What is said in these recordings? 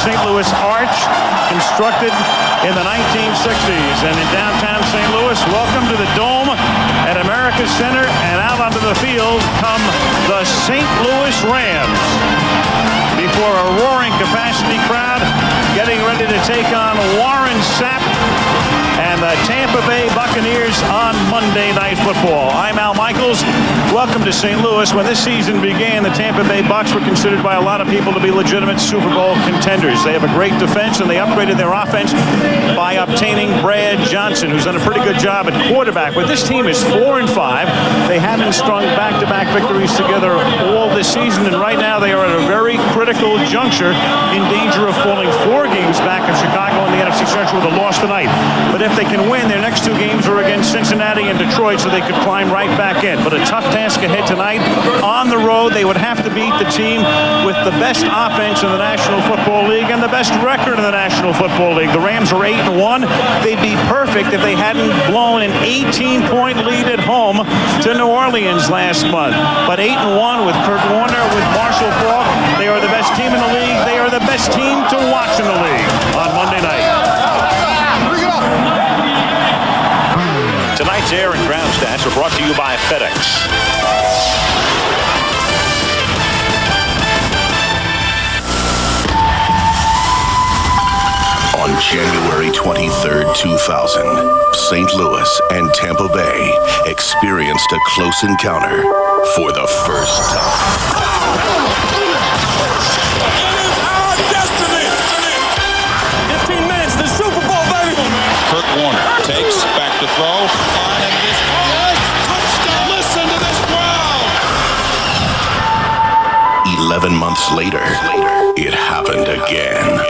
St. Louis arch constructed in the 1960s. And in downtown St. Louis, welcome to the Dome at America's Center, and out onto the field come the St. Louis Rams before a roaring capacity crowd getting ready to take on Warren Sapp and the Tampa Bay Buccaneers on Monday Night Football. I'm Al Michaels. Welcome to St. Louis. When this season began, the Tampa Bay Bucs were considered by a lot of people to be legitimate Super Bowl contenders. They have a great defense, and they upgraded their offense by obtaining Brad Johnson, who's done a pretty good job at quarterback. But this team is 4-5. They haven't strung back-to-back victories together all this season, and right now they are at a very critical juncture, in danger of falling 4 games back of Chicago in the NFC Central with a loss tonight. But if they can win, their next 2 games are against Cincinnati and Detroit, so they could climb right back in. But a tough task ahead tonight. On the road, they would have to beat the team with the best offense in the National Football League and the best record in the National Football League. The Rams are 8-1. They'd be perfect if they hadn't blown an 18-point lead at home to New Orleans last month. But 8-1 with Kurt Warner, with Marshall Faulk, they are the best team in the league. They are the best team to watch in the league on Monday night. Tonight's air and ground stats are brought to you by FedEx. On January 23rd, 2000, St. Louis and Tampa Bay experienced a close encounter for the first time. It is our destiny! 15 minutes, the Super Bowl, baby! Kurt Warner takes, back to throw. And this touchdown! Listen to this crowd! 11 months later, it happened again.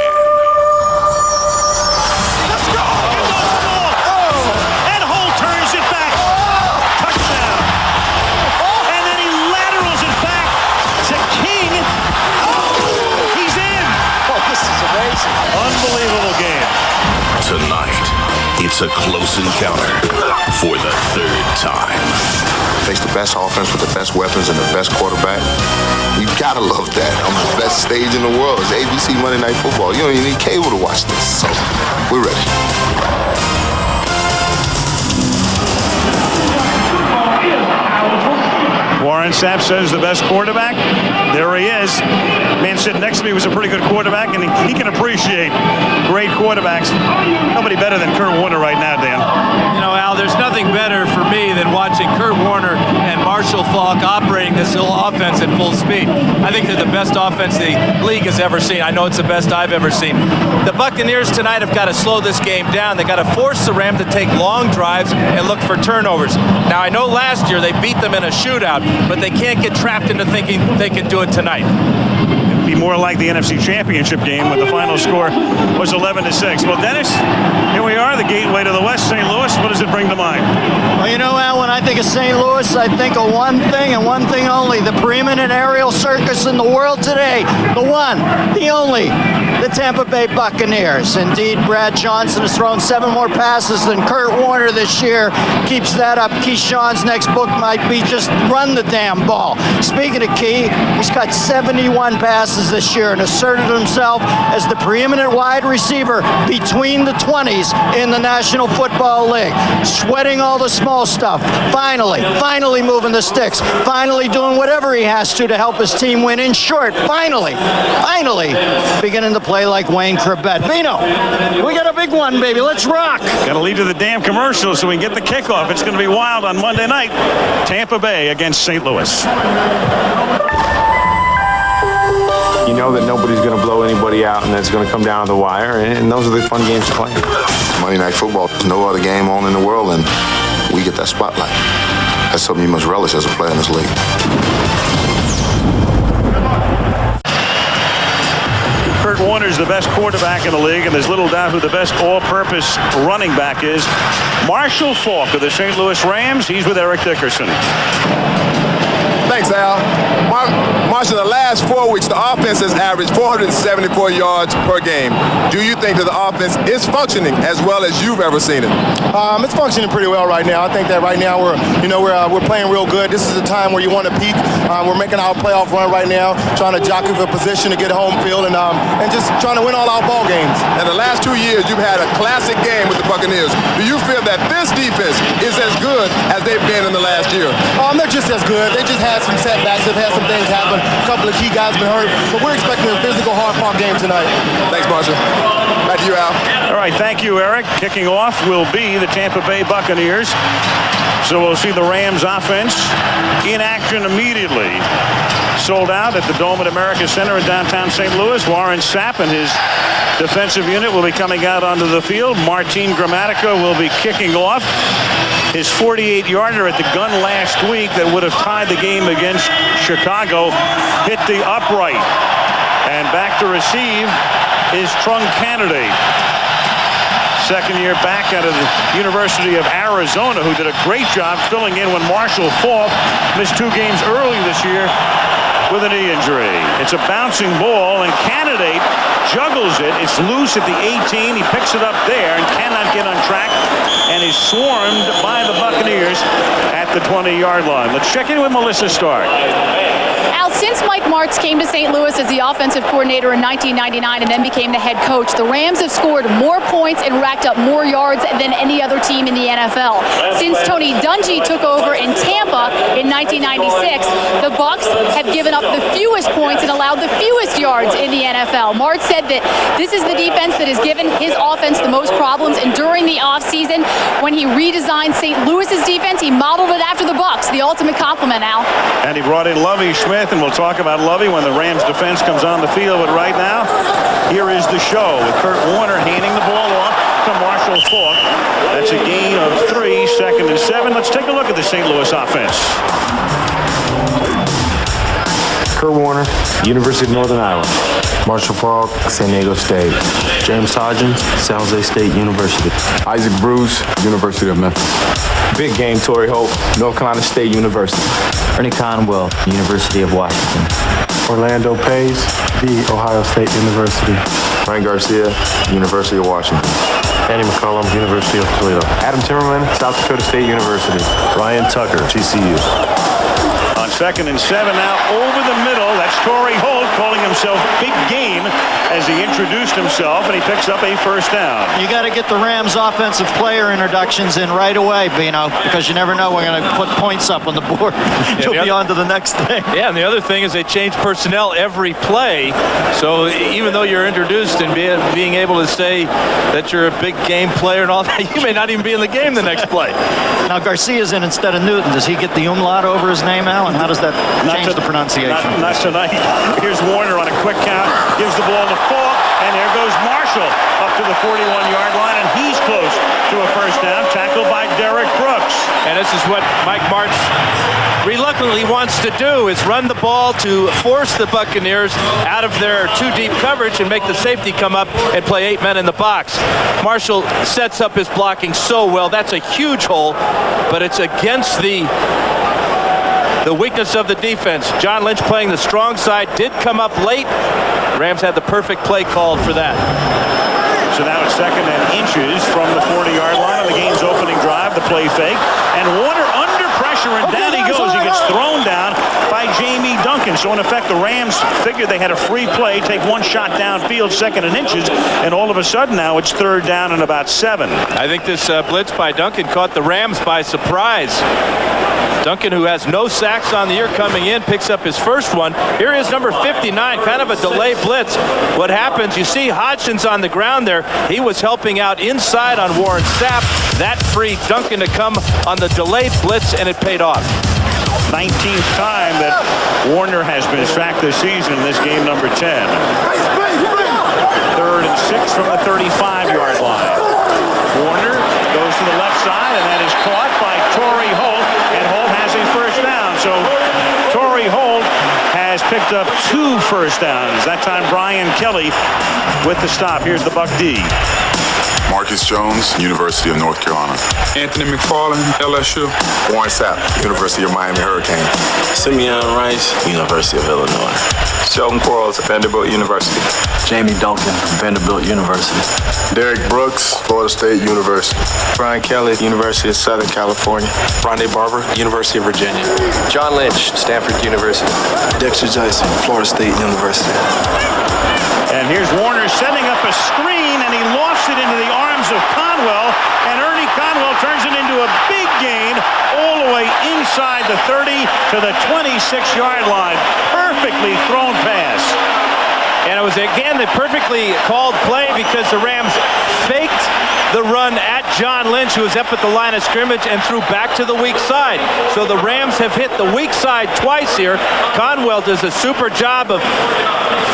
Unbelievable game. Tonight, it's a close encounter for the 3rd time. Face the best offense with the best weapons and the best quarterback. You gotta love that. On the best stage in the world. It's ABC Monday Night Football. You don't even need cable to watch this. So, we're ready. Warren Sapp says the best quarterback. There he is. Man sitting next to me was a pretty good quarterback, and he can appreciate great quarterbacks. Nobody better than Kurt Warner right now, Dan. You know, Al, there's nothing better for me than watching Kurt Warner and Marshall Faulk operating this little offense at full speed. I think they're the best offense the league has ever seen. I know it's the best I've ever seen. The Buccaneers tonight have got to slow this game down. They got to force the Rams to take long drives and look for turnovers. Now, I know last year they beat them in a shootout, but they can't get trapped into thinking they can do it tonight. It'd be more like the NFC Championship game when the final score was 11-6. Well, Dennis, here we are, the gateway to the West, St. Louis. What does it bring to mind? Well, you know, Al, when I think of St. Louis, I think of one thing and one thing only: the preeminent aerial circus in the world today. The one, the only, the Tampa Bay Buccaneers. Indeed, Brad Johnson has thrown 7 more passes than Kurt Warner this year. Keeps that up. Keyshawn's next book might be just run the damn ball. Speaking of Key, he's got 71 passes this year and asserted himself as the preeminent wide receiver between the 20s in the National Football League. Sweating all the small stuff. Finally moving the sticks. Finally doing whatever he has to help his team win. In short, finally beginning to play like Wayne Corbett. Vino, we got a big one, baby. Let's rock. Got to lead to the damn commercial so we can get the kickoff. It's going to be wild on Monday night. Tampa Bay against St. Louis. You know that nobody's going to blow anybody out, and that's going to come down to the wire, and those are the fun games to play. Monday Night Football, there's no other game on in the world, and we get that spotlight. That's something you must relish as a player in this league. Kurt Warner's the best quarterback in the league, and there's little doubt who the best all-purpose running back is. Marshall Faulk of the St. Louis Rams. He's with Eric Dickerson. Thanks, Al. Marshall, the last 4 weeks, the offense has averaged 474 yards per game. Do you think that the offense is functioning as well as you've ever seen it? It's functioning pretty well right now. I think that right now we're playing real good. This is the time where you want to peak. We're making our playoff run right now, trying to jockey for position to get home field and just trying to win all our ball games. In the last 2 years, you've had a classic game with the Buccaneers. Do you feel that this defense is as good as they've been in the last year? They're just as good. They just had some setbacks. They've had some things happen. A couple of key guys been hurt, but we're expecting a physical, hard-fought game tonight. Thanks, Marshall. Back to you, Al. All right, thank you, Eric. Kicking off will be the Tampa Bay Buccaneers. So we'll see the Rams offense in action immediately. Sold out at the Dome at America Center in downtown St. Louis. Warren Sapp and his defensive unit will be coming out onto the field. Martin Gramatica will be kicking off. His 48-yarder at the gun last week that would have tied the game against Chicago hit the upright. And back to receive is Truncanity. Second-year back out of the University of Arizona, who did a great job filling in when Marshall Faulk missed 2 games early this year with a knee injury. It's a bouncing ball, and Candidate juggles it. It's loose at the 18. He picks it up there and cannot get on track, and is swarmed by the Buccaneers at the 20-yard line. Let's check in with Melissa Stark. Al, since Mike Martz came to St. Louis as the offensive coordinator in 1999 and then became the head coach, the Rams have scored more points and racked up more yards than any other team in the NFL. Since Tony Dungy took over in Tampa in 1996, the Bucs have given up the fewest points and allowed the fewest yards in the NFL. Martz said that this is the defense that has given his offense the most problems, and during the offseason, when he redesigned St. Louis's defense, he modeled it after the Bucs. The ultimate compliment, Al. And he brought in Lovie Smith, and we'll talk about Lovie when the Rams defense comes on the field. But right now, here is the show with Kurt Warner handing the ball off to Marshall Faulk. That's a gain of 3, 2nd and 7. Let's take a look at the St. Louis offense. Kurt Warner, University of Northern Iowa. Marshall Faulk, San Diego State. James Hodgins, San Jose State University. Isaac Bruce, University of Memphis. Big game, Torrey Holt, North Carolina State University. Ernie Conwell, University of Washington. Orlando Pace, The Ohio State University. Frank Garcia, University of Washington. Andy McCollum, University of Toledo. Adam Timmerman, South Dakota State University. Ryan Tucker, TCU. On 2nd and 7 now, over the middle. That's Torrey Holt calling himself Big Game as he introduced himself, and he picks up a first down. You got to get the Rams offensive player introductions in right away, because you never know when we're going to put points up on the board. You'll be on to the next thing. Yeah, and the other thing is they change personnel every play. So even though you're introduced and being able to say that you're a big game player and all that, you may not even be in the game the next play. Now Garcia's in instead of Newton. Does he get the umlaut over his name, Al? And how does that change the pronunciation? Not tonight. Here's Warner on a quick count. Gives the ball to Faulk, and there goes Marshall up to the 41-yard line, and he's close to a first down. Tackled by Derek Brooks. And this is what Mike Martz reluctantly wants to do, is run the ball to force the Buccaneers out of their 2-deep coverage and make the safety come up and play 8 men in the box. Marshall sets up his blocking so well. That's a huge hole, but it's against the weakness of the defense. John Lynch playing the strong side, did come up late. Rams had the perfect play called for that. So now it's 2nd and inches from the 40-yard line on the game's opening drive. The play fake, and Warner under pressure, and down he goes. He gets thrown down by Jamie Duncan. So in effect, the Rams figured they had a free play, take one shot downfield, 2nd and inches, and all of a sudden now it's 3rd down and about 7. I think this blitz by Duncan caught the Rams by surprise. Duncan, who has no sacks on the year coming in, picks up his first one. Here is number 59, kind of a delay blitz. What happens, you see Hodgins on the ground there. He was helping out inside on Warren Sapp. That freed Duncan to come on the delayed blitz, and it paid off. 19th time that Warner has been sacked this season in this game, number 10. 3rd and 6 from the 35-yard line. Warner goes to the left side, and that is caught by Torrey Holt, and Holt has a first down. So Torrey Holt has picked up 2 first downs. That time Brian Kelly with the stop. Here's the Buck D. Marcus Jones, University of North Carolina. Anthony McFarland, LSU. Warren Sapp, University of Miami Hurricanes. Simeon Rice, University of Illinois. Sheldon Quarles, Vanderbilt University. Jamie Duncan, Vanderbilt University. Derek Brooks, Florida State University. Brian Kelly, University of Southern California. Rondé Barber, University of Virginia. John Lynch, Stanford University. Dexter Johnson, Florida State University. And here's Warner setting up a screen, and he lofts it into the arms of Conwell, and Ernie Conwell turns it into a big gain all the way inside the 30 to the 26-yard line. Perfectly thrown pass. And it was, again, the perfectly called play because the Rams faked the run at John Lynch, who was up at the line of scrimmage, and threw back to the weak side. So the Rams have hit the weak side twice here. Conwell does a super job of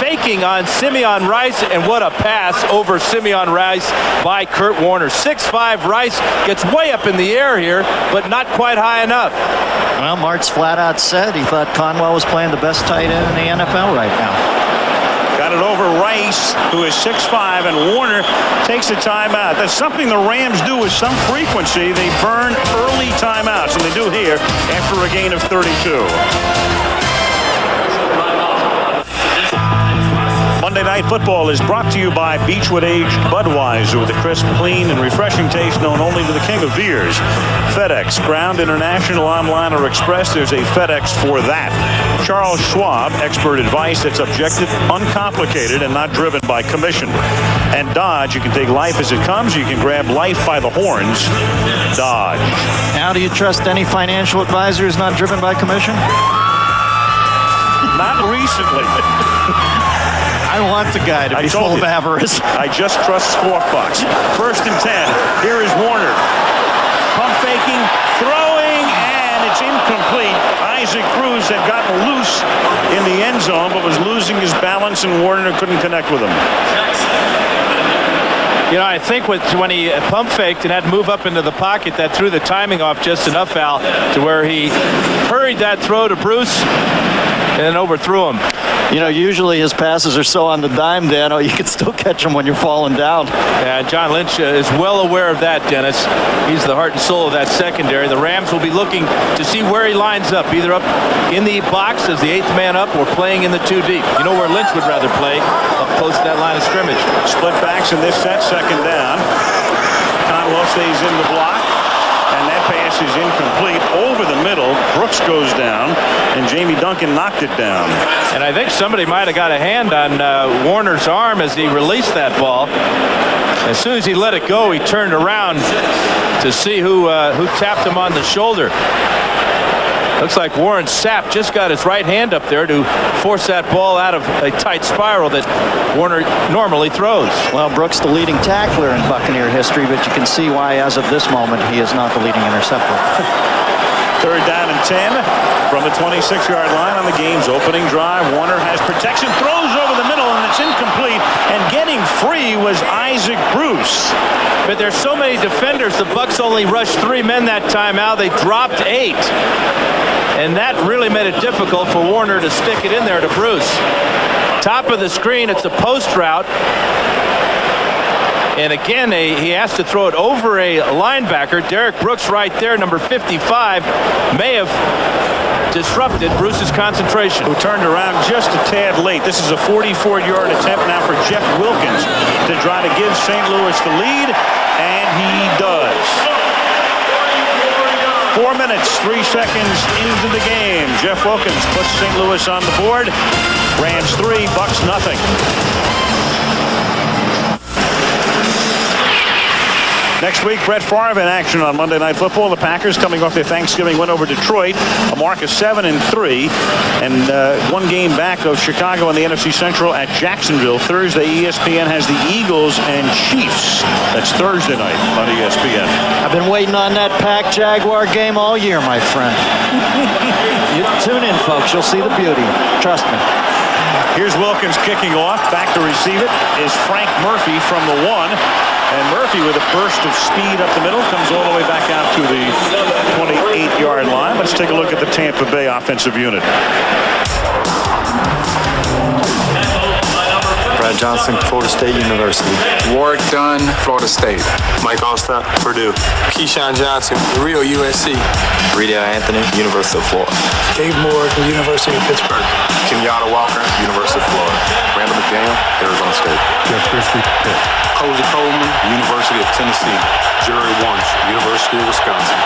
faking on Simeon Rice, and what a pass over Simeon Rice by Kurt Warner. 6'5" Rice gets way up in the air here, but not quite high enough. Well, Martz flat out said he thought Conwell was playing the best tight end in the NFL right now. Got it over Rice, who is 6'5", and Warner takes a timeout. That's something the Rams do with some frequency. They burn early timeouts, and they do here after a gain of 32. Monday Night Football is brought to you by Beechwood Aged Budweiser, with a crisp, clean, and refreshing taste known only to the king of beers. FedEx, Ground, International, Online, or Express, there's a FedEx for that. Charles Schwab, expert advice that's objective, uncomplicated, and not driven by commission. And Dodge, you can take life as it comes, you can grab life by the horns. Dodge. Now, do you trust any financial advisor who's not driven by commission? Not recently. I want the guy to be full of avarice. I just trust Squawk Box. 1st and 10. Here is Warner. Pump faking, throwing, and it's incomplete. Isaac Cruz had gotten loose in the end zone, but was losing his balance, and Warner couldn't connect with him. You know, I think when he pump faked and had to move up into the pocket, that threw the timing off just enough, Al, to where he hurried that throw to Bruce and then overthrew him. You know, usually his passes are so on the dime, Dan, you can still catch him when you're falling down. Yeah, John Lynch is well aware of that, Dennis. He's the heart and soul of that secondary. The Rams will be looking to see where he lines up, either up in the box as the 8th man up or playing in the 2 deep. You know where Lynch would rather play, up close to that line of scrimmage. Split backs in this set, 2nd down. Conwell stays in the block, and that pass is incomplete. Over the middle, Brooks goes down, and Jamie Duncan knocked it down. And I think somebody might have got a hand on Warner's arm as he released that ball. As soon as he let it go, he turned around to see who tapped him on the shoulder. Looks like Warren Sapp just got his right hand up there to force that ball out of a tight spiral that Warner normally throws. Well, Brooks the leading tackler in Buccaneer history, but you can see why, as of this moment, he is not the leading interceptor. 3rd down and 10 from the 26-yard line on the game's opening drive. Warner has protection, throws over the middle, and it's incomplete. And getting free was Isaac Bruce. But there's so many defenders, the Bucs only rushed 3 men that time out. They dropped 8. And that really made it difficult for Warner to stick it in there to Bruce. Top of the screen, it's a post route. And again, he has to throw it over a linebacker. Derek Brooks right there, number 55, may have disrupted Bruce's concentration. Who turned around just a tad late. This is a 44-yard attempt now for Jeff Wilkins to try to give St. Louis the lead, and he does. 4 minutes, 3 seconds into the game. Jeff Wilkins puts St. Louis on the board. Rams 3, Bucs nothing. Next week, Brett Favre in action on Monday Night Football. The Packers coming off their Thanksgiving win over Detroit, a mark of 7-3, and 1 game back of Chicago in the NFC Central at Jacksonville. Thursday, ESPN has the Eagles and Chiefs. That's Thursday night on ESPN. I've been waiting on that Pack-Jaguar game all year, my friend. You tune in, folks. You'll see the beauty. Trust me. Here's Wilkins kicking off. Back to receive it is Frank Murphy from the 1. And Murphy, with a burst of speed up the middle, comes all the way back out to the 28-yard line. Let's take a look at the Tampa Bay offensive unit. Brad Johnson, Florida State University. Warwick Dunn, Florida State. Mike Allstott, Purdue. Keyshawn Johnson, Rio USC. Riedel Anthony, University of Florida. Dave Moore, University of Pittsburgh. Kenyatta Walker, University of Florida. Randall McDaniel, Arizona State. Jeff Christie, Pitt. Cozy Coleman, University of Tennessee. Jerry Wunsch, University of Wisconsin.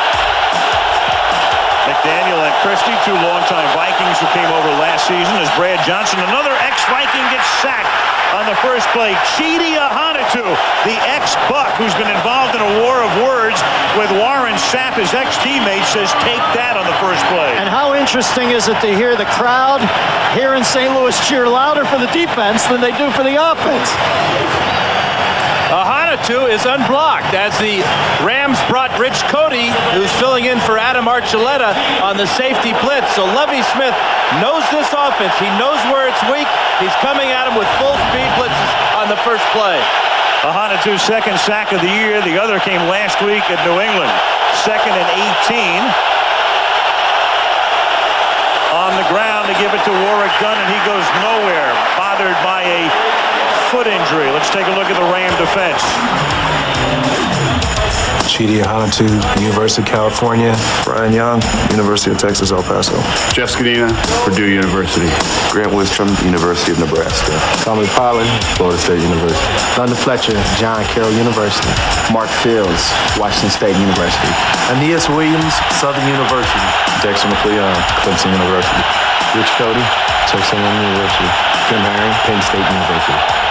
McDaniel and Christie, two longtime Vikings who came over last season, as Brad Johnson, another ex-Viking, gets sacked on the first play. Chidi Ahanotu, the ex-Buck, who's been involved in a war of words with Warren Sapp, his ex-teammate, says take that on the first play. And how interesting is it to hear the crowd here in St. Louis cheer louder for the defense than they do for the offense? Ahanotu is unblocked as the Rams brought Rich Cody, who's filling in for Adam Archuleta on the safety blitz. So Lovie Smith knows this offense. He knows where it's weak. He's coming at him with full speed blitzes on the first play. Ahanotu's second sack of the year. The other came last week at New England. 2nd and 18. On the ground to give it to Warwick Dunn, and he goes nowhere, bothered by a foot injury. Let's take a look at the Ram defense. Chidi Ahanotu, University of California. Brian Young, University of Texas, El Paso. Jeff Scadina, Purdue University. Grant Wistrom, University of Nebraska. Tommy Pollard, Florida State University. Thunder Fletcher, John Carroll University. Mark Fields, Washington State University. Aeneas Williams, Southern University. Dexter McLeod, Clemson University. Rich Cody, Texas University. Tim Herring, Penn State University.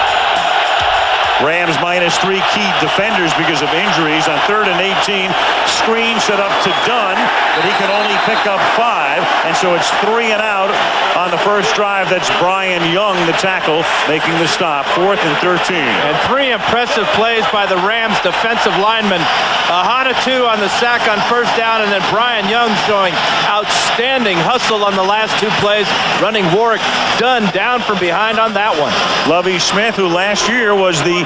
Rams minus 3 key defenders because of injuries. On 3rd and 18, screen set up to Dunn, but he can only pick up 5, and so it's 3 and out on the first drive. That's Brian Young, the tackle, making the stop. 4th and 13. And 3 impressive plays by the Rams defensive linemen. Ahanotu on the sack on first down, and then Brian Young showing outstanding hustle on the last 2 plays, running Warwick Dunn down from behind on that one. Lovie Smith, who last year was the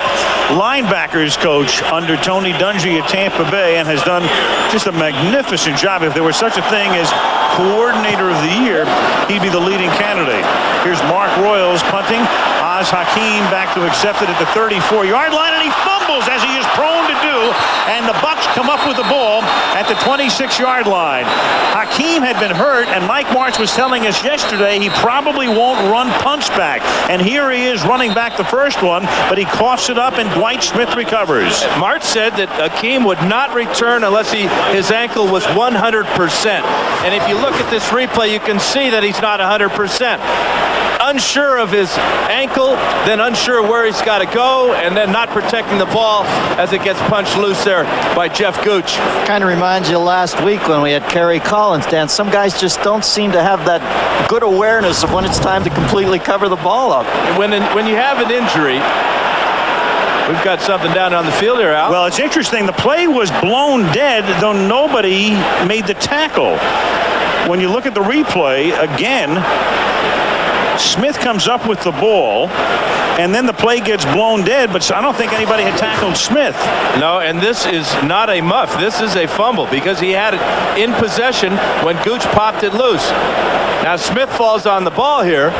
linebackers coach under Tony Dungy at Tampa Bay and has done just a magnificent job. If there was such a thing as coordinator of the year, he'd be the leading candidate. Here's Mark Royals punting. Oz Hakeem back to accept it at the 34-yard line, and he fumbles as he is prone to do, and the Bucs come up with the ball at the 26-yard line. Hakeem had been hurt, and Mike Martz was telling us yesterday he probably won't run punts back, and here he is running back the first one, but he coughs it up, and Dwight Smith recovers. Martz said that Hakeem would not return unless his ankle was 100%. And if you look at this replay, you can see that he's not 100%. Unsure of his ankle, then unsure where he's got to go, and then not protecting the ball as it gets punched loose there by Jeff Gooch. Kind of reminds you of last week when we had Kerry Collins, Dan. Some guys just don't seem to have that good awareness of when it's time to completely cover the ball up. When you have an injury, we've got something down on the field here, Al. Well, it's interesting. The play was blown dead, though nobody made the tackle. When you look at the replay, again, Smith comes up with the ball, and then the play gets blown dead, but I don't think anybody had tackled Smith. No, and this is not a muff. This is a fumble because he had it in possession when Gooch popped it loose. Now Smith falls on the ball here.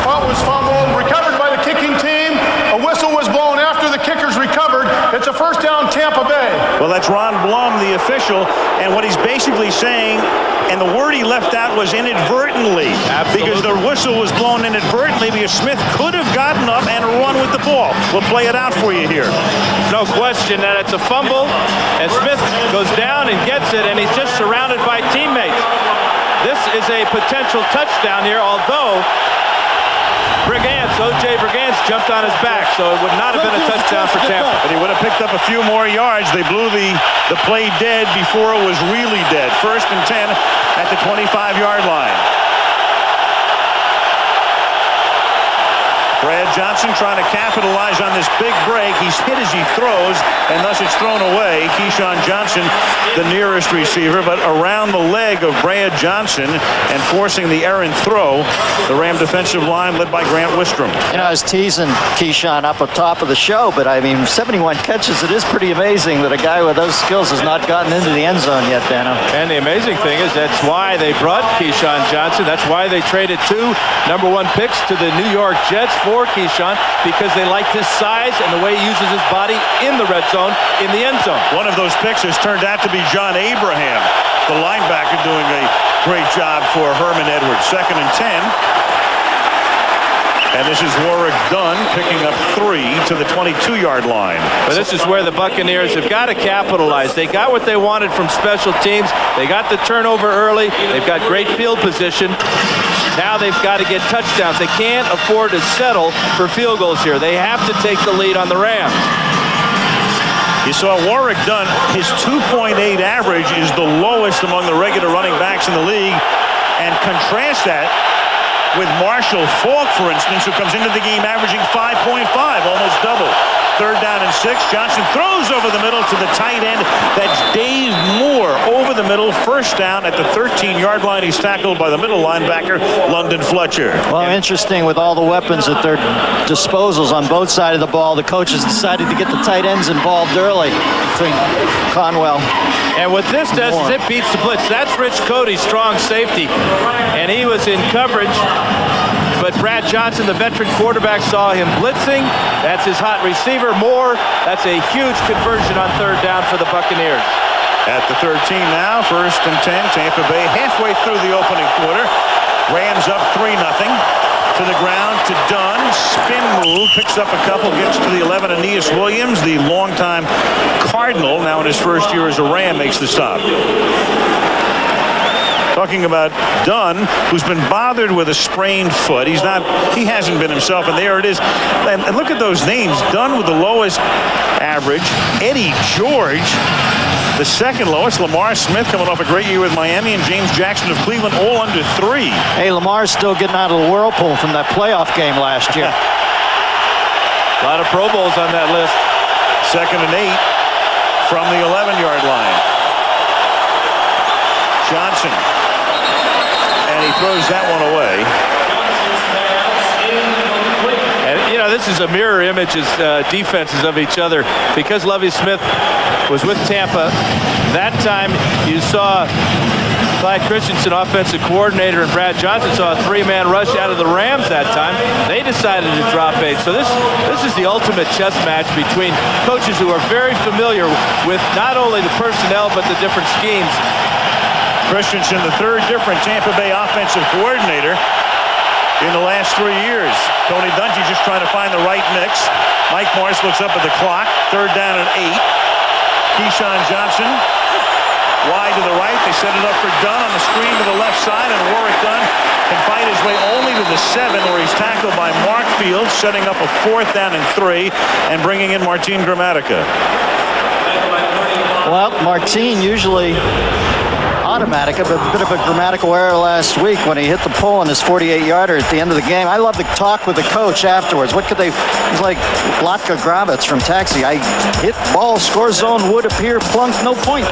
Punt was fumbled, recovered by the kicking team. A whistle was blown after the kickers recovered. It's a first down, Tampa Bay. Well, that's Ron Blum, the official, and what he's basically saying, and the word he left out was inadvertently. Absolutely. Because the whistle was blown inadvertently because Smith could have gotten up and run with the ball. We'll play it out for you here. No question that it's a fumble, and Smith goes down and gets it, and he's just surrounded by teammates. This is a potential touchdown here, although O.J. Brigance jumped on his back, so it would not have been a touchdown for Tampa. But he would have picked up a few more yards. They blew the play dead before it was really dead. 1st and 10 at the 25-yard line. Brad Johnson trying to capitalize on this big break. He's hit as he throws, and thus it's thrown away. Keyshawn Johnson, the nearest receiver, but around the leg of Brad Johnson and forcing the errant throw. The Ram defensive line led by Grant Wistrom. You know, I was teasing Keyshawn up at top of the show, but I mean, 71 catches, it is pretty amazing that a guy with those skills has not gotten into the end zone yet, Dano. And the amazing thing is that's why they brought Keyshawn Johnson. That's why they traded 2 number 1 picks to the New York Jets for Keyshawn because they liked his size and the way he uses his body in the red zone, in the end zone. One of those picks has turned out to be John Abraham, the linebacker, doing a great job for Herman Edwards. 2nd and 10. And this is Warwick Dunn picking up 3 to the 22-yard line. But this is where the Buccaneers have got to capitalize. They got what they wanted from special teams. They got the turnover early. They've got great field position. Now they've got to get touchdowns. They can't afford to settle for field goals here. They have to take the lead on the Rams. You saw Warwick Dunn, his 2.8 average is the lowest among the regular running backs in the league. And contrast that with Marshall Faulk, for instance, who comes into the game averaging 5.5, almost double. 3rd down and 6. Johnson throws over the middle to the tight end. That's Dave Moore over the middle. 1st down at the 13-yard line. He's tackled by the middle linebacker, London Fletcher. Well, interesting with all the weapons at their disposals on both sides of the ball. The coaches decided to get the tight ends involved early between Conwell. And what this does is it beats the blitz. That's Rich Cody's strong safety. And he was in coverage. But Brad Johnson, the veteran quarterback, saw him blitzing. That's his hot receiver. Moore, that's a huge conversion on 3rd down for the Buccaneers. At the 13 now, 1st and 10, Tampa Bay halfway through the opening quarter. Rams up 3-0. To the ground to Dunn. Spin move, picks up a couple, gets to the 11. Aeneas Williams, the longtime Cardinal, now in his 1st year as a Ram, makes the stop. Talking about Dunn, who's been bothered with a sprained foot. He hasn't been himself, and there it is. And look at those names. Dunn with the lowest average. Eddie George, the 2nd lowest. Lamar Smith coming off a great year with Miami, and James Jackson of Cleveland all under 3. Hey, Lamar's still getting out of the whirlpool from that playoff game last year. A lot of Pro Bowls on that list. 2nd and 8 from the 11-yard line. Johnson. And he throws that one away. And, you know, this is a mirror image as defenses of each other. Because Lovie Smith was with Tampa, that time you saw Clyde Christensen, offensive coordinator, and Brad Johnson saw a 3-man rush out of the Rams that time. They decided to drop 8. So this is the ultimate chess match between coaches who are very familiar with not only the personnel but the different schemes. Christensen, the 3rd different Tampa Bay offensive coordinator in the last 3 years. Tony Dungy just trying to find the right mix. Mike Morris looks up at the clock. 3rd down and 8. Keyshawn Johnson wide to the right. They set it up for Dunn on the screen to the left side, and Warwick Dunn can fight his way only to the 7, where he's tackled by Mark Fields, setting up a 4th down and 3 and bringing in Martin Gramatica. Well, Martin usually automatic, a bit of a grammatical error last week when he hit the pole on his 48-yarder at the end of the game. I love the talk with the coach afterwards. What could they? He's like Latka Gravitz from Taxi. I hit ball, score zone would appear, plunk, no point.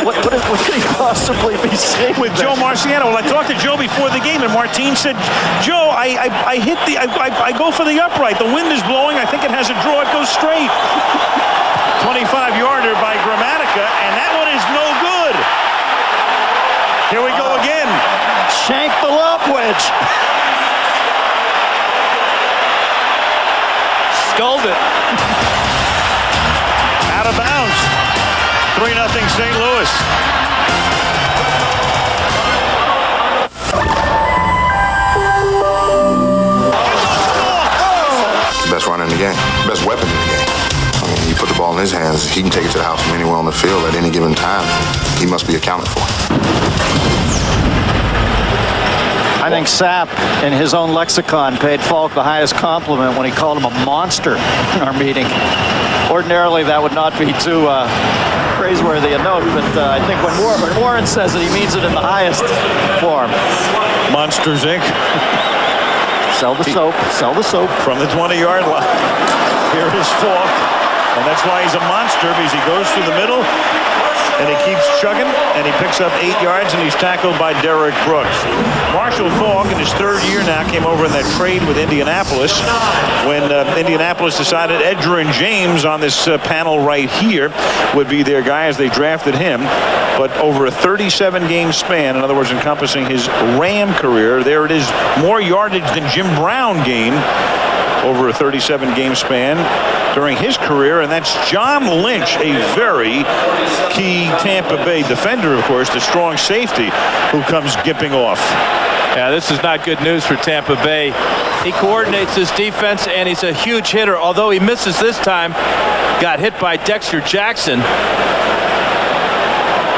what could he possibly be saying with Joe Marciano? Well, I talked to Joe before the game, and Martin said, "Joe, I hit I go for the upright. The wind is blowing. I think it has a draw. It goes straight." 25-yarder by Gramatica, and that one is no good. Here we go again. Shank the lob wedge. Sculled it. Out of bounds. 3-0 St. Louis. Best runner in the game. Best weapon in the game. I mean, you put the ball in his hands, he can take it to the house from anywhere on the field at any given time. He must be accounted for. I think Sapp, in his own lexicon, paid Falk the highest compliment when he called him a monster in our meeting. Ordinarily, that would not be too praiseworthy a note, but I think when Warren says it, he means it in the highest form. Monsters, Inc. Sell the soap. Sell the soap. From the 20-yard line. Here is Falk. And that's why he's a monster, because he goes through the middle, and he keeps chugging, and he picks up 8 yards, and he's tackled by Derek Brooks. Marshall Faulk, in his 3rd year now, came over in that trade with Indianapolis when Indianapolis decided Edgerrin James on this panel right here would be their guy as they drafted him. But over a 37-game span, in other words, encompassing his Ram career, there it is, more yardage than Jim Brown gained over a 37-game span during his career, and that's John Lynch, a very key Tampa Bay defender, of course, the strong safety who comes gipping off. Yeah, this is not good news for Tampa Bay. He coordinates his defense, and he's a huge hitter. Although he misses this time, got hit by Dexter Jackson.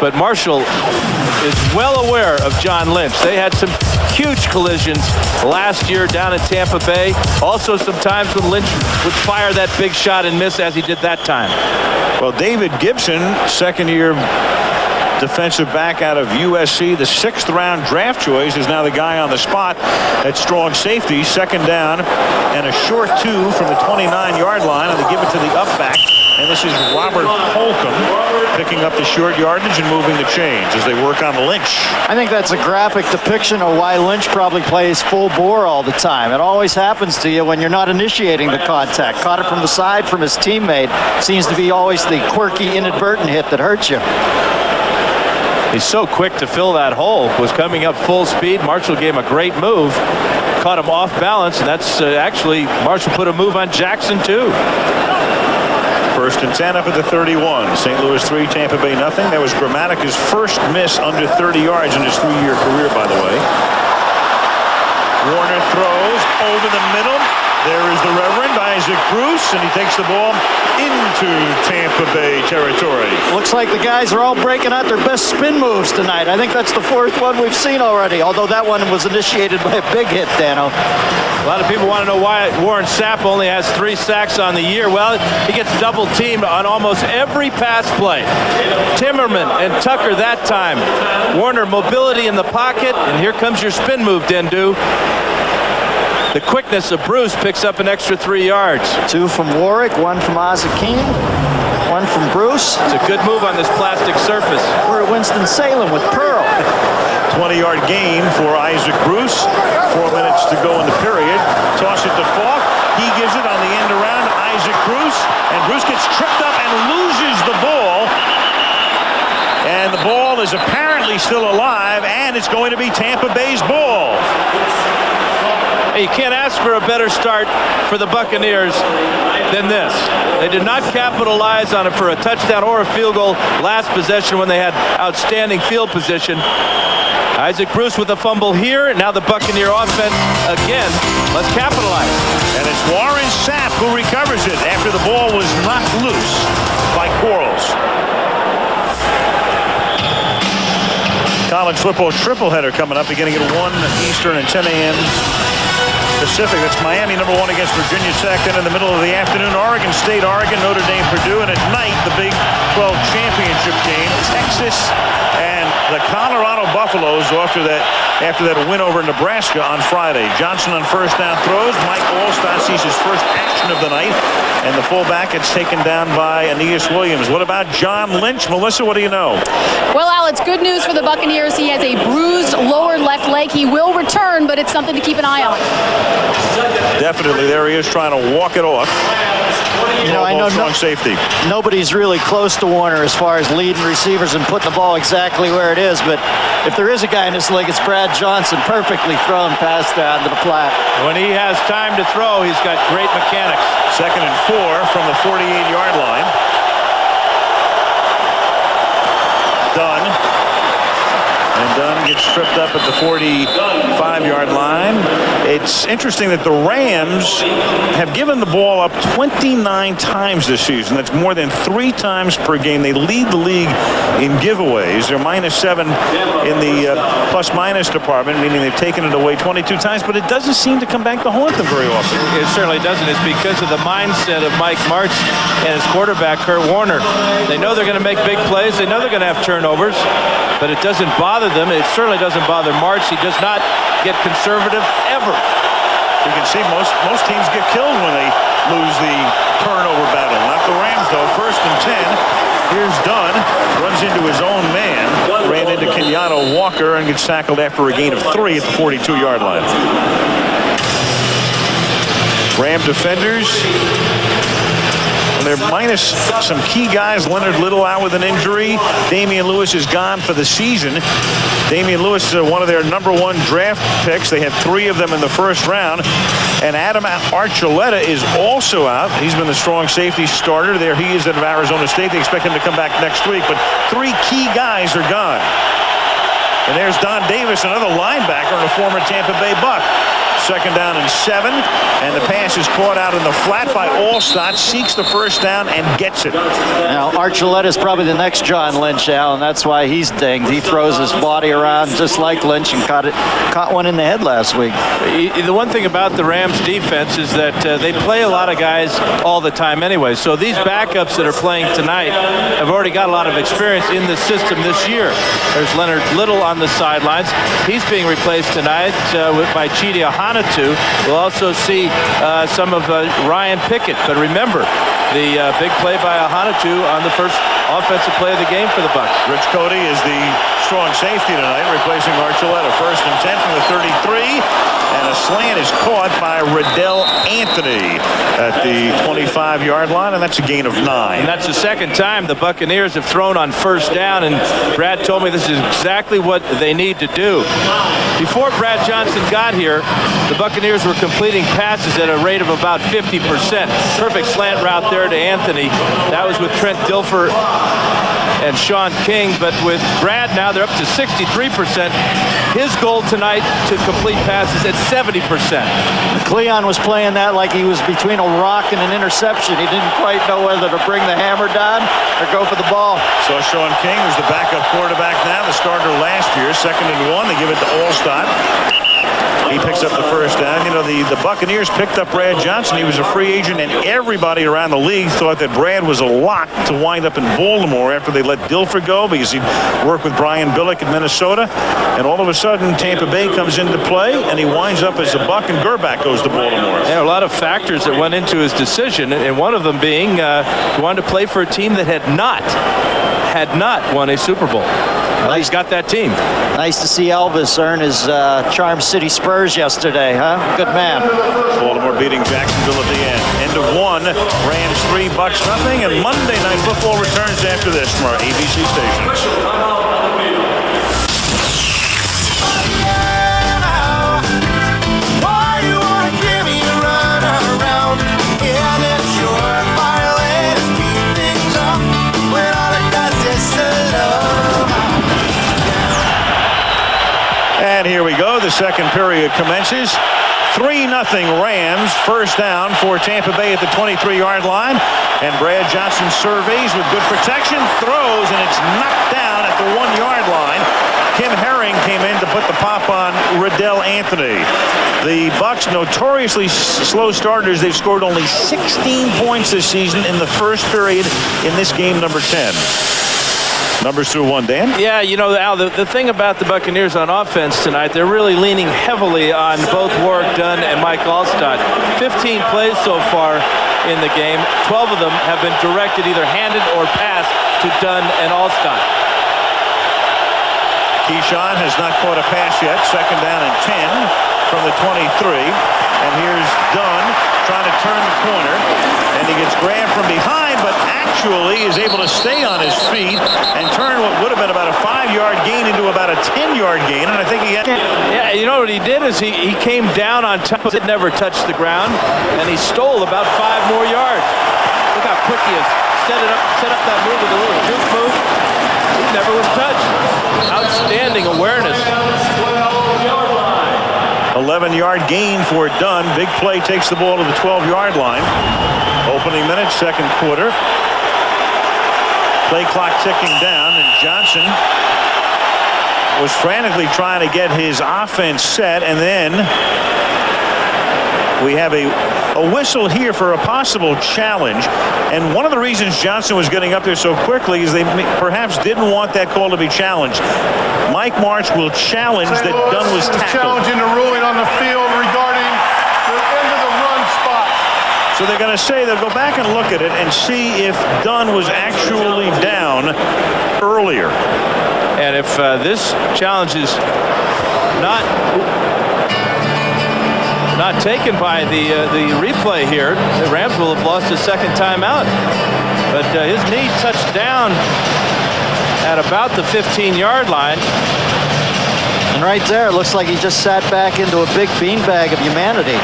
But Marshall is well aware of John Lynch. They had some huge collisions last year down in Tampa Bay. Also some times when Lynch would fire that big shot and miss, as he did that time. Well, David Gibson, second-year defensive back out of USC, the 6th-round draft choice, is now the guy on the spot at strong safety. Second down and a short 2 from the 29-yard line, and they give it to the up back. And this is Robert Holcomb picking up the short yardage and moving the chains as they work on Lynch. I think that's a graphic depiction of why Lynch probably plays full bore all the time. It always happens to you when you're not initiating the contact. Caught it from the side from his teammate. Seems to be always the quirky, inadvertent hit that hurts you. He's so quick to fill that hole. Was coming up full speed. Marshall gave him a great move. Caught him off balance, and that's actually Marshall put a move on Jackson too. 1st and 10 up at the 31. St. Louis 3, Tampa Bay nothing. That was Grammatica's first miss under 30 yards in his 3-year career, by the way. Warner throws over the middle. There is the Reverend Isaac Bruce, and he takes the ball into Tampa Bay territory. Looks like the guys are all breaking out their best spin moves tonight. I think that's the 4th one we've seen already, although that one was initiated by a big hit, Dano. A lot of people want to know why Warren Sapp only has 3 sacks on the year. Well, he gets double teamed on almost every pass play. Timmerman and Tucker that time. Warner mobility in the pocket, and here comes your spin move, Dendu. The quickness of Bruce picks up an extra 3 yards. 2 from Warwick, 1 from Azakim, 1 from Bruce. It's a good move on this plastic surface. We're at Winston-Salem with Pearl. 20-yard gain for Isaac Bruce. 4 minutes to go in the period. Toss it to Falk. He gives it on the end around Isaac Bruce. And Bruce gets tripped up and loses the ball. And the ball is apparently still alive, and it's going to be Tampa Bay's ball. You can't ask for a better start for the Buccaneers than this. They did not capitalize on it for a touchdown or a field goal last possession when they had outstanding field position. Isaac Bruce with a fumble here. Now the Buccaneer offense again. Let's capitalize. And it's Warren Sapp who recovers it after the ball was knocked loose by Quarles. College football tripleheader coming up beginning at 1 Eastern and 10 a.m. Pacific. That's Miami #1 against Virginia Tech. Then in the middle of the afternoon, Oregon State, Oregon, Notre Dame, Purdue. And at night, the Big 12 championship game, Texas and the Colorado Buffaloes after that win over Nebraska on Friday. Johnson on first down throws. Mike Allstott sees his first action of the night. And the fullback gets taken down by Aeneas Williams. What about John Lynch? Melissa, what do you know? Well, Al, it's good news for the Buccaneers. He has a bruised lower left leg. He will return, but it's something to keep an eye on. Definitely. There he is trying to walk it off. You know, I know strong safety. Nobody's really close to Warner as far as leading receivers and putting the ball exactly where it is, but if there is a guy in his league, it's Brad Johnson, perfectly thrown past down to the flat. When he has time to throw, he's got great mechanics. 2nd and 4 from the 48-yard line. Dunn gets tripped up at the 45-yard line. It's interesting that the Rams have given the ball up 29 times this season. That's more than 3 times per game. They lead the league in giveaways. They're -7 in the plus-minus department, meaning they've taken it away 22 times, but it doesn't seem to come back to haunt them very often. It certainly doesn't. It's because of the mindset of Mike Martz and his quarterback, Kurt Warner. They know they're going to make big plays. They know they're going to have turnovers, but it doesn't bother them. It certainly doesn't bother Martz. He does not get conservative ever. You can see most teams get killed when they lose the turnover battle. Not the Rams, though. 1st and 10. Here's Dunn. Runs into his own man. Ran into Kenyatta Walker and gets tackled after a gain of 3 at the 42-yard line. Ram defenders. They're minus some key guys. Leonard Little out with an injury. Damian Lewis is gone for the season. Damian Lewis, one of their #1 draft picks. They had 3 of them in the first round. And Adam Archuleta is also out. He's been the strong safety starter. There he is out of Arizona State. They expect him to come back next week, but 3 key guys are gone. And there's Don Davis, another linebacker and a former Tampa Bay Buck. 2nd down and 7, and the pass is caught out in the flat by Allstott, seeks the first down and gets it. Now, Archuleta is probably the next John Lynch, Al, and that's why he's dinged. He throws his body around just like Lynch and caught one in the head last week. The one thing about the Rams defense is that they play a lot of guys all the time anyway. So these backups that are playing tonight have already got a lot of experience in the system this year. There's Leonard Little on the sidelines. He's being replaced tonight by Chidi Ahana. We'll also see some of Ryan Pickett. But remember, the big play by Ahana on the first offensive play of the game for the Bucs. Rich Cody is the strong safety tonight, replacing Archuleta. 1st and 10 from the 33. And a slant is caught by Riddell Anthony at the 25-yard line, and that's a gain of 9. And that's the second time the Buccaneers have thrown on 1st down, and Brad told me this is exactly what they need to do. Before Brad Johnson got here, the Buccaneers were completing passes at a rate of about 50%. Perfect slant route there to Anthony. That was with Trent Dilfer and Sean King, but with Brad now they're up to 63%. His goal tonight to complete passes at 70%. Cleon was playing that like he was between a rock and an interception. He didn't quite know whether to bring the hammer down or go for the ball. So Sean King, who's the backup quarterback now, the starter last year, 2nd and 1. They give it to Allstott. He picks up the first down. You know, the Buccaneers picked up Brad Johnson. He was a free agent, and everybody around the league thought that Brad was a lock to wind up in Baltimore after they let Dilfer go because he'd worked with Brian Billick in Minnesota. And all of a sudden, Tampa Bay comes into play, and he winds up as a Buck, and Gerback goes to Baltimore. There are a lot of factors that went into his decision, and one of them being he wanted to play for a team that had not won a Super Bowl. Well, he's got that team. Nice to see Elvis earn his Charm City Spurs yesterday, huh? Good man. Baltimore beating Jacksonville at the end. End of 1, Rams 3, Bucks nothing, and Monday Night Football returns after this from our ABC station. And here we go. The second period commences. 3-0 Rams. 1st down for Tampa Bay at the 23-yard line. And Brad Johnson surveys with good protection, throws, and it's knocked down at the 1-yard line. Kim Herring came in to put the pop on Riddell Anthony. The Bucs, notoriously slow starters, they've scored only 16 points this season in the first period in this game, number 10. Numbers through 1, Dan? Yeah, you know, Al, the thing about the Buccaneers on offense tonight, they're really leaning heavily on both Warrick Dunn and Mike Allstott. 15 plays so far in the game. 12 of them have been directed either handed or passed to Dunn and Allstott. Keyshawn has not caught a pass yet. 2nd down and 10 from the 23. And here's Dunn trying to turn the corner. And he gets grabbed from behind, but actually is able to stay on his feet and turn what would have been about a 5-yard gain into about a 10-yard gain. And I think he had... Yeah, you know what he did is he came down on top. It never touched the ground. And he stole about 5 more yards. Look how quick he is. Set up that move with a little juke move. He never was touched. Outstanding awareness. 11-yard gain for Dunn. Big play takes the ball to the 12-yard line. Opening minute, 2nd quarter. Play clock ticking down, and Johnson was frantically trying to get his offense set, and then we have a whistle here for a possible challenge. And one of the reasons Johnson was getting up there so quickly is they perhaps didn't want that call to be challenged. Mike March will challenge that Dunn was tackled. Challenging the ruling on the field regarding the end of the run spot. So they're going to say they'll go back and look at it and see if Dunn was actually down earlier. And if this challenge is not taken by the replay here, the Rams will have lost a 2nd timeout. But his knee touched down at about the 15-yard line. And right there, it looks like he just sat back into a big beanbag of humanity.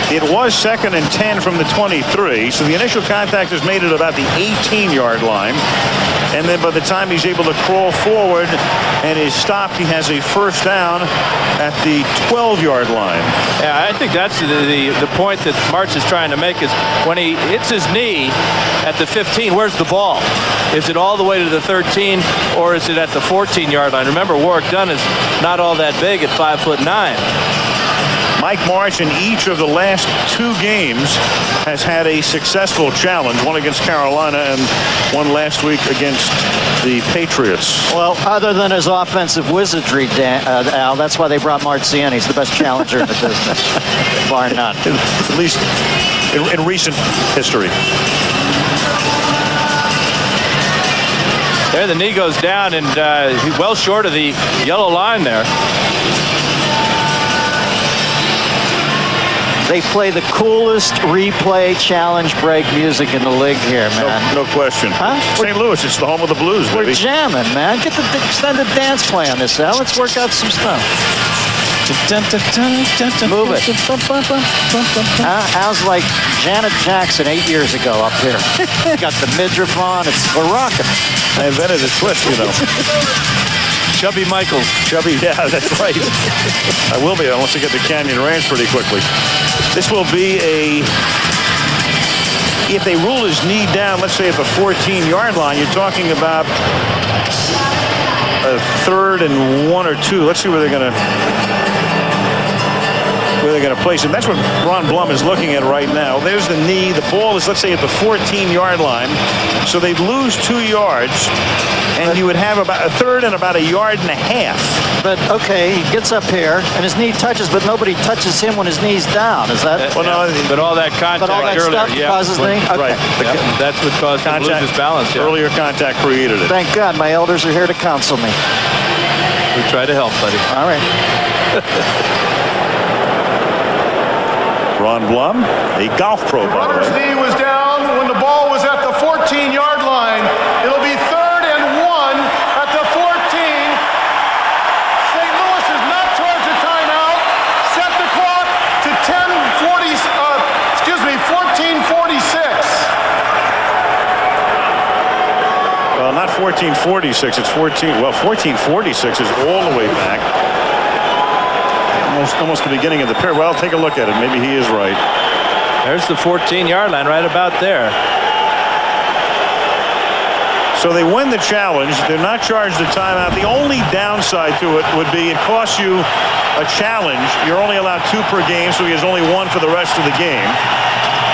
It was 2nd and 10 from the 23. So the initial contact is made at about the 18-yard line. And then by the time he's able to crawl forward and is stopped, he has a first down at the 12-yard line. Yeah, I think that's the point that March is trying to make is when he hits his knee at the 15, where's the ball? Is it all the way to the 13 or is it at the 14-yard line? Remember, Warwick Dunn is not all that big at 5'9". Mike March in each of the last 2 games has had a successful challenge, one against Carolina and one last week against the Patriots. Well, other than his offensive wizardry, Al, that's why they brought March in. He's the best challenger in the business, bar none. At least in recent history. There, the knee goes down, and he's well short of the yellow line there. They play the coolest replay challenge break music in the league here, man. No question. Huh? St. Louis, it's the home of the blues, baby. We're jamming, man. Get the extended dance play on this, Al. Let's work out some stuff. Move it. Al's like Janet Jackson 8 years ago up here. Got the midriff on. We're rocking. I invented a twist, you know. Chubby Michaels. Chubby, yeah, that's right. I will be unless I get to Canyon Ranch pretty quickly. This will be if they rule his knee down, let's say at the 14-yard line, you're talking about a 3rd and 1 or 2. Let's see where they're going to place him. That's what Ron Blum is looking at right now. There's the knee. The ball is, let's say, at the 14-yard line. So they'd lose 2 yards, and you would have about a 3rd and about 1.5 yards. But, okay, he gets up here, and his knee touches, but nobody touches him when his knee's down. Is that? Well, no, but all that contact earlier, stuff causes knee? Okay. Right. That's what caused him to lose his balance. Yeah. Earlier contact created it. Thank God my elders are here to counsel me. We try to help, buddy. All right. Ron Blum, a golf pro, by the way. Runner's knee was down when the ball was at the 14-yard line. It'll be 3rd and 1 at the 14. St. Louis is not charged a timeout. Set the clock to 14:46. Well, not 14:46. It's 14:46 is all the way back. Almost the beginning of the period. Well, take a look at it. Maybe he is right. There's the 14-yard line right about there. So they win the challenge. They're not charged a timeout. The only downside to it would be it costs you a challenge. You're only allowed 2 per game, so he has only 1 for the rest of the game.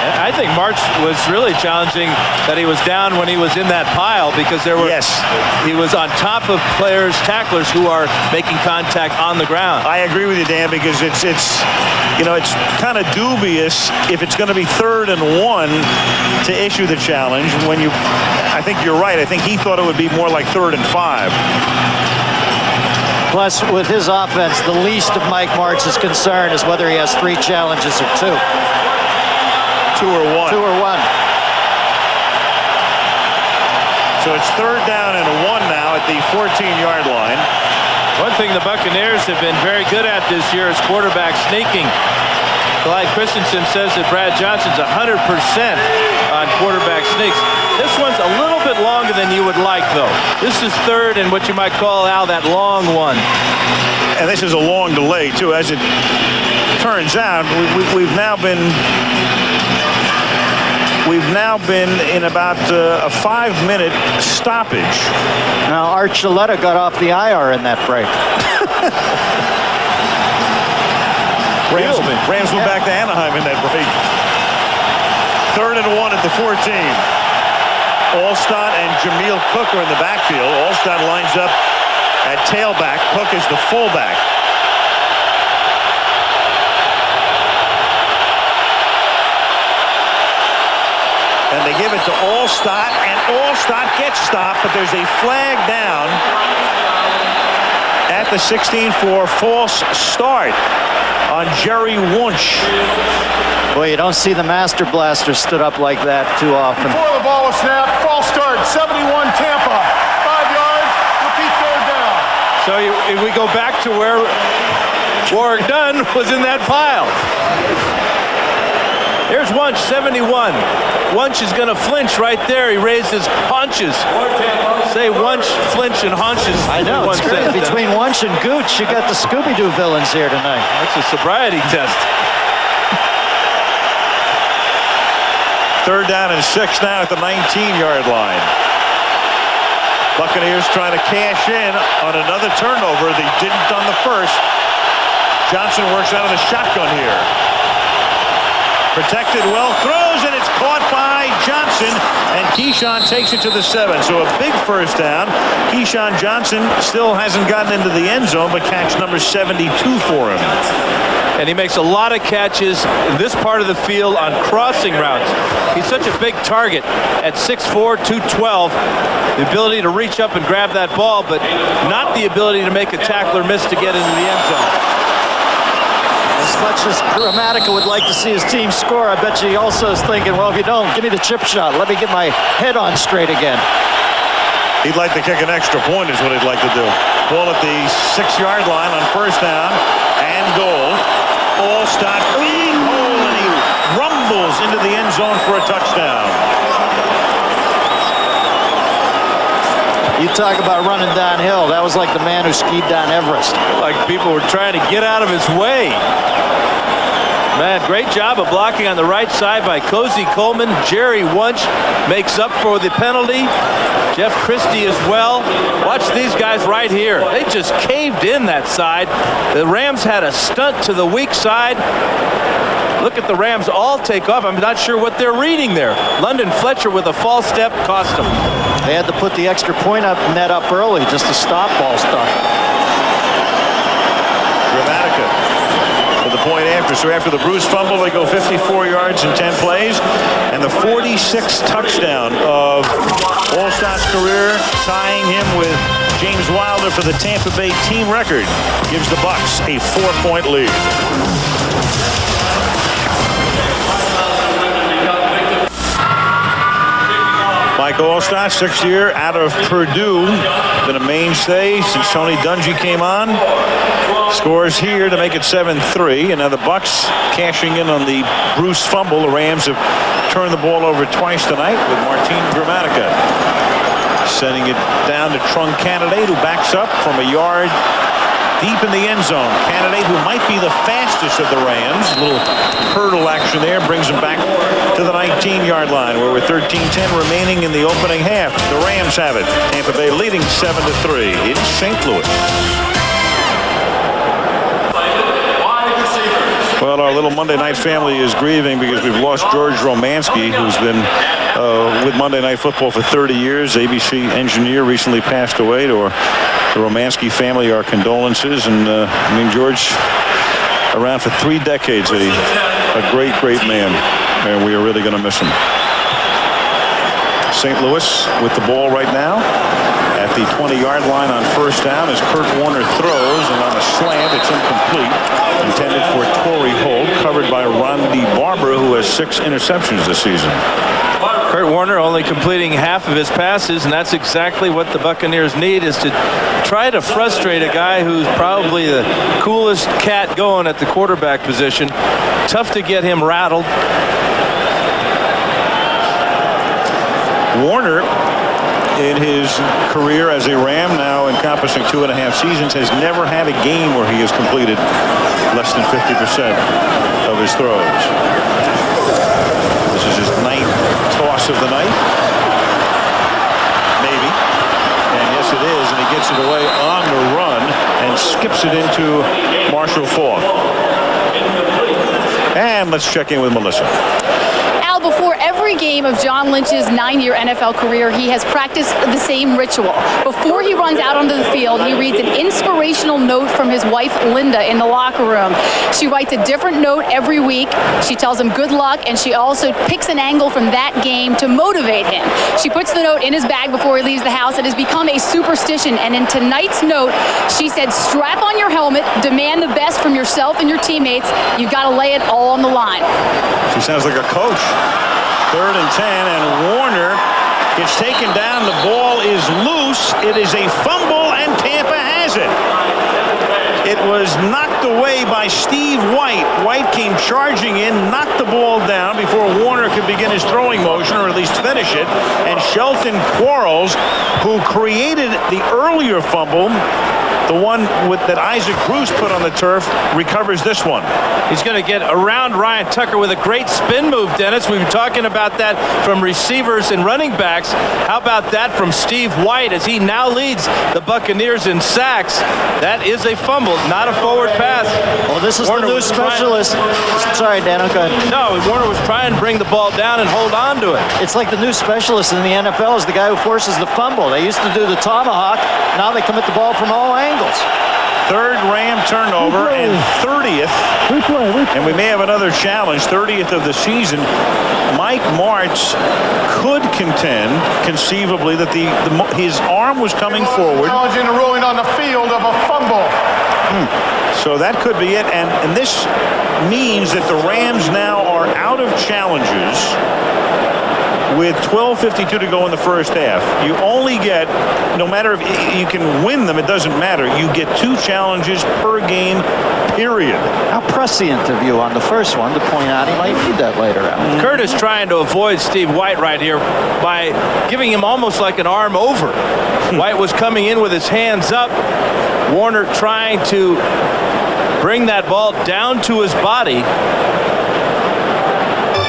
I think March was really challenging that he was down when he was in that pile because there were. Yes. He was on top of players, tacklers who are making contact on the ground. I agree with you, Dan, because it's kind of dubious if it's going to be 3rd and 1 to issue the challenge. I think you're right. I think he thought it would be more like 3rd and 5. Plus, with his offense, the least of Mike March's concern is whether he has 3 challenges or 2. 2 or 1. 2 or 1. So it's 3rd down and 1 now at the 14-yard line. One thing the Buccaneers have been very good at this year is quarterback sneaking. Clyde Christensen says that Brad Johnson's 100% on quarterback sneaks. This one's a little bit longer than you would like, though. This is 3rd and what you might call, Al, that long one. And this is a long delay, too. As it turns out, we've now been in about a 5-minute stoppage. Now, Archuleta got off the IR in that break. Rams went back to Anaheim in that break. 3rd and 1 at the 14. Alstott and Jameel Cook are in the backfield. Alstott lines up at tailback. Cook is the fullback. And they give it to Alstott, and Alstott gets stopped, but there's a flag down at the 16 for false start on Jerry Wunsch. Boy, you don't see the Master Blaster stood up like that too often. Before the ball was snapped, false start, 71 Tampa. 5 yards, repeat 3rd down. So if we go back to where Warwick Dunn was in that pile. Here's Wunsch, 71. Wunsch is going to flinch right there. He raised his haunches. Say Wunsch, flinch, and haunches. I know, it's great. Between Wunsch and Gooch, you got the Scooby-Doo villains here tonight. That's a sobriety test. 3rd down and 6 now at the 19-yard line. Buccaneers trying to cash in on another turnover. They didn't on the first. Johnson works out of the shotgun here. Protected well, throws, and it's caught by Johnson, and Keyshawn takes it to the 7. So a big first down. Keyshawn Johnson still hasn't gotten into the end zone, but catch number 72 for him. And he makes a lot of catches in this part of the field on crossing routes. He's such a big target at 6'4", 212. The ability to reach up and grab that ball, but not the ability to make a tackler miss to get into the end zone. As much as Gramatica would like to see his team score, I bet you he also is thinking, well, if you don't, give me the chip shot. Let me get my head on straight again. He'd like to kick an extra point is what he'd like to do. Ball at the 6-yard line on first down and goal. Allstott, big hole, and he rumbles into the end zone for a touchdown. You talk about running downhill. That was like the man who skied down Everest. Like people were trying to get out of his way. Man, great job of blocking on the right side by Cozy Coleman. Jerry Wunsch makes up for the penalty. Jeff Christie as well. Watch these guys right here. They just caved in that side. The Rams had a stunt to the weak side. Look at the Rams all take off. I'm not sure what they're reading there. London Fletcher with a false step cost them. They had to put the extra point up net up early just to stop ball stuff. Gramatica for the point after. So after the Bruce fumble, they go 54 yards in 10 plays. And the 46th touchdown of Allstott's career, tying him with James Wilder for the Tampa Bay team record, gives the Bucs a 4-point lead. Michael Allstott, 6th year out of Purdue, been a mainstay since Tony Dungy came on. Scores here to make it 7-3, and now the Bucs cashing in on the Bruce fumble. The Rams have turned the ball over twice tonight with Martin Gramatica. Sending it down to Trung Candidate, who backs up from a yard deep in the end zone. Candidate, who might be the fastest of the Rams. A little hurdle action there brings him back to the 19-yard line, where with 13:10 remaining in the opening half, the Rams have it. Tampa Bay leading 7-3 in St. Louis. Well, our little Monday night family is grieving because we've lost George Romansky, who's been with Monday Night Football for 30 years. ABC engineer, recently passed away. To the Romansky family, our condolences. And I mean, George, around for 3 decades, a great, great man, and we are really going to miss him. St. Louis with the ball right now at the 20-yard line on first down as Kurt Warner throws, and on a slant, it's incomplete. Intended for Torrey Holt, covered by Rondy Barber, who has 6 interceptions this season. Kurt Warner only completing half of his passes, and that's exactly what the Buccaneers need, is to try to frustrate a guy who's probably the coolest cat going at the quarterback position. Tough to get him rattled. Warner, in his career as a Ram, now encompassing 2.5 seasons, has never had a game where he has completed less than 50% of his throws. This is his 9th toss of the night. Maybe. And yes, it is. And he gets it away on the run and skips it into Marshall Faulk. And let's check in with Melissa. Before every game of John Lynch's 9-year NFL career, he has practiced the same ritual. Before he runs out onto the field, he reads an inspirational note from his wife, Linda, in the locker room. She writes a different note every week. She tells him good luck, and she also picks an angle from that game to motivate him. She puts the note in his bag before he leaves the house. It has become a superstition, and in tonight's note, she said, strap on your helmet, demand the best from yourself and your teammates. You've got to lay it all on the line. She sounds like a coach. 3rd and 10, and Warner gets taken down. The ball is loose. It is a fumble, and Tampa has it. It was knocked away by Steve White. White came charging in, knocked the ball down before Warner could begin his throwing motion, or at least finish it. And Shelton Quarles, who created the earlier fumble, the one that Isaac Bruce put on the turf, recovers this one. He's going to get around Ryan Tucker with a great spin move, Dennis. We've been talking about that from receivers and running backs. How about that from Steve White as he now leads the Buccaneers in sacks? That is a fumble, not a forward pass. Well, this is Warner, the new specialist. Sorry, Dan, go ahead. No, Warner was trying to bring the ball down and hold on to it. It's like the new specialist in the NFL is the guy who forces the fumble. They used to do the tomahawk. Now they commit the ball from all angles. Third Ram turnover and 30th. And we may have another challenge, 30th of the season. Mike Martz could contend, conceivably, that his arm was coming forward. Challenging the ruling on the field of a fumble. So that could be it. And this means that the Rams now are out of challenges with 12:52 to go in the first half. You only get, no matter if you can win them, it doesn't matter. You get 2 challenges per game, period. How prescient of you on the first one to point out he might need that later out. Curtis trying to avoid Steve White right here by giving him almost like an arm over. White was coming in with his hands up. Warner trying to bring that ball down to his body.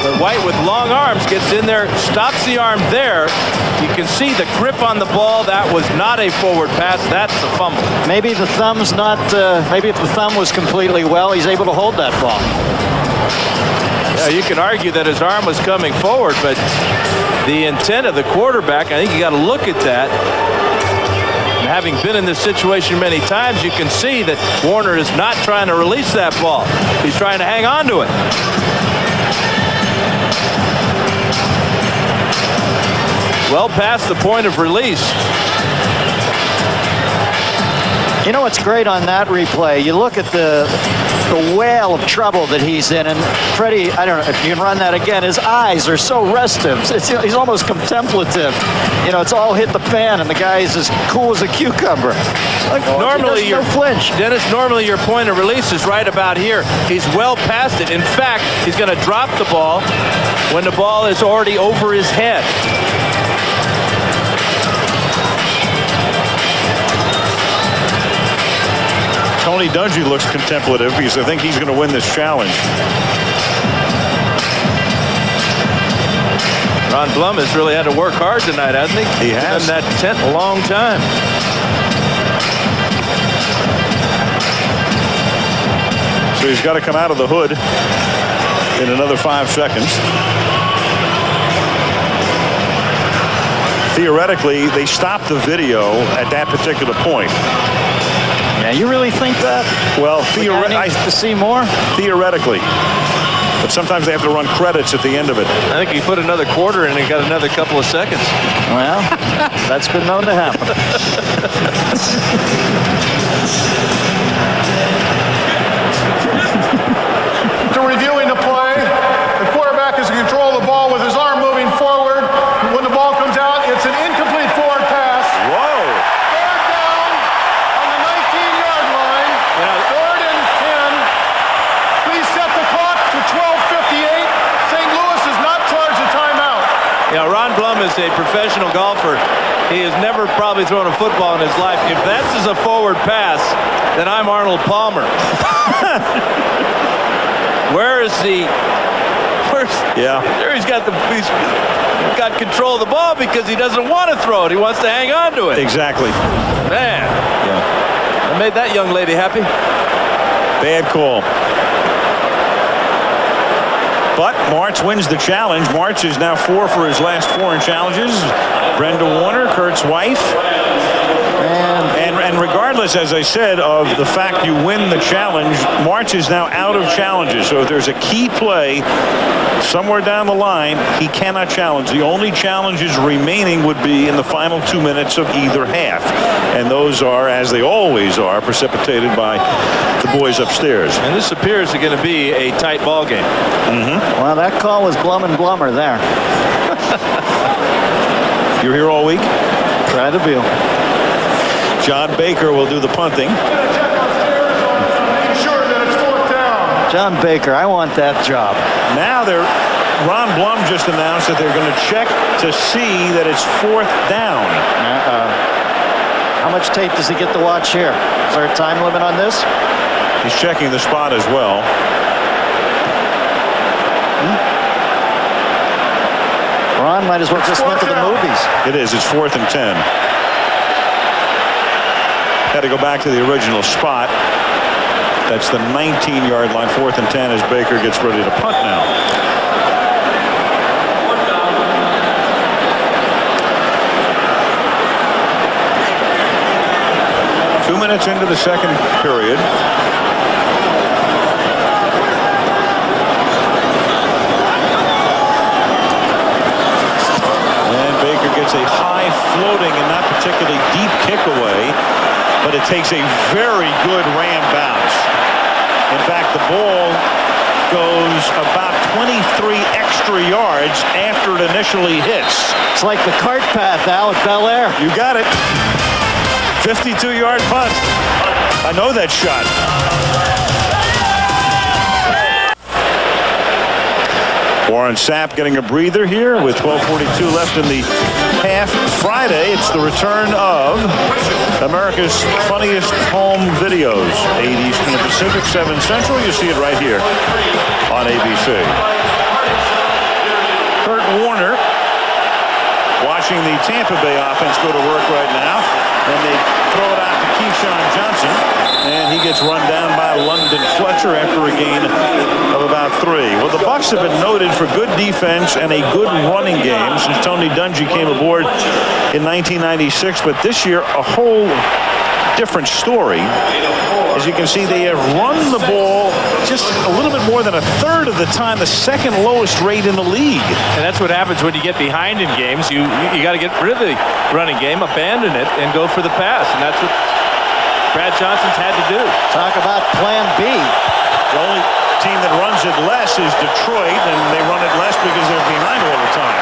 But White with long arms gets in there, stops the arm there. You can see the grip on the ball. That was not a forward pass. That's a fumble. Maybe the thumb's not, maybe if the thumb was completely well, he's able to hold that ball. Yeah, you can argue that his arm was coming forward, but the intent of the quarterback, I think you got to look at that. And having been in this situation many times, you can see that Warner is not trying to release that ball. He's trying to hang on to it. Well past the point of release. You know what's great on that replay? You look at the whale of trouble that he's in, and Freddie, I don't know if you can run that again, his eyes are so restive. He's almost contemplative. You know, it's all hit the fan, and the guy is as cool as a cucumber. Like, normally, no flinch. Dennis, normally your point of release is right about here. He's well past it. In fact, he's going to drop the ball when the ball is already over his head. Tony Dungy looks contemplative because I think he's going to win this challenge. Ron Blum has really had to work hard tonight, hasn't he? He has. He's done that tent a long time. So he's got to come out of the hood in another 5 seconds. Theoretically, they stopped the video at that particular point. Yeah, you really think that? Well, to see more? Theoretically. But sometimes they have to run credits at the end of it. I think he put another quarter in and got another couple of seconds. Well, that's been known to happen. To reviewing the play, the quarterback is in control of the ball with his arm moving forward. When the ball comes out, it's an incomplete forward pass. Whoa. Third down on the 19-yard line. Third and 10. Please set the clock to 12:58. St. Louis has not charged a timeout. Yeah, Ron Blum is a professional golfer. He has never probably thrown a football in his life. If that's a forward pass, then I'm Arnold Palmer. There he's got control of the ball because he doesn't want to throw it. He wants to hang on to it. Exactly. Man. Yeah. I made that young lady happy. Bad call. But Martz wins the challenge. Martz is now 4 for his last 4 in challenges. Brenda Warner, Kurt's wife. And regardless, as I said, of the fact you win the challenge, Martz is now out of challenges. So if there's a key play somewhere down the line, he cannot challenge. The only challenges remaining would be in the final 2 minutes of either half. And those are, as they always are, precipitated by the boys upstairs. And this appears to going to be a tight ball game. Well, that call was Blum and Blummer there. You're here all week? Try the view. John Baker will do the punting. John Baker, I want that job. Now Ron Blum just announced that they're going to check to see that it's 4th down. How much tape does he get to watch here? Is there a time limit on this? He's checking the spot as well. Ron might as well just went to the movies. It is. It's 4th and 10. Had to go back to the original spot. That's the 19-yard line. 4th and 10 as Baker gets ready to punt now. Two minutes into the second period. And Baker gets a high floating and not particularly deep kick away, but it takes a very good Ram bounce. In fact, the ball goes about 23 extra yards after it initially hits. It's like the cart path, Al, at Bel Air. You got it. 52-yard punt. I know that shot. Warren Sapp getting a breather here with 12:42 left in the half. Friday, it's the return of America's Funniest Home Videos. 8 Eastern Pacific, 7 Central. You see it right here on ABC. Kurt Warner watching the Tampa Bay offense go to work right now. And they throw it out to Keyshawn Johnson. And he gets run down by London Fletcher after a gain of about 3. Well, the Bucs have been noted for good defense and a good running game since Tony Dungy came aboard in 1996. But this year, a whole different story. As you can see, they have run the ball just a little bit more than a third of the time, the second lowest rate in the league. And that's what happens when you get behind in games. You got to get rid of the running game, abandon it, and go for the pass. And that's what Brad Johnson's had to do. Talk about plan B. The only team that runs it less is Detroit, and they run it less because they're behind all the time.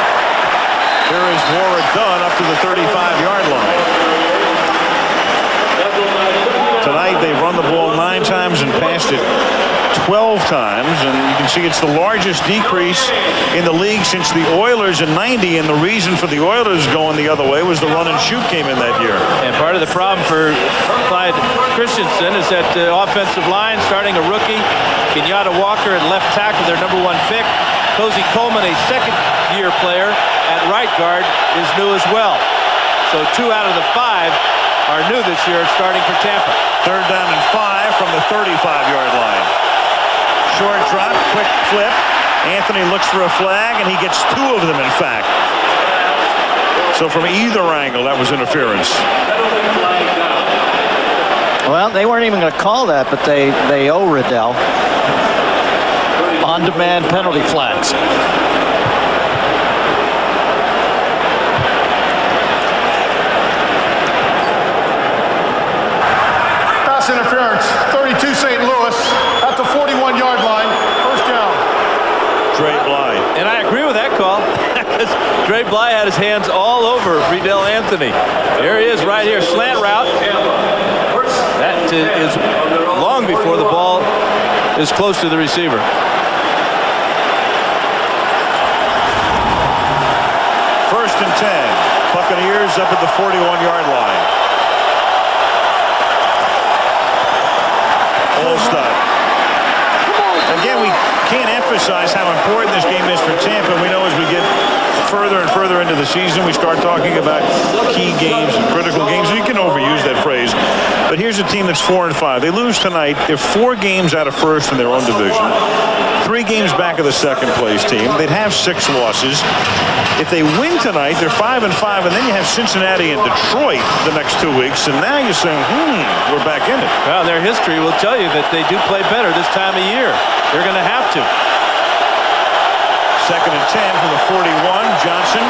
Here is Warwick Dunn up to the 35-yard line. Tonight they've run the ball 9 times and passed it 12 times, and you can see it's the largest decrease in the league since the Oilers in '90, and the reason for the Oilers going the other way was the run and shoot came in that year. And part of the problem for Clyde Christensen is that the offensive line, starting a rookie, Kenyatta Walker at left tackle, their #1 pick. Cozy Coleman, a second-year player at right guard, is new as well. So 2 out of the 5 are new this year starting for Tampa. 3rd down and 5 from the 35-yard line. Short drop, quick flip. Anthony looks for a flag, and he gets 2 of them, in fact. So from either angle, that was interference. Well, they weren't even going to call that, but they owe Riddell on-demand penalty flags. Pass interference, 32 St. Louis at the 41-yard line. First down. Dre Bly. And I agree with that call. Dre Bly had his hands all over Riddell Anthony. There he is right here, slant route. That is long before the ball is close to the receiver. First and 10. Buccaneers up at the 41-yard line. All-stop. Again, we can't emphasize how important this game is for Tampa. We know as we get further and further into the season, we start talking about key games and critical games. And you can overuse that phrase. But here's a team that's 4-5. They lose tonight. They're 4 games out of first in their own division. 3 games back of the second-place team. They'd have 6 losses. If they win tonight, they're 5-5, and then you have Cincinnati and Detroit the next 2 weeks. And now you're saying, we're back in it. Well, their history will tell you that they do play better this time of year. They're going to have to. 2nd and 10 from the 41. Johnson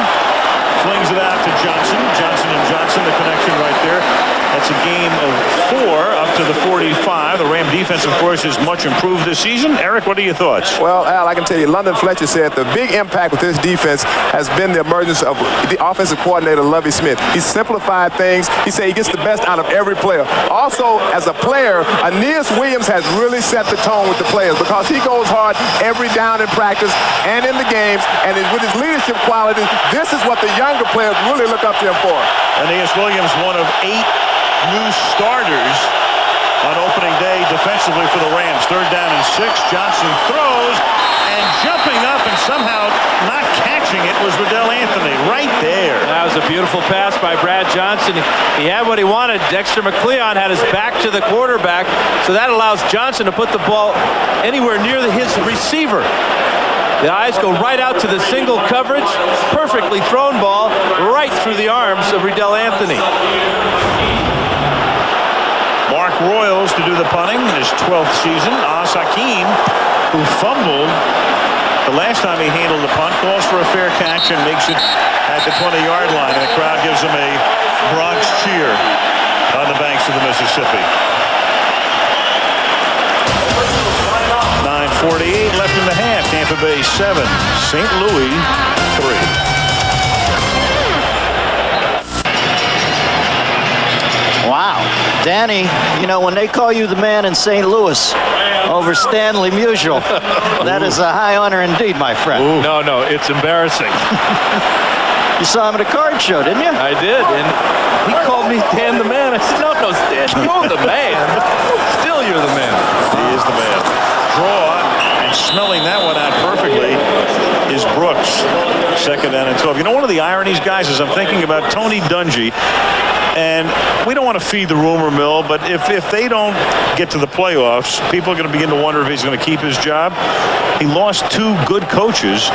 flings it out to Johnson. Johnson and Johnson, the connection right there. That's a game of 4 up to the 45. The Ram defense, of course, is much improved this season. Eric, what are your thoughts? Well, Al, I can tell you, London Fletcher said the big impact with this defense has been the emergence of the offensive coordinator, Lovie Smith. He simplified things. He said he gets the best out of every player. Also, as a player, Aeneas Williams has really set the tone with the players because he goes hard every down in practice and in the games. And with his leadership qualities, this is what the younger players really look up to him for. Aeneas Williams, one of 8 new starters on opening day defensively for the Rams. 3rd down and 6. Johnson throws, and jumping up and somehow not catching it was Riddell Anthony right there. That was a beautiful pass by Brad Johnson. He had what he wanted. Dexter McCleon had his back to the quarterback, so that allows Johnson to put the ball anywhere near his receiver. The eyes go right out to the single coverage. Perfectly thrown ball right through the arms of Riddell Anthony. Mark Royals to do the punting in his 12th season. As Hakim, who fumbled the last time he handled the punt, calls for a fair catch and makes it at the 20-yard line. And the crowd gives him a Bronx cheer on the banks of the Mississippi. 9:48 left in the half. Tampa Bay 7, St. Louis 3. Wow. Danny, you know, when they call you the man in St. Louis over Stanley Musial, that is a high honor indeed, my friend. No, it's embarrassing. You saw him at a card show, didn't you? I did, and he called me Dan the Man. I said, no, Stan, you're the man. Still you're the man. He is the man. Draw, and smelling that one out perfectly is Brooks. 2nd down and 12. You know, one of the ironies, guys, is I'm thinking about Tony Dungy. And we don't want to feed the rumor mill, but if they don't get to the playoffs, people are going to begin to wonder if he's going to keep his job. He lost 2 good coaches,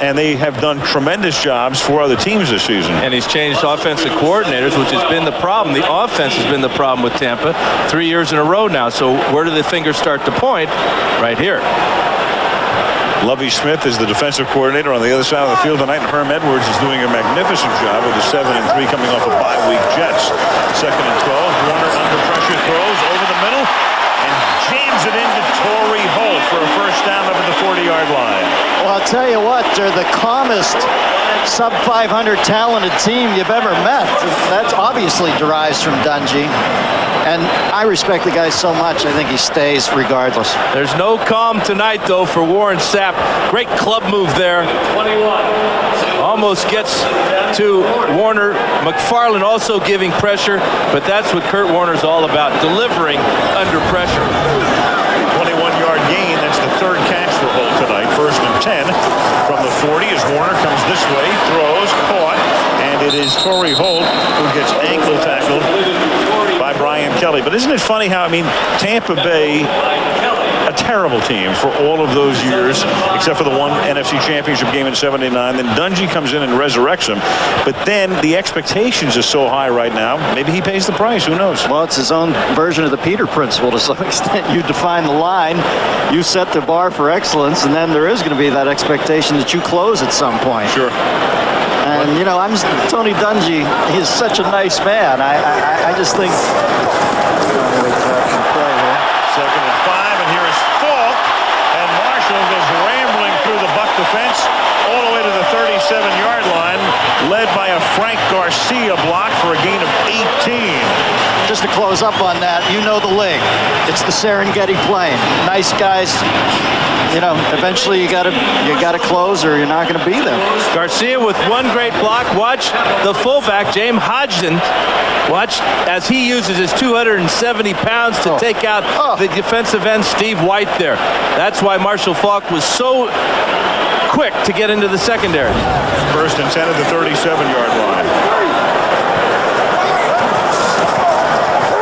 and they have done tremendous jobs for other teams this season. And he's changed offensive coordinators, which has been the problem. The offense has been the problem with Tampa 3 years in a row now. So where do the fingers start to point? Right here. Lovie Smith is the defensive coordinator on the other side of the field tonight, and Herm Edwards is doing a magnificent job with the 7-3 coming off of bye-week Jets. 2nd and 12. Warner under pressure throws over the middle and jams it into Torrey Holt for a 1st down up at the 40-yard line. Well, I'll tell you what, they're the calmest sub-500 talented team you've ever met. That obviously derives from Dungy. And I respect the guy so much, I think he stays regardless. There's no calm tonight, though, for Warren Sapp. Great club move there. 21. Almost gets to Warner. McFarland also giving pressure, but that's what Kurt Warner's all about, delivering under pressure. 21-yard gain. That's the 3rd catch for Holt tonight. 1st and 10 from the 40 as Warner comes this way, throws, caught, and it is Torrey Holt who gets ankle tackled by Brian Kelly. But isn't it funny how, I mean, Tampa Bay, a terrible team for all of those years, except for the one NFC Championship game in '79. Then Dungy comes in and resurrects him. But then the expectations are so high right now, maybe he pays the price. Who knows? Well, it's his own version of the Peter principle to some extent. You define the line, you set the bar for excellence, and then there is going to be that expectation that you close at some point. Sure. And, you know, Tony Dungy, he's such a nice man. I just think... 2nd and 5, and here is Falk, and Marshall goes rambling through the Buck defense all the way to the 37-yard line, led by a Frank Garcia block for a gain of 18. Just to close up on that, you know the league. It's the Serengeti Plain. Nice guys. You know, eventually you gotta close or you're not gonna be there. Garcia with one great block. Watch the fullback, James Hodgson. Watch as he uses his 270 pounds to take out the defensive end, Steve White there. That's why Marshall Faulk was so quick to get into the secondary. 1st and 10 at the 37-yard line.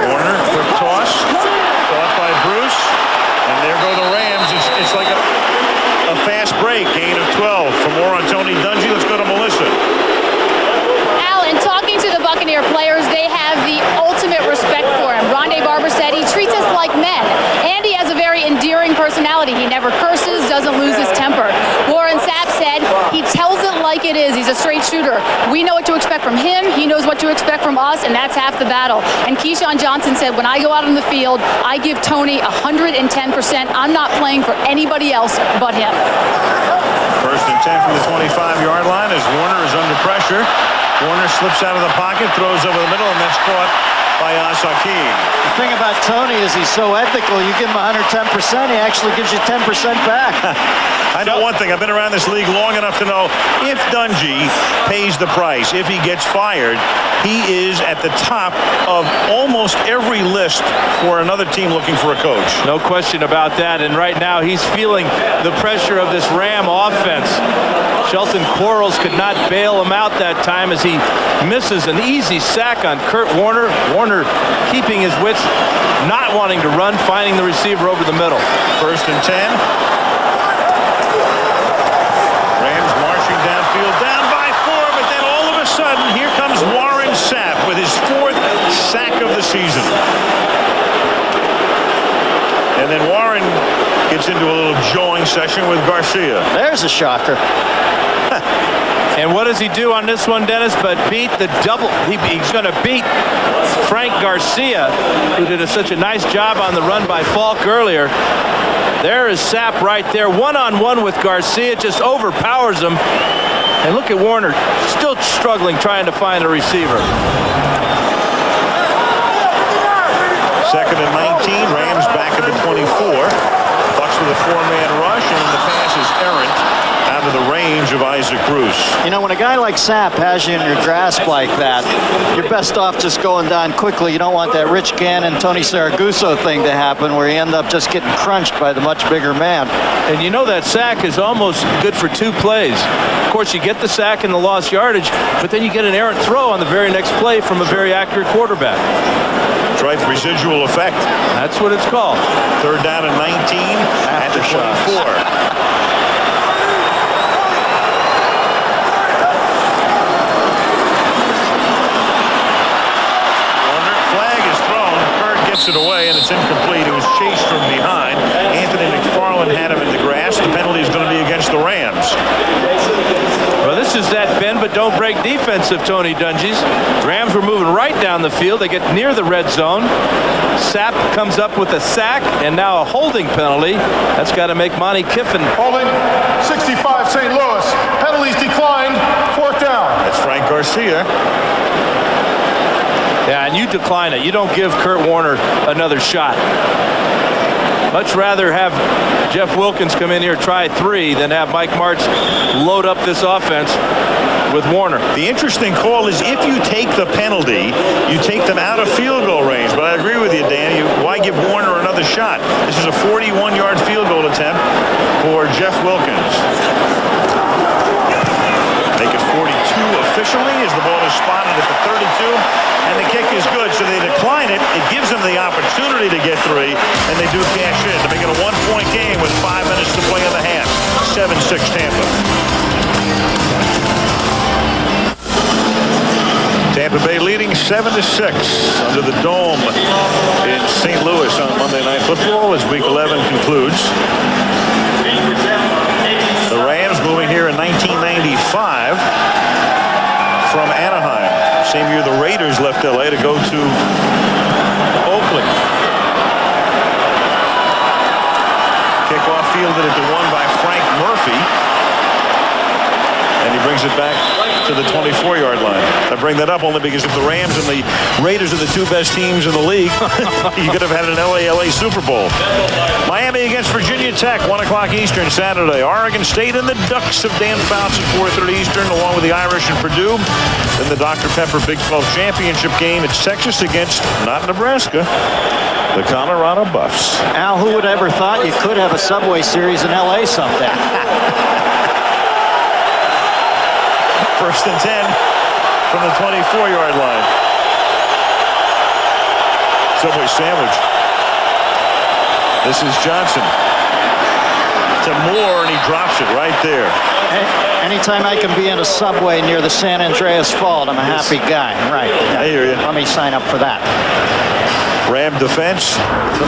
Warner, quick toss. Caught by Bruce. And there go the Rams. It's like a fast break. Gain of 12. For more on Tony Dungy, let's go to Melissa. Alan, talking to the Buccaneer players, they have the ultimate respect for him. Rondé Barber said he treats us like men. And he has a very endearing personality. He never curses, doesn't lose his temper. Warren Sapp said he tells it like it is. He's a a straight shooter. We know what to expect from him. He knows what to expect from us, and that's half the battle. And Keyshawn Johnson said, when I go out on the field, I give Tony 110%. I'm not playing for anybody else but him. First and 10 from the 25-yard line as Warner is under pressure. Warner slips out of the pocket, throws over the middle, and that's caught by Asaki. The thing about Tony is he's so ethical. You give him 110%, he actually gives you 10% back. I know one thing. I've been around this league long enough to know if Dungy pays the price, if he gets fired, he is at the top of almost every list for another team looking for a coach. No question about that. And right now he's feeling the pressure of this Ram offense. Shelton Quarles could not bail him out that time as he misses an easy sack on Kurt Warner. Warner keeping his wits, not wanting to run, finding the receiver over the middle. First and 10. Rams marching downfield, down by 4, but then all of a sudden, here comes Warren Sapp with his 4th sack of the season. And then Warren gets into a little jawing session with Garcia. There's a shocker. And what does he do on this one, Dennis, but beat the double? He's going to beat Frank Garcia, who did such a nice job on the run by Falk earlier. There is Sapp right there, one-on-one with Garcia, just overpowers him. And look at Warner, still struggling, trying to find a receiver. Second and 19, Rams back at the 24. Bucks with a 4-man rush, and the pass is errant out of the range of Isaac Bruce. You know, when a guy like Sapp has you in your grasp like that, you're best off just going down quickly. You don't want that Rich Gannon, Tony Saraguso thing to happen where you end up just getting crunched by the much bigger man. And you know that sack is almost good for 2 plays. Of course, you get the sack and the lost yardage, but then you get an errant throw on the very next play from a very accurate quarterback. That's right, residual effect. That's what it's called. Third down and 19 at the 24. It away, and it's incomplete. It was chased from behind. Anthony McFarland had him in the grass. The penalty is going to be against the Rams. Well, this is that bend but don't break defense of Tony Dungy's. Rams were moving right down the field. They get near the red zone. Sapp comes up with a sack and now a holding penalty. That's got to make Monty Kiffin. Holding 65 St. Louis. Penalties declined. 4th down. That's Frank Garcia. Yeah, and you decline it. You don't give Kurt Warner another shot. Much rather have Jeff Wilkins come in here, try 3, than have Mike Martz load up this offense with Warner. The interesting call is if you take the penalty, you take them out of field goal range. But I agree with you, Dan. Why give Warner another shot? This is a 41-yard field goal attempt for Jeff Wilkins. Make it 42 officially as the ball is spotted at the 32. And the kick is good, so they decline it. It gives them the opportunity to get 3, and they do cash in to make it a 1-point game with 5 minutes to play in the half. 7-6 Tampa. Tampa Bay leading 7-6 under the dome in St. Louis on Monday Night Football as Week 11 concludes. The Rams moving here in 1995 from Anaheim. Same year the Raiders left LA to go to Oakland. Kickoff fielded at the 1 by Frank Murphy. And he brings it back to the 24-yard line. I bring that up only because if the Rams and the Raiders are the 2 best teams in the league, you could have had an LA Super Bowl. Miami against Virginia Tech, 1 o'clock Eastern Saturday. Oregon State and the Ducks of Dan Fouts at 4:30 Eastern, along with the Irish and Purdue. Then the Dr. Pepper Big 12 Championship game. It's Texas against, not Nebraska, the Colorado Buffs. Al, who would ever thought you could have a Subway Series in LA someday? First and 10 from the 24-yard line. Subway sandwich. This is Johnson to Moore, and he drops it right there. Anytime I can be in a Subway near the San Andreas Fault, I'm a happy guy. Right. I hear you. Let me sign up for that. Ram defense.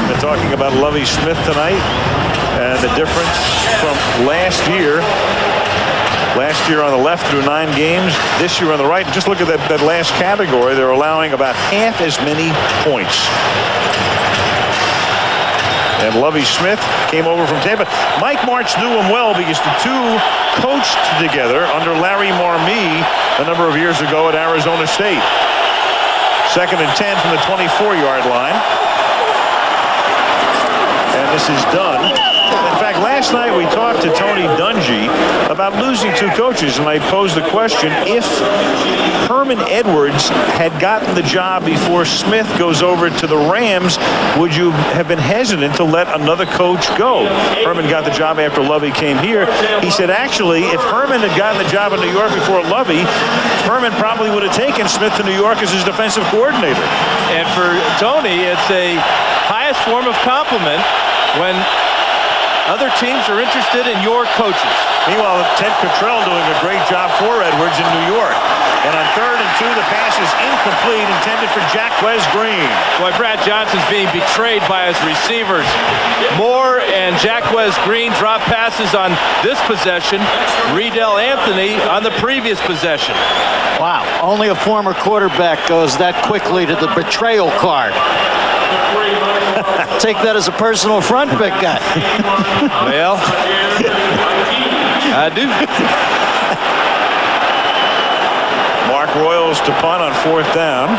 Been talking about Lovie Smith tonight and the difference from last year. Last year on the left through 9 games. This year on the right. Just look at that last category. They're allowing about half as many points. And Lovie Smith came over from Tampa. Mike Martz knew him well because the two coached together under Larry Marmee a number of years ago at Arizona State. 2nd and 10 from the 24-yard line. And this is done. In fact, last night we talked to Tony Dungy about losing 2 coaches, and I posed the question, if Herman Edwards had gotten the job before Smith goes over to the Rams, would you have been hesitant to let another coach go? Herman got the job after Lovie came here. He said, actually, if Herman had gotten the job in New York before Lovie, Herman probably would have taken Smith to New York as his defensive coordinator. And for Tony, it's a highest form of compliment when other teams are interested in your coaches. Meanwhile, Ted Cottrell doing a great job for Edwards in New York. And on 3rd and 2, the pass is incomplete, intended for Jacquez Green. Boy, Brad Johnson's being betrayed by his receivers. Moore and Jacquez Green drop passes on this possession. Riedel Anthony on the previous possession. Wow, only a former quarterback goes that quickly to the betrayal card. Take that as a personal affront, big guy. Well, I do. Mark Royals to punt on 4th down.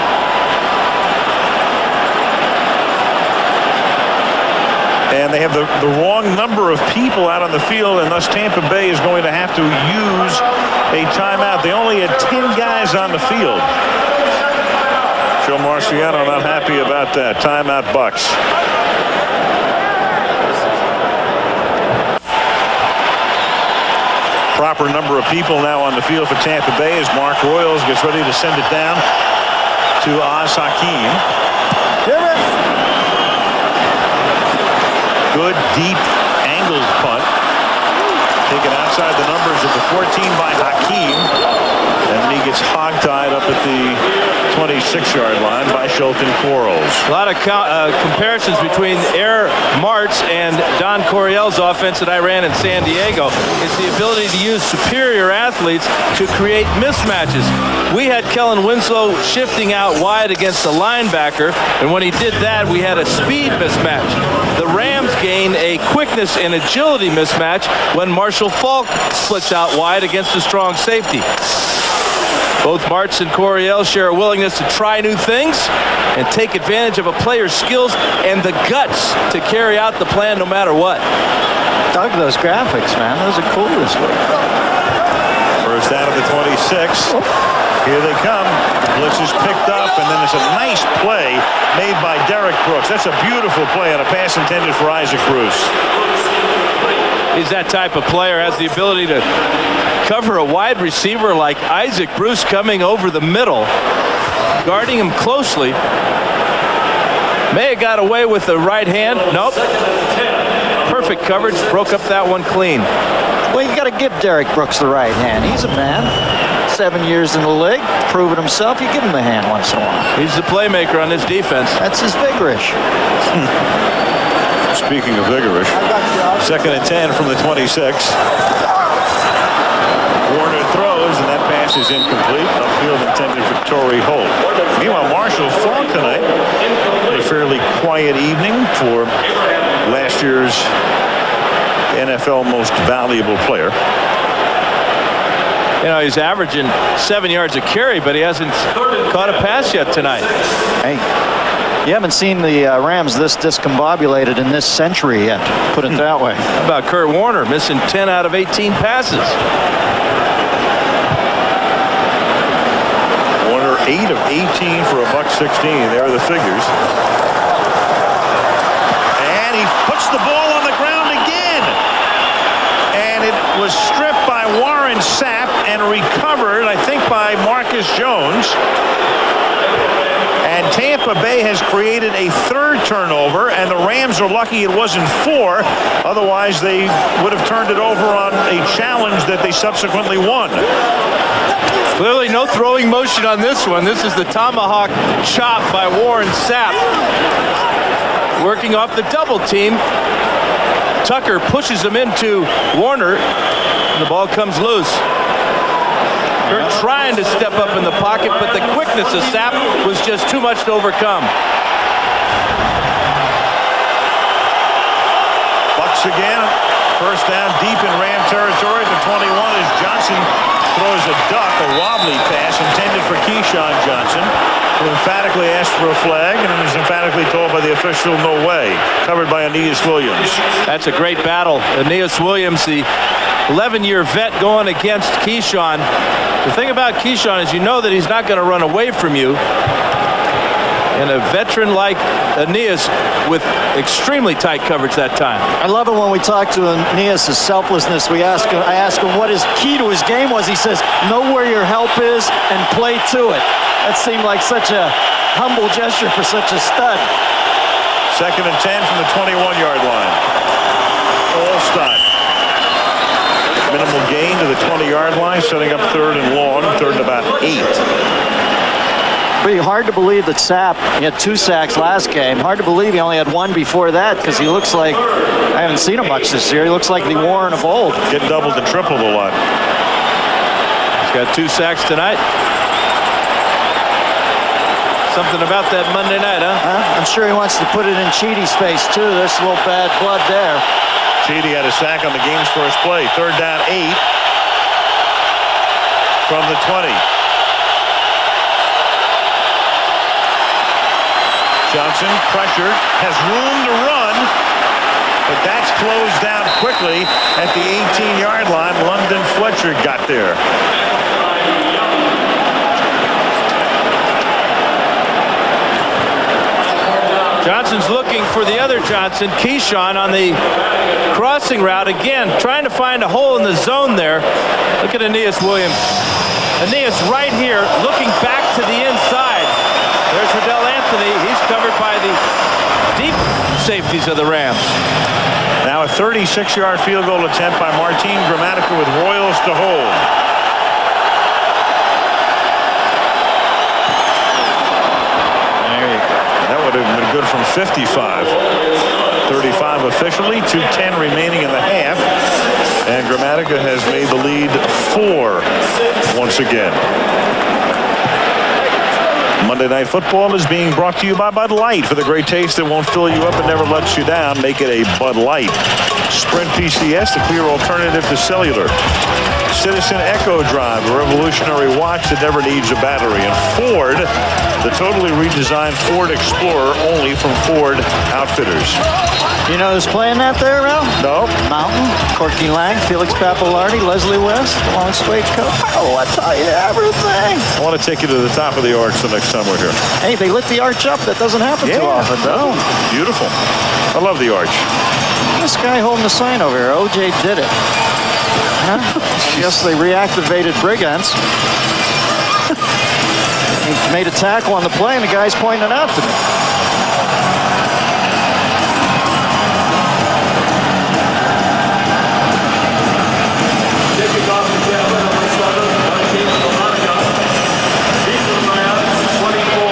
And they have the wrong number of people out on the field, and thus Tampa Bay is going to have to use a timeout. They only had 10 guys on the field. Joe Marciano not happy about that. Timeout, Bucks. Proper number of people now on the field for Tampa Bay as Mark Royals gets ready to send it down to Oz Hakeem. Good deep angled punt. Taken outside the numbers of the 14 by Hakeem. And he gets hog-tied up at the 26-yard line by Shelton Quarles. A lot of comparisons between Air Martz and Don Coryell's offense that I ran in San Diego. It's the ability to use superior athletes to create mismatches. We had Kellen Winslow shifting out wide against the linebacker, and when he did that, we had a speed mismatch. The Rams gain a quickness and agility mismatch when Marshall Faulk splits out wide against a strong safety. Both Martz and Coryell share a willingness to try new things and take advantage of a player's skills and the guts to carry out the plan no matter what. Doug, those graphics, man, those are cool this week. First down of the 26. Here they come. The blitz is picked up, and then it's a nice play made by Derek Brooks. That's a beautiful play on a pass intended for Isaac Bruce. He's that type of player, has the ability to cover a wide receiver like Isaac Bruce coming over the middle, guarding him closely. May have got away with the right hand. Nope. Perfect coverage. Broke up that one clean. Well, you got to give Derek Brooks the right hand. He's a man. 7 years in the league, proven himself. You give him the hand once in a while. He's the playmaker on this defense. That's his vigorish. Speaking of vigorish, 2nd and 10 from the 26. Warner throws, and that pass is incomplete. Upfield intended for Torrey Holt. Meanwhile, Marshall Faulk tonight, a fairly quiet evening for last year's NFL Most Valuable Player. You know, he's averaging 7 yards a carry, but he hasn't caught a pass yet tonight. Hey, you haven't seen the Rams this discombobulated in this century yet, put it that way. How about Kurt Warner missing 10 out of 18 passes? Warner 8 of 18 for $116. There are the figures. And he puts the ball on the ground again. And it was stripped by Warren Sapp and recovered, I think, by Marcus Jones. And Tampa Bay has created a 3rd turnover, and the Rams are lucky it wasn't 4. Otherwise, they would have turned it over on a challenge that they subsequently won. Clearly no throwing motion on this one. This is the tomahawk chop by Warren Sapp. Working off the double team. Tucker pushes him into Warner. And the ball comes loose. Kurt trying to step up in the pocket, but the quickness of Sapp was just too much to overcome. Bucks again. First down deep in Ram territory. The 21 as Johnson throws a duck, a wobbly pass intended for Keyshawn Johnson, who emphatically asked for a flag and was emphatically told by the official no way. Covered by Aeneas Williams. That's a great battle. Aeneas Williams, the 11-year vet going against Keyshawn. The thing about Keyshawn is you know that he's not going to run away from you. And a veteran like Aeneas with extremely tight coverage that time. I love it when we talk to Aeneas' selflessness. I ask him what his key to his game was. He says, know where your help is and play to it. That seemed like such a humble gesture for such a stud. 2nd and 10 from the 21-yard line. Allstott. Minimal gain to the 20-yard line, setting up 3rd and long, 3rd and about 8. Pretty hard to believe that Sapp, he had 2 sacks last game. Hard to believe he only had 1 before that, because he looks like, I haven't seen him much this year. He looks like the Warren of old. Getting doubled and tripled a lot. He's got 2 sacks tonight. Something about that Monday night, huh? I'm sure he wants to put it in Cheaty's face, too. There's a little bad blood there. Cheaty had a sack on the game's first play. 3rd down 8 from the 20. Johnson pressured, has room to run, but that's closed down quickly at the 18-yard line. London Fletcher got there. Johnson's looking for the other Johnson, Keyshawn, on the crossing route. Again, trying to find a hole in the zone there. Look at Aeneas Williams. Aeneas right here, looking back to the inside. There's Riddell Anthony. He's covered by the deep safeties of the Rams. Now a 36-yard field goal attempt by Martin Gramatica with Royals to hold. There you go. That would have been good from 55. 35 officially, 2:10 remaining in the half. And Gramatica has made the lead 4 once again. Monday Night Football is being brought to you by Bud Light. For the great taste that won't fill you up and never lets you down, make it a Bud Light. Sprint PCS, the clear alternative to cellular. Citizen Echo Drive, a revolutionary watch that never needs a battery. And Ford, the totally redesigned Ford Explorer, only from Ford Outfitters. You know who's playing that there, Ralph? No. Mountain, Corky Lang, Felix Pappalardi, Leslie West, Long Straight Coat. Oh, I tell you everything. I want to take you to the top of the arch the next time we're here. Hey, they lit the arch up. That doesn't happen too often, though. Beautiful. I love the arch. This guy holding the sign over here, OJ did it. Huh? I guess they reactivated Brigands. He made a tackle on the play, and the guy's pointing it out to me.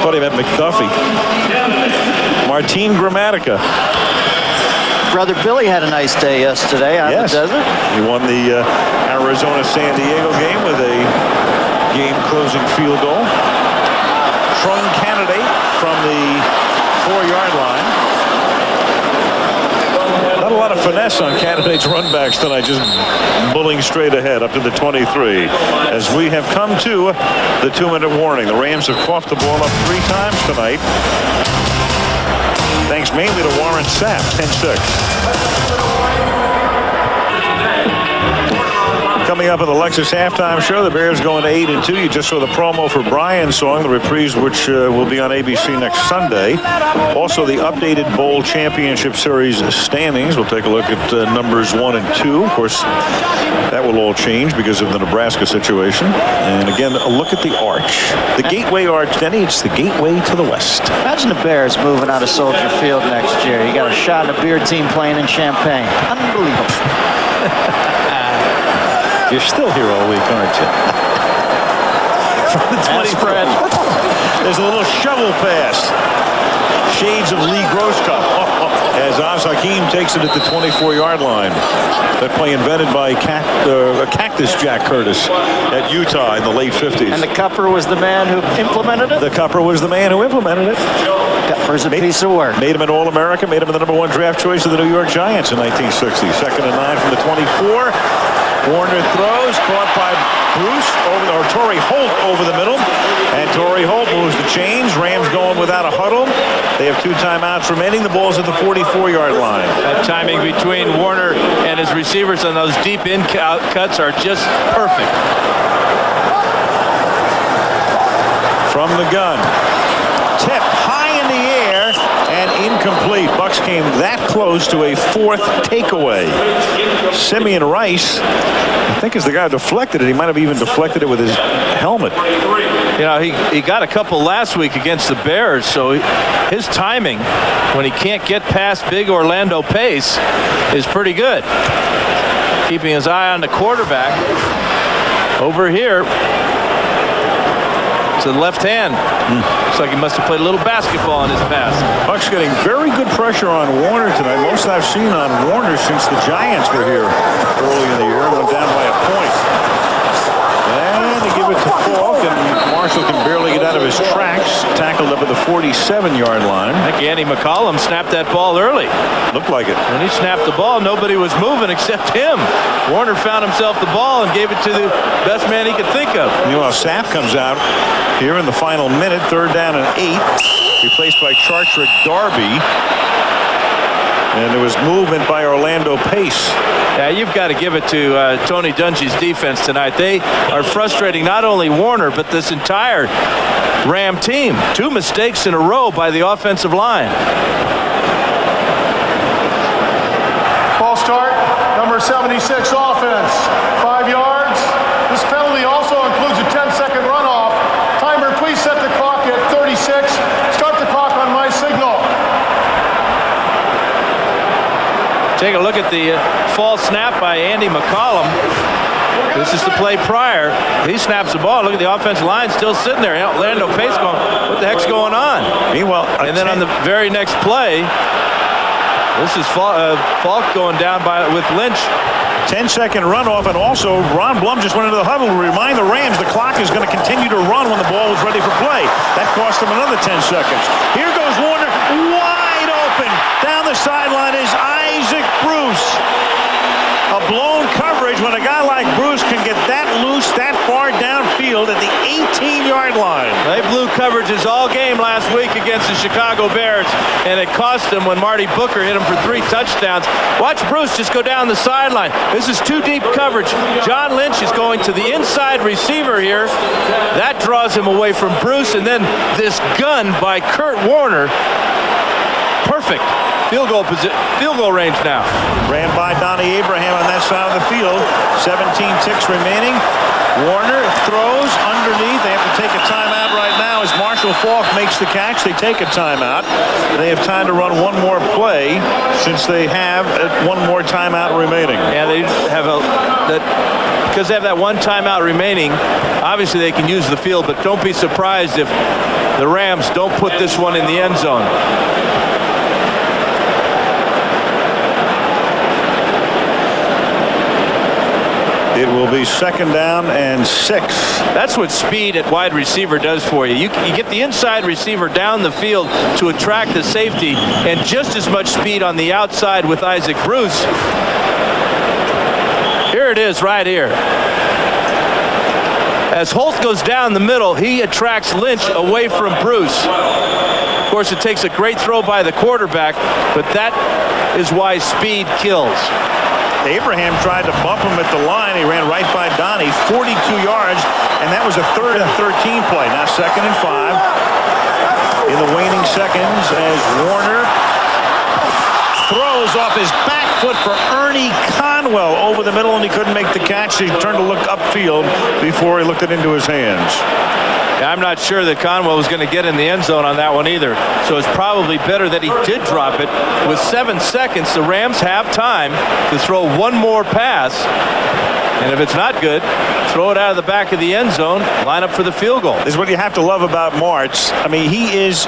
Thought he meant McDuffie. Martin Gramatica. Brother Billy had a nice day yesterday out in the desert. He won the Arizona-San Diego game with a game-closing field goal. Strong candidate from the 4-yard line. Not a lot of finesse on candidates' runbacks tonight, just bullying straight ahead up to the 23. As we have come to the 2-minute warning. The Rams have coughed the ball up 3 times tonight. Thanks mainly to Warren Sapp, 10-6. Coming up at the Lexus halftime show, the Bears going to 8-2. You just saw the promo for Brian's song, the reprise, which will be on ABC next Sunday. Also, the updated Bowl Championship Series standings. We'll take a look at numbers 1 and 2. Of course, that will all change because of the Nebraska situation. And again, a look at the arch. The Gateway Arch, Denny, it's the gateway to the west. Imagine the Bears moving out of Soldier Field next year. You got a shot at a beer team playing in Champaign. Unbelievable. You're still here all week, aren't you? From the 20 There's a little shovel pass. Shades of Lee Grosscup. As as Hakeem takes it at the 24-yard line. That play invented by Cactus Jack Curtis at Utah in the late 50s. And the Cupper was the man who implemented it? The Cupper was the man who implemented it. Cupper's a piece of work. Made him an All-American, made him the #1 draft choice of the New York Giants in 1960. 2nd and 9 from the 24. Warner throws, caught by Bruce, or Torrey Holt over the middle. And Torrey Holt moves the chains. Rams going without a huddle. They have 2 timeouts remaining. The ball's at the 44-yard line. That timing between Warner and his receivers on those deep in cuts are just perfect. From the gun. Tipped high in the air and incomplete. Bucks came that close to a 4th takeaway. Simeon Rice, I think, is the guy who deflected it. He might have even deflected it with his helmet. You know, he got a couple last week against the Bears, so his timing when he can't get past big Orlando Pace is pretty good. Keeping his eye on the quarterback. Over here to the left hand. Looks like he must have played a little basketball on his pass. Bucks getting very good pressure on Warner tonight. Most I've seen on Warner since the Giants were here early in the year. Went down by a point. And they give it to Falk, and Marshall can barely get out of his tracks. Tackled up at the 47-yard line. I think Andy McCollum snapped that ball early. Looked like it. When he snapped the ball, nobody was moving except him. Warner found himself the ball and gave it to the best man he could think of. Meanwhile, Sapp comes out here in the final minute, 3rd down and 8, replaced by Chartrick Darby. And there was movement by Orlando Pace. Yeah, you've got to give it to Tony Dungy's defense tonight. They are frustrating not only Warner, but this entire Ram team. 2 mistakes in a row by the offensive line. Ball start, number 76 offense, 5 yards. This penalty also includes a 10-second runoff. Timer, please set the clock at 36. Start the clock on my signal. Take a look at the false snap by Andy McCollum. This is the play prior. He snaps the ball. Look at the offensive line still sitting there. Orlando Pace going, what the heck's going on? Meanwhile, and then on the very next play, this is Falk going down with Lynch. 10-second runoff, and also Ron Blum just went into the huddle to remind the Rams the clock is going to continue to run when the ball is ready for play. That cost them another 10 seconds. Here goes Warner, wide open. Down the sideline is Isaac Bruce. A blown coverage when a guy like Bruce can get that loose, that far downfield at the 18-yard line. They blew coverages all game last week against the Chicago Bears, and it cost them when Marty Booker hit him for 3 touchdowns. Watch Bruce just go down the sideline. This is too deep coverage. John Lynch is going to the inside receiver here. That draws him away from Bruce, and then this gun by Kurt Warner. Perfect. Field goal range now. Ran by Donnie Abraham on that side of the field. 17 ticks remaining. Warner throws underneath. They have to take a timeout right now as Marshall Falk makes the catch. They take a timeout. They have time to run one more play since they have one more timeout remaining. Yeah, they have because they have that one timeout remaining. Obviously, they can use the field, but don't be surprised if the Rams don't put this one in the end zone. It will be 2nd down and 6. That's what speed at wide receiver does for you. You get the inside receiver down the field to attract the safety, and just as much speed on the outside with Isaac Bruce. Here it is right here. As Holt goes down the middle, he attracts Lynch away from Bruce. Of course, it takes a great throw by the quarterback, but that is why speed kills. Abraham tried to bump him at the line. He ran right by Donnie, 42 yards, and that was a 3rd and 13 play. Now 2nd and 5 in the waning seconds as Warner throws off his back foot for Ernie Conwell over the middle, and he couldn't make the catch. He turned to look upfield before he looked it into his hands. I'm not sure that Conwell was going to get in the end zone on that one either. So it's probably better that he did drop it. With 7 seconds, the Rams have time to throw one more pass. And if it's not good, throw it out of the back of the end zone, line up for the field goal. This is what you have to love about Martz. I mean, he is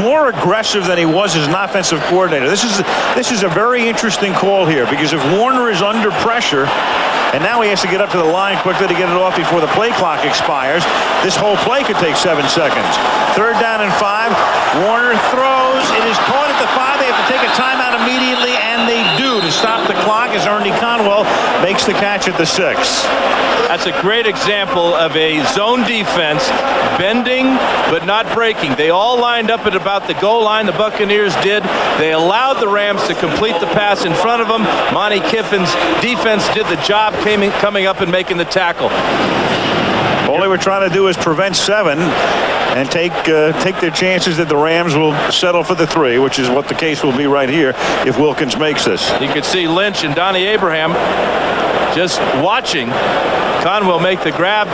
more aggressive than he was as an offensive coordinator. This is a very interesting call here, because if Warner is under pressure, and now he has to get up to the line quickly to get it off before the play clock expires, this whole play could take 7 seconds. 3rd down and 5. Warner throws. It is caught at the 5. They have to take a timeout immediately, and they do to stop the clock as Ernie Conwell makes the catch at the 6. That's a great example of a zone defense bending but not breaking. They all lined up at about the goal line. The Buccaneers did. They allowed the Rams to complete the pass in front of them. Monty Kiffin's defense did the job coming up and making the tackle. All they were trying to do is prevent 7 and take their chances that the Rams will settle for the 3, which is what the case will be right here if Wilkins makes this. You could see Lynch and Donnie Abraham just watching Conwell make the grab,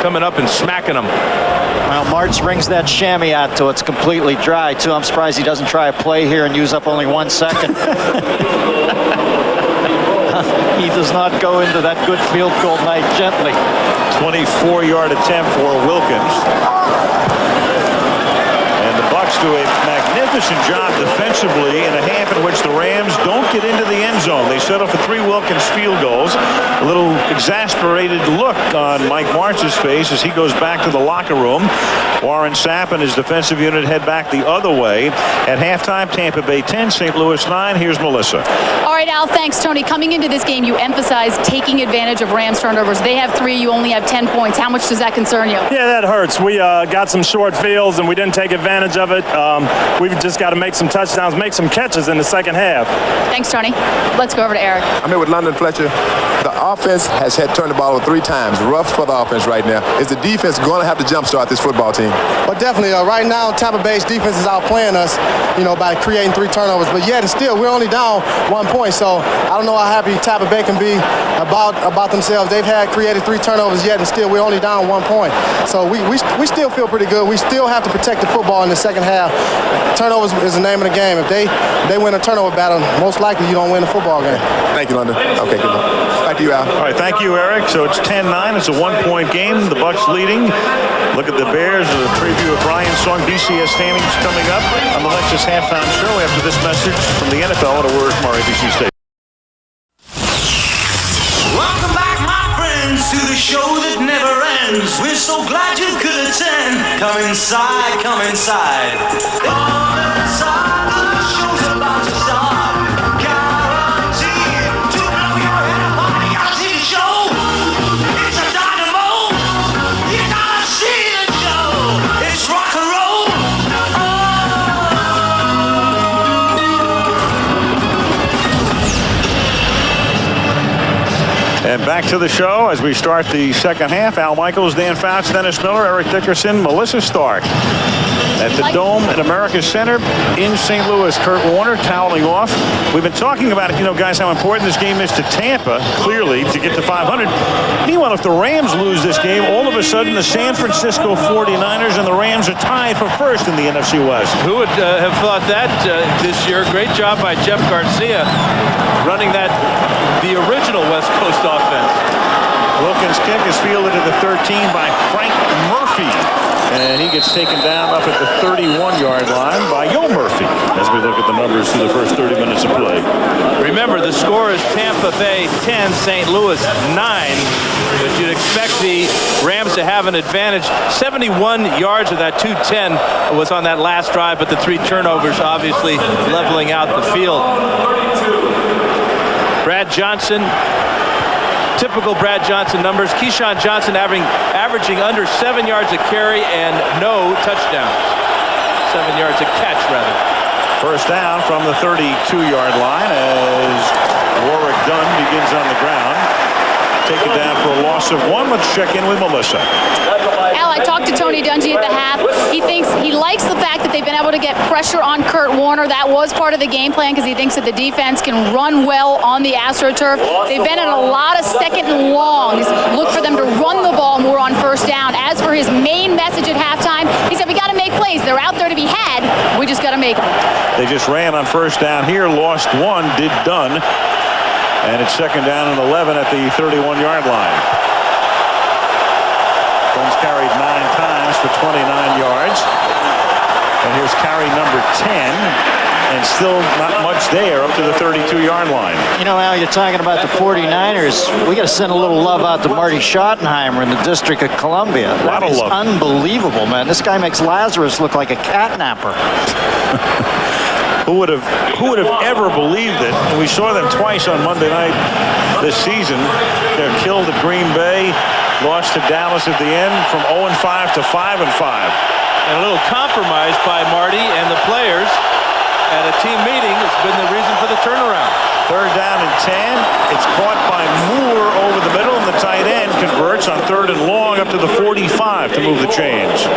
coming up and smacking him. Well, Martz rings that chamois out till it's completely dry, too. I'm surprised he doesn't try a play here and use up only 1 second. He does not go into that good field goal night gently. 24-yard attempt for Wilkins. And the Bucs do a magnificent job defensively in a half in which the Rams don't get into the end zone. They settle for 3 Wilkins field goals. A little exasperated look on Mike Martz's face as he goes back to the locker room. Warren Sapp and his defensive unit head back the other way. At halftime, Tampa Bay 10, St. Louis 9. Here's Melissa. All right, Al, thanks, Tony. Coming into this game, you emphasized taking advantage of Rams turnovers. They have 3, you only have 10 points. How much does that concern you? Yeah, that hurts. We got some short fields and we didn't take advantage of it. We've just got to make some touchdowns, make some catches in the second half. Thanks, Tony. Let's go over to Eric. I'm here with London Fletcher. The offense has had turned the ball over 3 times. Rough for the offense right now. Is the defense going to have to jumpstart this football team? Well, definitely. Right now, Tampa Bay's defense is outplaying us, by creating 3 turnovers. But yet and still, we're only down 1 point. So I don't know how happy Tampa Bay can be about themselves. They've created 3 turnovers yet and still we're only down 1 point. So we still feel pretty good. We still have to protect the football in the second half. Turnovers is the name of the game. If they win a turnover battle, most likely you don't win a football game. Thank you, London. Okay, good luck. Back to you, Al. All right, thank you, Eric. So it's 10-9. It's a 1-point game. The Bucs leading. Look at the Bears. A preview of Brian's song BCS standings coming up on the Lexus halftime show after this message from the NFL and a word from our ABC station. Welcome back, my friends, to the show that never ends. We're so glad you could attend. Come inside, come inside. Come inside, the show's about to start. Guaranteed to blow your head off the RC show. It's a dynamo. You gotta see the show. It's rock and roll. And back to the show as we start the second half. Al Michaels, Dan Fouts, Dennis Miller, Eric Dickerson, Melissa Stark. At the Dome at America's Center in St. Louis. Kurt Warner toweling off. We've been talking about it, guys, how important this game is to Tampa, clearly, to get to 500. Meanwhile, if the Rams lose this game, all of a sudden the San Francisco 49ers and the Rams are tied for first in the NFC West. Who would have thought that this year? Great job by Jeff Garcia running the original West Coast offense. Wilkins' kick is fielded at the 13 by Frank Murphy. And he gets taken down up at the 31-yard line by Yo Murphy as we look at the numbers through the first 30 minutes of play. Remember, the score is Tampa Bay 10, St. Louis 9. But you'd expect the Rams to have an advantage. 71 yards of that 210 was on that last drive, but the 3 turnovers obviously leveling out the field. Brad Johnson. Typical Brad Johnson numbers. Keyshawn Johnson averaging under 7 yards a carry and no touchdowns. 7 yards a catch, rather. First down from the 32-yard line as Warwick Dunn begins on the ground. Taken down for a loss of 1. Let's check in with Melissa. Al, I talked to Tony Dungy at the half. He likes the fact that they've been able to get pressure on Kurt Warner. That was part of the game plan because he thinks that the defense can run well on the AstroTurf. They've been in a lot of second and longs. Look for them to run the ball more on first down. As for his main message at halftime, he said, we got to make plays. They're out there to be had. We just got to make them. They just ran on first down here, lost 1, did Dunn. And it's second down and 11 at the 31-yard line. Runs carried 9 times for 29 yards. And here's carry number 10. And still not much there up to the 32-yard line. You know, Al, you're talking about the 49ers. We got to send a little love out to Marty Schottenheimer in the District of Columbia. That is unbelievable, man. This guy makes Lazarus look like a catnapper. Who would have ever believed it? We saw them twice on Monday night this season. They're killed at Green Bay, lost to Dallas at the end from 0-5 to 5-5. And a little compromise by Marty and the players at a team meeting has been the reason for the turnaround. 3rd down and 10. It's caught by Moore over the middle, and the tight end converts on 3rd and long up to the 45 to move the chains.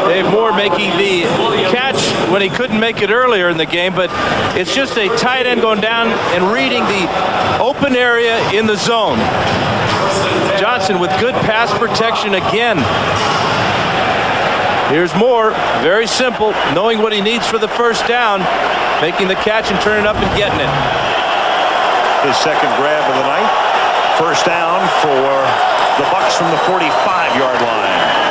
Dave Moore making the catch when he couldn't make it earlier in the game, but it's just a tight end going down and reading the open area in the zone. Johnson with good pass protection again. Here's Moore, very simple, knowing what he needs for the first down, making the catch and turning up and getting it. His second grab of the night. First down for the Bucs from the 45-yard line.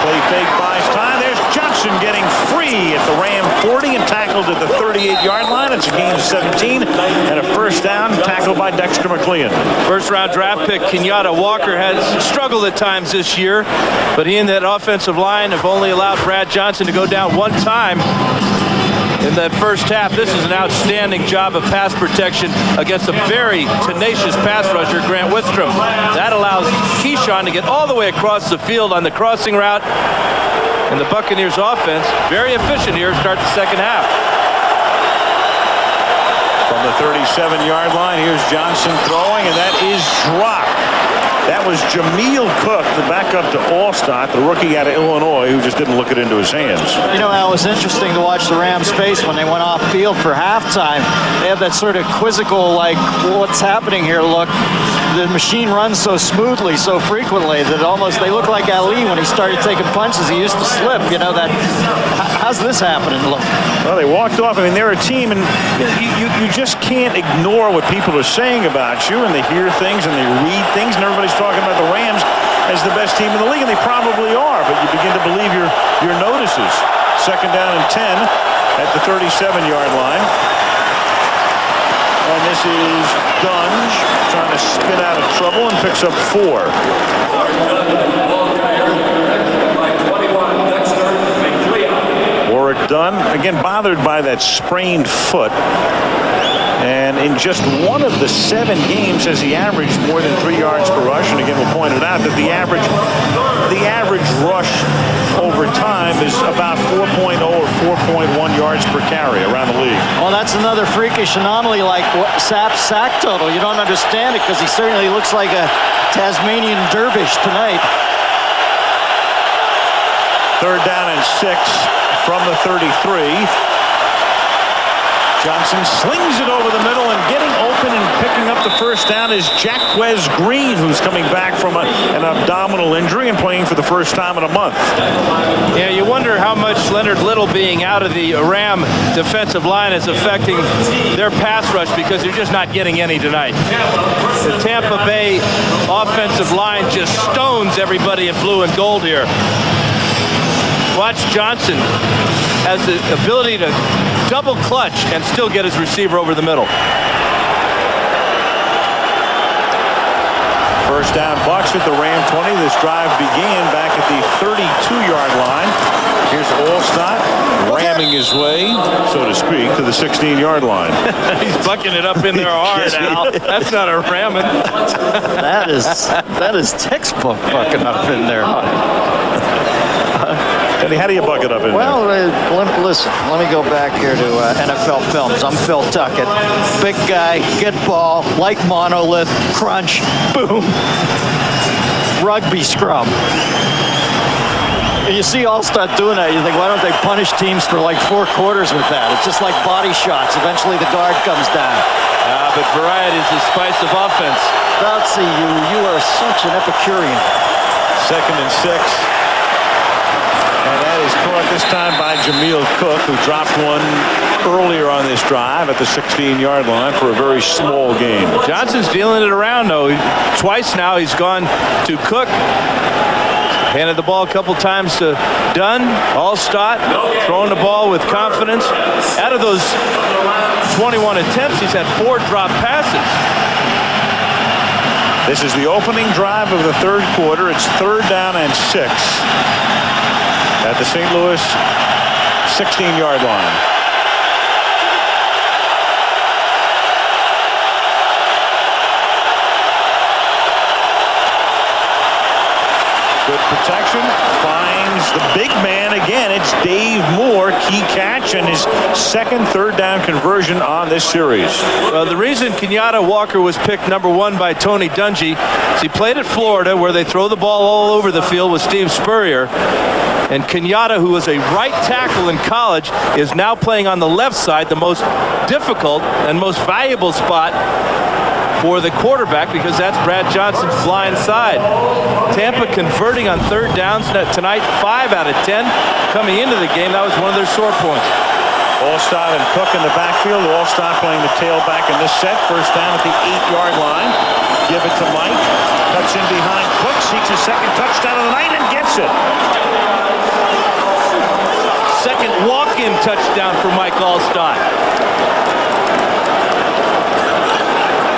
Play fake buys time. There's Johnson getting free at the Ram 40 and tackled at the 38-yard line. It's a gain of 17 and a first down tackled by Dexter McLean. First-round draft pick Kenyatta Walker has struggled at times this year, but he and that offensive line have only allowed Brad Johnson to go down one time in that first half. This is an outstanding job of pass protection against a very tenacious pass rusher, Grant Wistrom. That allows Keyshawn to get all the way across the field on the crossing route. And the Buccaneers offense, very efficient here, start the second half. From the 37-yard line, here's Johnson throwing, and that is dropped. That was Jameel Cook, the backup to Allstott, the rookie out of Illinois, who just didn't look it into his hands. You know, Al, it was interesting to watch the Rams' face when they went off field for halftime. They have that sort of quizzical, like, what's happening here look. The machine runs so smoothly, so frequently, that almost they look like Ali when he started taking punches. He used to slip, you know, that. How's this happening? Look. Well, they walked off. I mean, they're a team, and you just can't ignore what people are saying about you, and they hear things and they read things, and everybody's talking about the Rams as the best team in the league, and they probably are, but you begin to believe your notices. Second down and 10 at the 37-yard line. And this is Dunge trying to spin out of trouble and picks up 4. Warwick Dunn, again, bothered by that sprained foot. And in just one of the 7 games has he averaged more than 3 yards per rush. And again, we'll point it out that the average rush over time is about 4.0 or 4.1 yards per carry around the league. Well, that's another freakish anomaly like Sapp's sack total. You don't understand it because he certainly looks like a Tasmanian dervish tonight. 3rd down and 6 from the 33. Johnson slings it over the middle, and getting open and picking up the first down is Jacquez Green, who's coming back from an abdominal injury and playing for the first time in a month. Yeah, you wonder how much Leonard Little being out of the Ram defensive line is affecting their pass rush, because they're just not getting any tonight. The Tampa Bay offensive line just stones everybody in blue and gold here. Watch Johnson has the ability to double clutch and still get his receiver over the middle. First down Bucs at the Ram 20. This drive began back at the 32-yard line. Here's Allstott ramming his way, so to speak, to the 16-yard line. He's bucking it up in there hard, Al. That's not a ramming. that is textbook bucking up in there. Eddie, how do you buck it up in well, there? Listen, let me go back here to NFL films. I'm Phil Tuckett. Big guy, get ball, like monolith, crunch, boom. Rugby scrum. And you see Allstott doing that, you think, why don't they punish teams for like 4 quarters with that? It's just like body shots. Eventually the guard comes down. But variety is the spice of offense. Boutsy, you are such an Epicurean. 2nd and 6. And that is caught this time by Jameel Cook, who dropped one earlier on this drive at the 16-yard line for a very small gain. Johnson's dealing it around, though. Twice now he's gone to Cook. Handed the ball a couple times to Dunn. Allstott throwing the ball with confidence. Out of those 21 attempts, he's had 4 drop passes. This is the opening drive of the third quarter. It's 3rd down and 6 at the St. Louis 16-yard line. Good protection, finds the big man again. It's Dave Moore, key catch, and his second 3rd down conversion on this series. Well, the reason Kenyatta Walker was picked number 1 by Tony Dungy is he played at Florida, where they throw the ball all over the field with Steve Spurrier. And Kenyatta, who was a right tackle in college, is now playing on the left side, the most difficult and most valuable spot for the quarterback, because that's Brad Johnson's blind side. Tampa converting on 3rd downs tonight, 5 out of 10 coming into the game. That was one of their sore points. Allstott and Cook in the backfield. Allstott playing the tailback in this set. 1st down at the 8-yard line. Give it to Mike. Cuts in behind Cook. Seeks his second touchdown of the night and gets it. Second walk-in touchdown for Mike Allstott.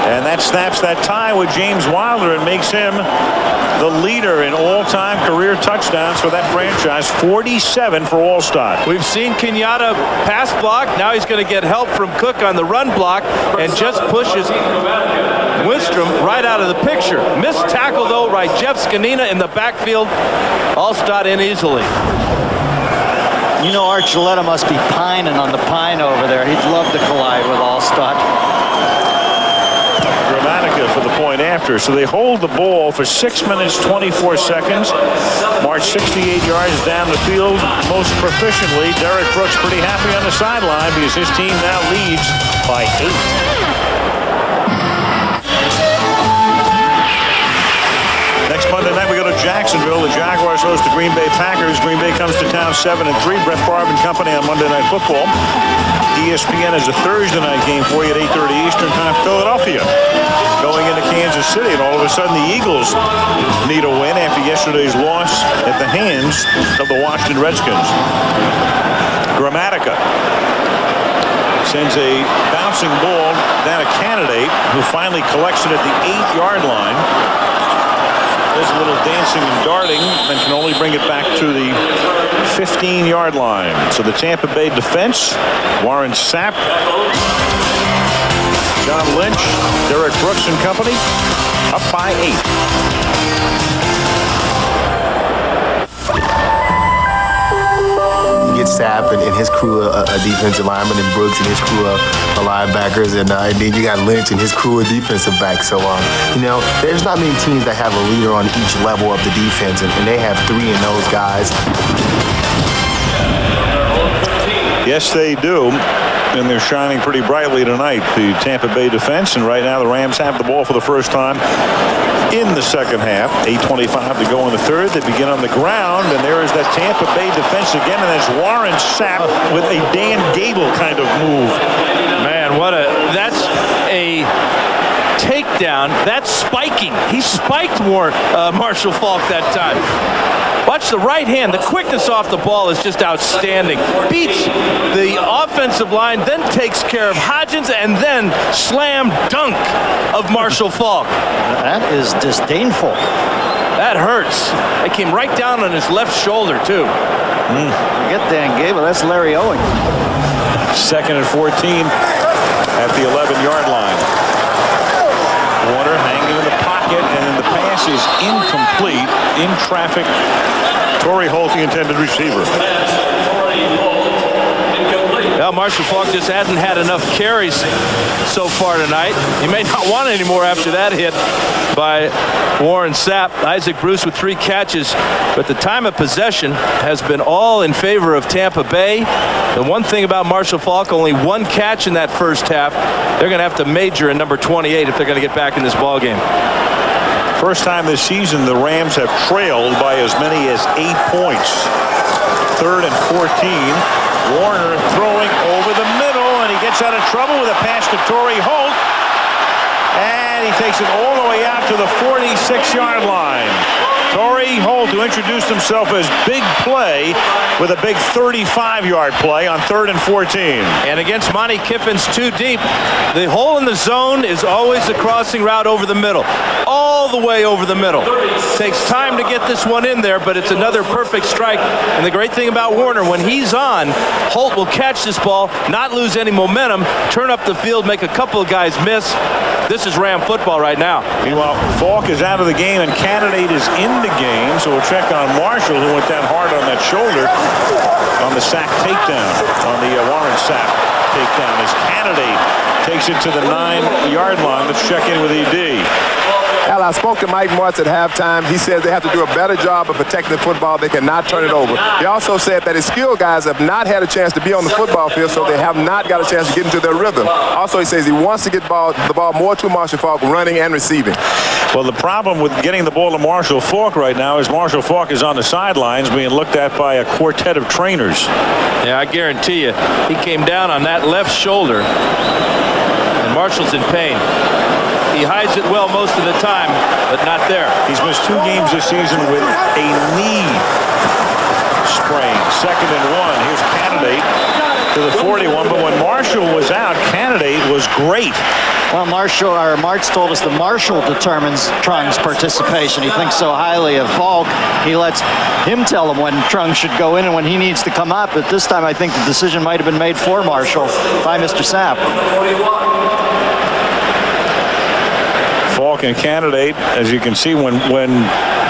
And that snaps that tie with James Wilder and makes him the leader in all-time career touchdowns for that franchise. 47 for Allstott. We've seen Kenyatta pass block. Now he's going to get help from Cook on the run block and just pushes Winstrom right out of the picture. Missed tackle, though, right. Jeff Scanina in the backfield. Allstott in easily. You know, Archuleta must be pining on the pine over there. He'd love to collide with Allstott. For the point after. So they hold the ball for 6 minutes 24 seconds. March 68 yards down the field most proficiently. Derek Brooks pretty happy on the sideline because his team now leads by 8. Next Monday night we go to Jacksonville. The Jaguars host the Green Bay Packers. Green Bay comes to town 7-3. Brett Favre and company on Monday Night Football. ESPN is a Thursday night game for you at 8:30 Eastern Time. Philadelphia going into Kansas City, and all of a sudden the Eagles need a win after yesterday's loss at the hands of the Washington Redskins. Gramatica sends a bouncing ball down a candidate who finally collects it at the 8-yard line. There's a little dancing and darting and can only bring it back to the 15-yard line. So the Tampa Bay defense, Warren Sapp, John Lynch, Derek Brooks and company, up by 8. Get Sapp and his crew a defensive lineman, and Brooks and his crew of linebackers, and then you got Lynch and his crew of defensive backs. So, you know, there's not many teams that have a leader on each level of the defense, and they have 3 in those guys. Yes, they do. And they're shining pretty brightly tonight, the Tampa Bay defense. And right now the Rams have the ball for the first time in the second half. 8:25 to go in the third. They begin on the ground, and there is that Tampa Bay defense again, and that's Warren Sapp with a Dan Gable kind of move. Man, that's a takedown. That's spiking. He spiked Marshall Faulk that time. Watch the right hand. The quickness off the ball is just outstanding. Beats the offensive line, then takes care of Hodgins, and then slam dunk of Marshall Faulk. That is disdainful. That hurts. It came right down on his left shoulder, too. Forget Dan Gable. That's Larry Owen. 2nd and 14 at the 11-yard line. Warner hanging in the pocket, and then the pass is incomplete. In traffic, Torrey Holt, the intended receiver. Well, Marshall Faulk just hasn't had enough carries so far tonight. He may not want any more after that hit by Warren Sapp. Isaac Bruce with 3 catches, but the time of possession has been all in favor of Tampa Bay. The one thing about Marshall Faulk, only 1 catch in that first half. They're going to have to major in number 28 if they're going to get back in this ball game. First time this season the Rams have trailed by as many as 8 points. 3rd and 14. Warner throwing over the middle. gets out of trouble with a pass to Torrey Holt. And he takes it all the way out to the 46-yard line. Torrey Holt, who introduced himself as Big Play, with a big 35-yard play on 3rd and 14. And against Monty Kiffin's too deep, the hole in the zone is always the crossing route over the middle. All the way over the middle. Takes time to get this one in there, but it's another perfect strike. And the great thing about Warner, when he's on, Holt will catch this ball, not lose any momentum, turn up the field, make a couple of guys miss. This is Ram football right now. Meanwhile, Falk is out of the game and Candidate is in the game, so we'll check on Marshall, who went down hard on that shoulder on the sack takedown, on the Warren sack takedown, as Candidate takes it to the 9-yard line. Let's check in with ED. Al, I spoke to Mike Martz at halftime. He says they have to do a better job of protecting the football. They cannot turn it over. He also said that his skill guys have not had a chance to be on the football field, so they have not got a chance to get into their rhythm. Also, he says he wants to get the ball more to Marshall Faulk, running and receiving. Well, the problem with getting the ball to Marshall Faulk right now is Marshall Faulk is on the sidelines being looked at by a quartet of trainers. Yeah, I guarantee you, he came down on that left shoulder, and Marshall's in pain. He hides it well most of the time, but not there. He's missed 2 games this season with a knee sprain. 2nd and 1. Here's Candidate to the 41. But when Marshall was out, Candidate was great. Well, Martz told us that Marshall determines Trung's participation. He thinks so highly of Falk. He lets him tell him when Trung should go in and when he needs to come up. But this time, I think the decision might have been made for Marshall by Mr. Sapp. Falk and Candidate, as you can see, when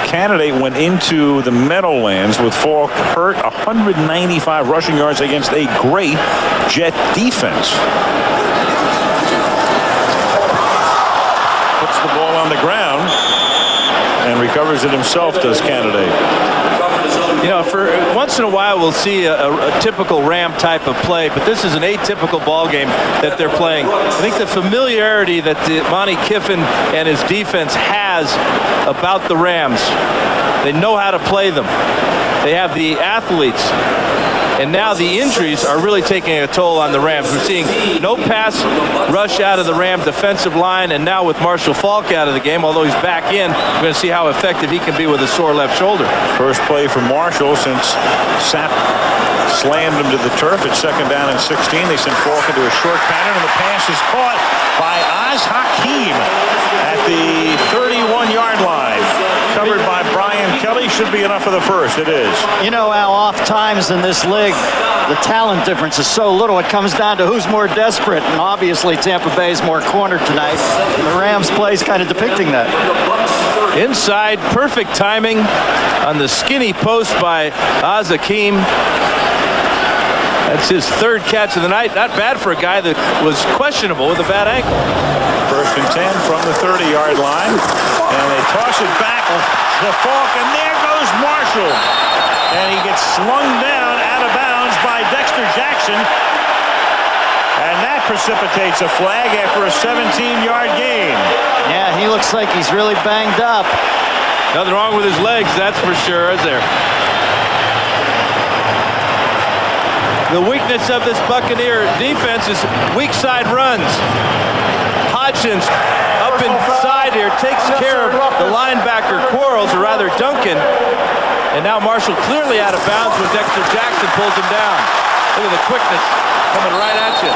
Candidate went into the Meadowlands with Falk hurt, 195 rushing yards against a great Jet defense. Puts the ball on the ground and recovers it himself, does Candidate. You know, for once in a while we'll see a typical Ram type of play, but this is an atypical ball game that they're playing. I think the familiarity that Monty Kiffin and his defense has about the Rams, they know how to play them. They have the athletes. And now the injuries are really taking a toll on the Rams. We're seeing no pass rush out of the Ram defensive line, and now with Marshall Faulk out of the game, although he's back in, we're going to see how effective he can be with a sore left shoulder. First play for Marshall since Sapp slammed him to the turf at 2nd down and 16. They send Faulk into a short pattern, and the pass is caught by Oz Hakeem at the 31-yard line. Covered by Brian Kelly. Should be enough for the first. It is. You know, Al, oft times in this league, the talent difference is so little. It comes down to who's more desperate. And obviously, Tampa Bay is more cornered tonight. The Rams play is kind of depicting that. Inside, perfect timing on the skinny post by Oz Hakeem. That's his 3rd catch of the night. Not bad for a guy that was questionable with a bad ankle. 1st and 10 from the 30-yard line. And they toss it back to Faulk, and there goes Marshall. And he gets slung down out of bounds by Dexter Jackson. And that precipitates a flag after a 17-yard gain. Yeah, he looks like he's really banged up. Nothing wrong with his legs, that's for sure, is there? The weakness of this Buccaneer defense is weak side runs. Hodgins up inside here takes care of the linebacker Quarles, or rather Duncan. And now Marshall clearly out of bounds when Dexter Jackson pulls him down. Look at the quickness coming right at you.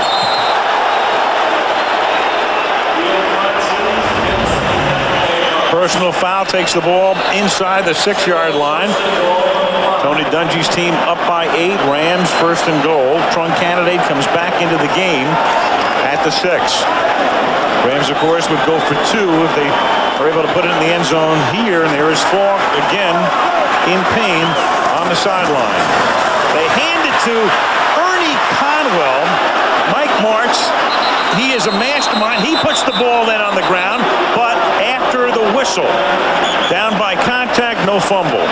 Personal foul takes the ball inside the 6-yard line. Tony Dungy's team up by 8. Rams 1st and goal. Trung Candidate comes back into the game at the 6. Rams, of course, would go for 2 if they are able to put it in the end zone here. And there is Faulk again in pain on the sideline. They hand it to Ernie Conwell. Mike Martz, he is a mastermind. He puts the ball then on the ground, but after the whistle, down by contact, no fumble.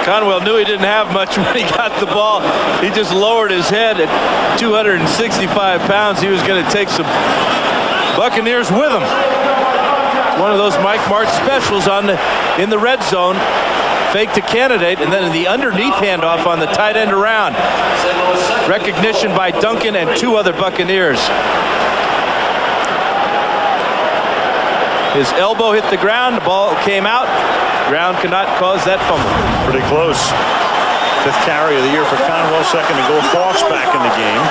Conwell knew he didn't have much when he got the ball. He just lowered his head at 265 pounds. He was going to take some Buccaneers with him. One of those Mike Martz specials in the red zone. Fake to Candidate, and then the underneath handoff on the tight end around. recognition by Duncan and 2 other Buccaneers. His elbow hit the ground, the ball came out. Ground could not cause that fumble. Pretty close. 5th carry of the year for Conwell, 2nd to go. Falk's back in the game.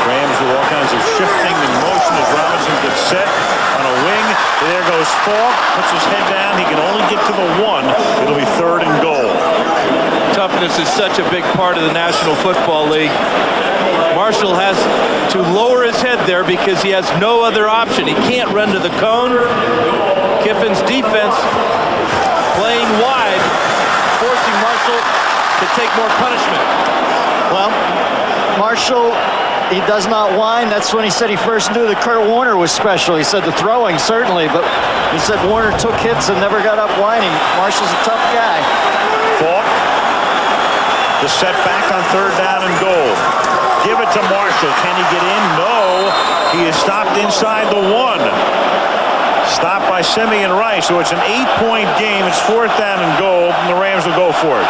Rams with all kinds of shifting and motion as Robinson gets set on a wing. There goes Falk, puts his head down. He can only get to the 1. It'll be 3rd and goal. Toughness is such a big part of the National Football League. Marshall has to lower his head there because he has no other option. He can't run to the cone. Kiffin's defense playing wide, forcing Marshall to take more punishment. Well, Marshall, he does not whine. That's when he said he first knew that Kurt Warner was special. He said the throwing, certainly, but he said Warner took hits and never got up whining. Marshall's a tough guy. Falk, the setback on 3rd down and goal. Give it to Marshall. Can he get in? No. He is stopped inside the 1. Stopped by Simeon Rice. So it's an 8-point game. It's 4th down and goal, and the Rams will go for it.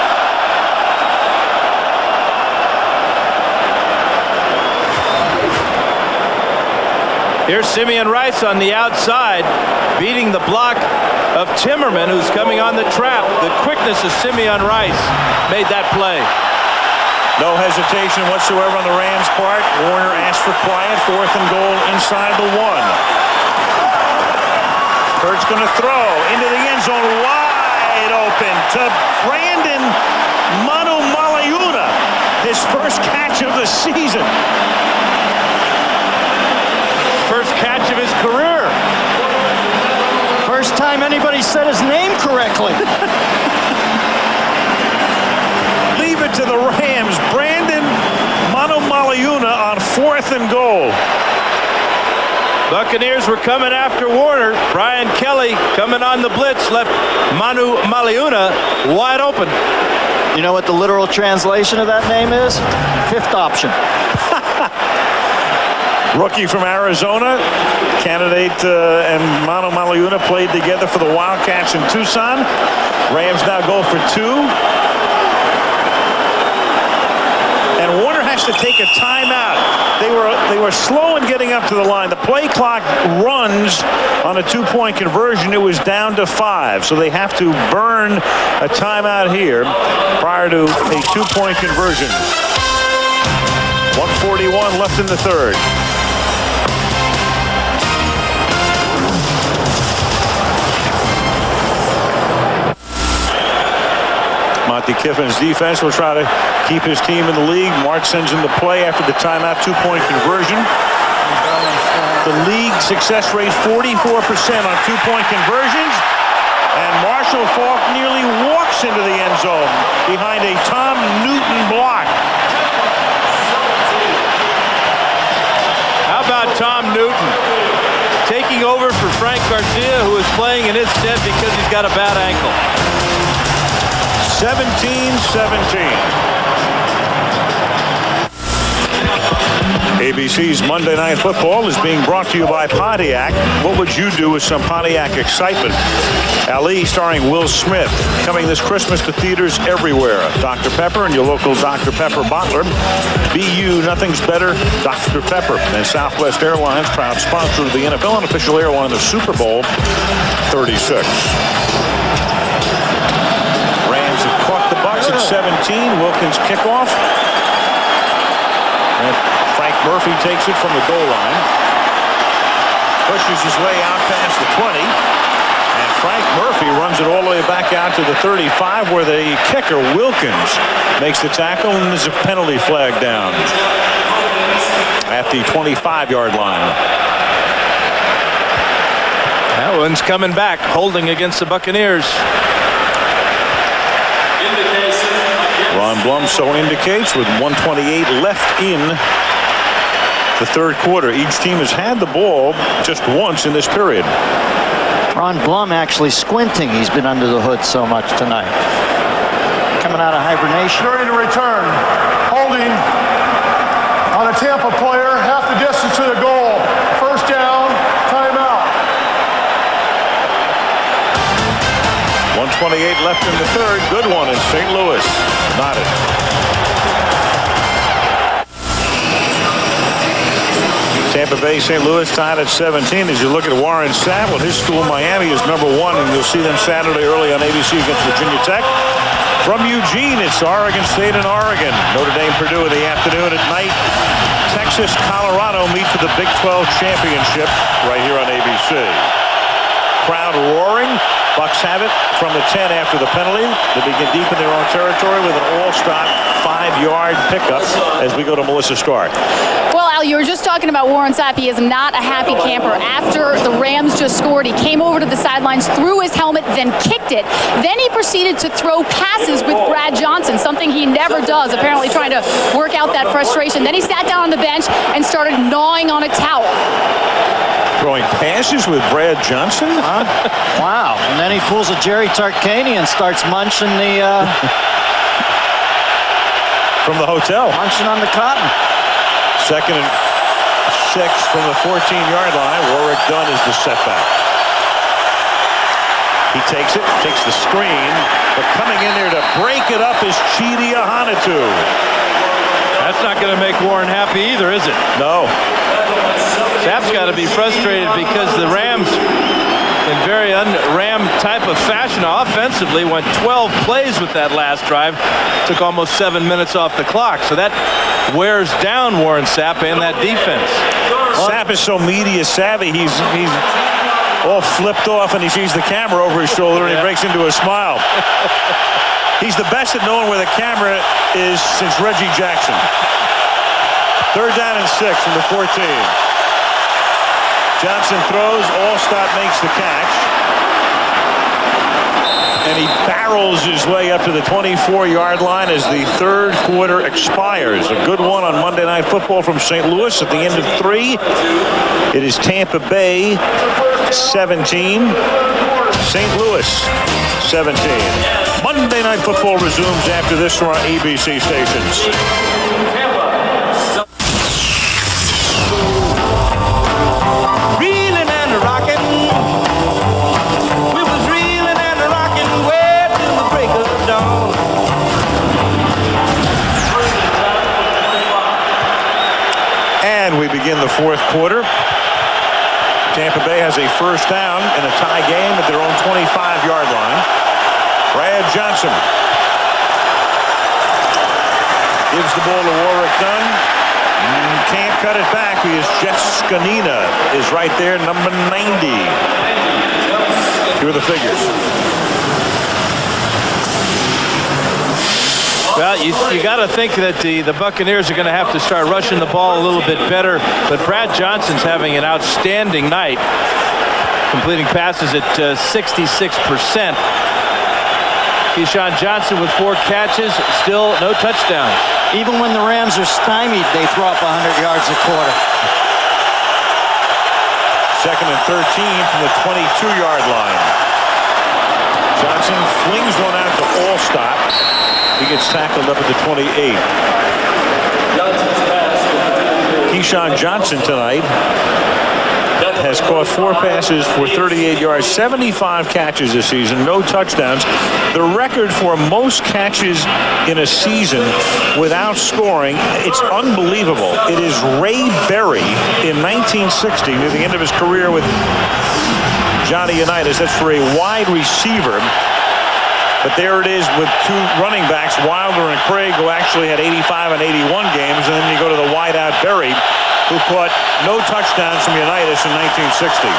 Here's Simeon Rice on the outside, beating the block of Timmerman, who's coming on the trap. The quickness of Simeon Rice made that play. No hesitation whatsoever on the Rams' part. Warner asked for quiet. 4th and goal inside the 1. Kurt's going to throw into the end zone, wide open to Brandon Manu Malayuna. His first catch of the season. First catch of his career. First time anybody said his name correctly. Leave it to the Rams. Brandon Manu Malayuna on 4th and goal. Buccaneers were coming after Warner. Brian Kelly coming on the blitz, left Manu Malayuna wide open. You know what the literal translation of that name is? 5th option. Rookie from Arizona, candidate and Manu Malayuna played together for the Wildcats in Tucson. Rams now go for 2. And Warner has to take a timeout. They were slow in getting up to the line. The play clock runs on a 2-point conversion. It was down to 5, so they have to burn a timeout here prior to a 2-point conversion. 1:41 left in the 3rd. Monty Kiffin's defense will try to keep his team in the league. Mark sends him the play after the timeout 2-point conversion. The league success rate 44% on 2-point conversions. And Marshall Falk nearly walks into the end zone behind a Tom Newton block. How about Tom Newton taking over for Frank Garcia, who is playing in his stead because he's got a bad ankle. 17-17. ABC's Monday Night Football is being brought to you by Pontiac. What would you do with some Pontiac excitement? Ali, starring Will Smith, coming this Christmas to theaters everywhere. Dr. Pepper and your local Dr. Pepper bottler. BU, nothing's better. Dr. Pepper. And Southwest Airlines, proud sponsor of the NFL and official airline of the Super Bowl 36. Rams have caught the Bucs at 17. Wilkins kickoff. And Frank Murphy takes it from the goal line. Pushes his way out past the 20. And Frank Murphy runs it all the way back out to the 35, where the kicker, Wilkins, makes the tackle, and there's a penalty flag down at the 25-yard line. That one's coming back, holding against the Buccaneers. Ron Blum so indicates with 1:28 left in the 3rd quarter. Each team has had the ball just once in this period. Ron Blum actually squinting. He's been under the hood so much tonight. Coming out of hibernation. During the return, holding on a Tampa player, half the distance to the goal. 1st down, timeout. 1:28 left in the 3rd. Good one in St. Louis. Not it. Tampa Bay, St. Louis tied at 17. As you look at Warren Sapp, well, his school, Miami, is #1, and you'll see them Saturday early on ABC against Virginia Tech. From Eugene, it's Oregon State and Oregon. Notre Dame, Purdue in the afternoon. At night, Texas, Colorado meet for the Big 12 championship right here on ABC. Crowd roaring. Bucks have it from the 10 after the penalty. They begin deep in their own territory with an all-stop 5-yard pickup as we go to Melissa Stark. Well, Al, you were just talking about Warren Sapp. He is not a happy camper. After the Rams just scored, he came over to the sidelines, threw his helmet, then kicked it. Then he proceeded to throw passes with Brad Johnson, something he never does, apparently trying to work out that frustration. Then he sat down on the bench and started gnawing on a towel. Throwing passes with Brad Johnson? Huh? Wow. And then he pulls a Jerry Tarkanian and starts munching the... From the hotel. Munching on the cotton. 2nd and 6 from the 14-yard line. Warwick Dunn is the setback. He takes it, takes the screen, but coming in there to break it up is Chidi Ahanotu. That's not going to make Warren happy either, is it? No. Sapp's got to be frustrated because the Rams, in very Ram type of fashion offensively, went 12 plays with that last drive. Took almost 7 minutes off the clock. So that wears down Warren Sapp and that defense. Sapp is so media savvy. He's all flipped off and he sees the camera over his shoulder and he breaks into a smile. He's the best at knowing where the camera is since Reggie Jackson. 3rd down and 6 from the 14. Johnson throws, Allstott makes the catch. And he barrels his way up to the 24-yard line as the 3rd quarter expires. A good one on Monday Night Football from St. Louis at the end of 3. It is Tampa Bay 17, St. Louis 17. Monday Night Football resumes after this from our ABC stations. We begin the 4th quarter. Tampa Bay has a 1st down in a tie game at their own 25-yard line. Brad Johnson gives the ball to Warwick Dunn. Can't cut it back because Jeff Scanina is right there, number 90. Here are the figures. Well, you got to think that the Buccaneers are going to have to start rushing the ball a little bit better. But Brad Johnson's having an outstanding night, completing passes at 66%. Keyshawn Johnson with 4 catches, still no touchdowns. Even when the Rams are stymied, they throw up 100 yards a quarter. 2nd and 13 from the 22-yard line. Johnson flings one out to Allstott. He gets tackled up at the 28. Keyshawn Johnson tonight has caught 4 passes for 38 yards, 75 catches this season, no touchdowns. The record for most catches in a season without scoring, it's unbelievable. It is Ray Berry in 1960, near the end of his career with Johnny Unitas. That's for a wide receiver. But there it is with 2 running backs, Wilder and Craig, who actually had 85 and 81 games. And then you go to the wideout Berry, who caught no touchdowns from Unitas in 1960.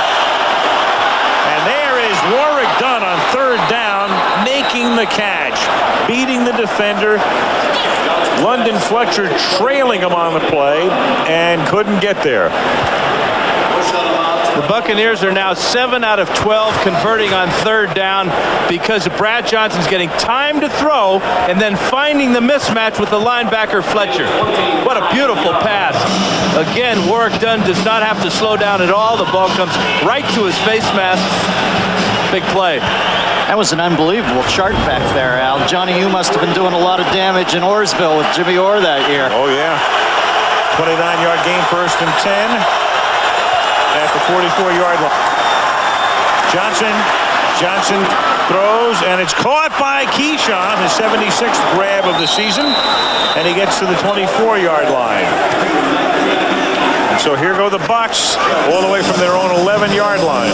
And there is Warwick Dunn on 3rd down, making the catch, beating the defender. London Fletcher trailing him on the play and couldn't get there. The Buccaneers are now 7 out of 12 converting on 3rd down because Brad Johnson's getting time to throw and then finding the mismatch with the linebacker Fletcher. What a beautiful pass. Again, Warwick Dunn does not have to slow down at all. The ball comes right to his face mask. Big play. That was an unbelievable chart back there, Al. Johnny, you must have been doing a lot of damage in Oarsville with Jimmy Orr that year. Oh, yeah. 29-yard gain, 1st and 10. At the 44-yard line. Johnson throws, and it's caught by Keyshawn, his 76th grab of the season, and he gets to the 24-yard line. And So here go the Bucs all the way from their own 11-yard line.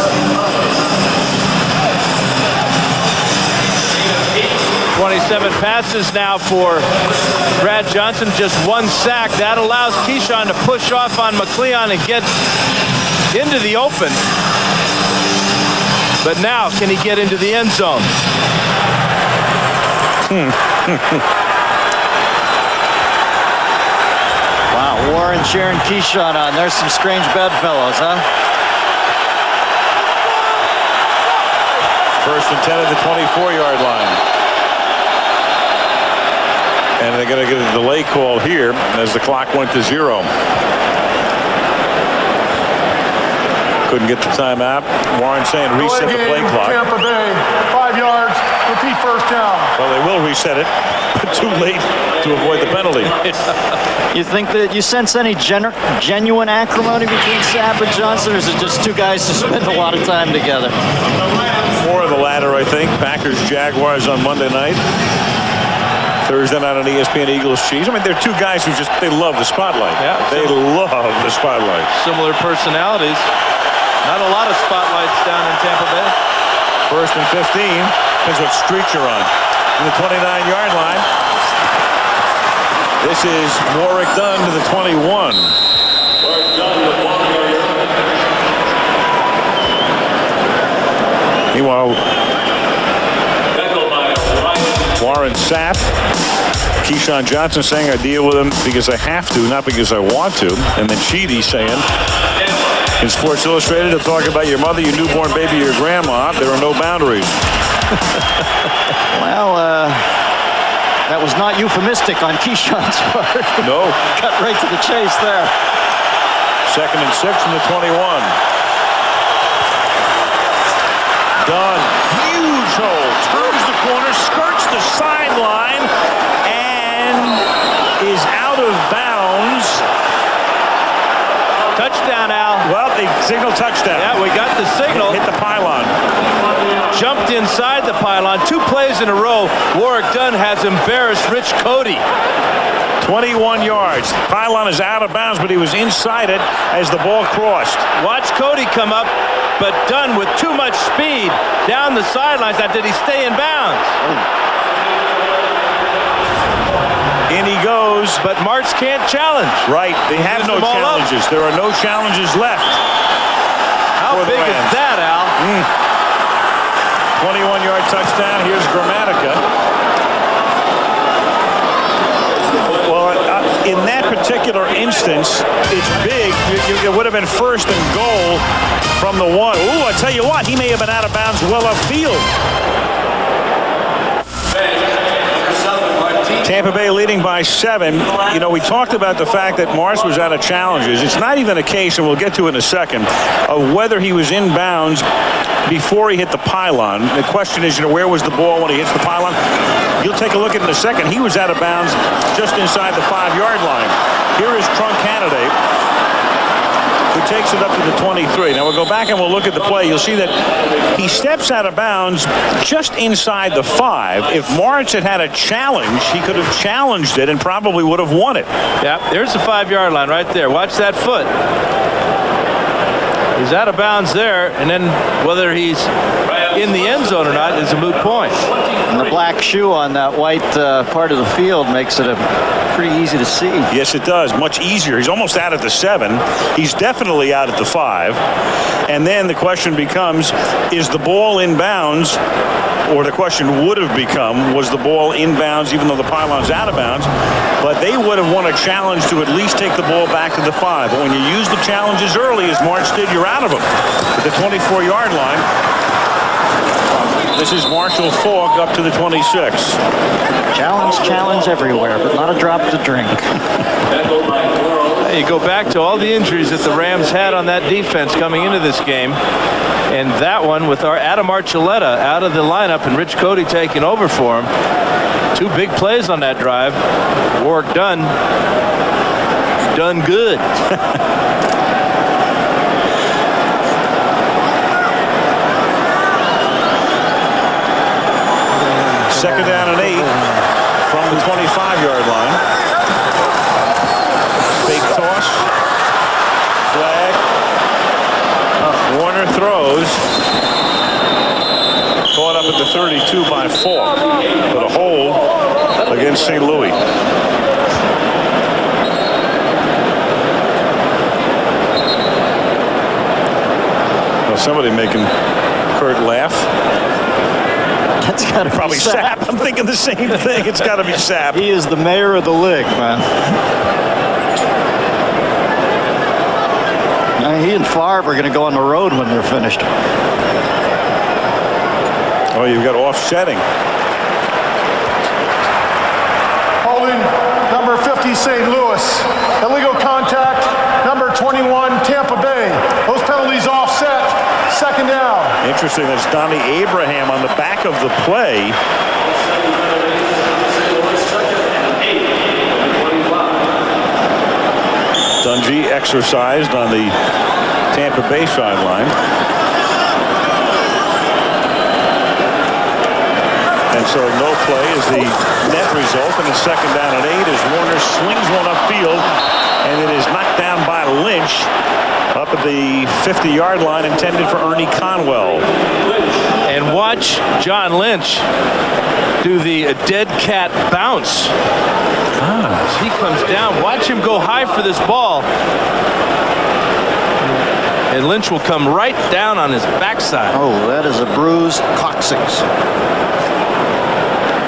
27 passes now for Brad Johnson, just 1 sack. That allows Keyshawn to push off on McLeon and get into the open. But now, can he get into the end zone? Wow, Warren cheering Keyshawn on. There's some strange bedfellows, huh? First and 10 at the 24-yard line. And they're going to get a delay call here as the clock went to 0. Couldn't get the timeout. Warren saying reset the play clock. Tampa Bay, 5 yards, repeat first down. Well, they will reset it, but too late to avoid the penalty. You think that you sense any genuine acrimony between Sapp and Johnson, or is it just two guys who spend a lot of time together? More of the latter, I think. Packers-Jaguars on Monday night. Thursday night on ESPN, Eagles-Chiefs. I mean, they're two guys who just, they love the spotlight. Yeah, they love the spotlight. Similar personalities. Not a lot of spotlights down in Tampa Bay. First and 15. Depends what street you're on. To the 29-yard line. This is Warwick Dunn to the 21. Meanwhile, Warren Sapp, Keyshawn Johnson saying I deal with him because I have to, not because I want to. And then Sheedy saying, in Sports Illustrated, they'll talk about your mother, your newborn baby, your grandma. There are no boundaries. Well, that was not euphemistic on Keyshawn's part. No. Cut right to the chase there. Second and 6 from the 21. Dunn, huge hole, turns the corner, skirts the sideline, and is out of bounds. Touchdown, Al. Well, they signal touchdown. Yeah, we got the signal. Hit the pylon. Jumped inside the pylon. 2 plays in a row. Warwick Dunn has embarrassed Rich Cody. 21 yards. Pylon is out of bounds, but he was inside it as the ball crossed. Watch Cody come up, but Dunn with too much speed down the sidelines. Now, did he stay in bounds? In he goes. But Martz can't challenge. Right. They have no challenges. There are no challenges left. How big is that, Al? 21-yard touchdown. Here's Grammatica. Well, in that particular instance, it's big. It would have been first and goal from the 1. Ooh, I tell you what, he may have been out of bounds well upfield. Tampa Bay leading by 7. You know, we talked about the fact that Martz was out of challenges. It's not even a case, and we'll get to it in a second, of whether he was in bounds before he hit the pylon. The question is, you know, where was the ball when he hits the pylon? You'll take a look at it in a second. He was out of bounds just inside the 5-yard line. Here is Trunk Candidate, who takes it up to the 23. Now we'll go back and we'll look at the play. You'll see that he steps out of bounds just inside the 5. If Martz had had a challenge, he could have challenged it and probably would have won it. Yeah, there's the 5-yard line right there. Watch that foot. He's out of bounds there, and then whether he's in the end zone or not is a moot point. And the black shoe on that white part of the field makes it pretty easy to see. Yes, it does. Much easier. He's almost out at the 7. He's definitely out at the 5. And then the question becomes, is the ball in bounds? Or the question would have become, was the ball in bounds even though the pylon's out of bounds? But they would have won a challenge to at least take the ball back to the 5. But when you use the challenges early, as Martz did, you're out of them. At the 24-yard line, this is Marshall Faulk up to the 26. Challenge everywhere, but not a drop to drink. You go back to all the injuries that the Rams had on that defense coming into this game. And that one with our Adam Archuleta out of the lineup and Rich Cody taking over for him. 2 big plays on that drive. Warwick Dunn. Done good. Second down and 8 from the 25-yard line. Fake toss. throws. Caught up at the 32 by Falk. But a hold against St. Louis. Well, somebody making Kurt laugh. That's got to probably be Sapp. I'm thinking the same thing. It's got to be Sapp. He is the mayor of the league, man. He and Favre are going to go on the road when they're finished. Oh, you've got offsetting. Holding number 50, St. Louis. Illegal contact, number 21, Tampa Bay. Those penalties offset. Second down. Interesting, that's Donnie Abraham on the back of the play. Dungy exercised on the Tampa Bay sideline. And so no play is the net result, and it's second down and 8 as Warner slings one upfield, and it is knocked down by Lynch up at the 50-yard line, intended for Ernie Conwell. And watch John Lynch do the dead cat bounce. As he comes down, watch him go high for this ball. And Lynch will come right down on his backside. Oh, that is a bruised coccyx.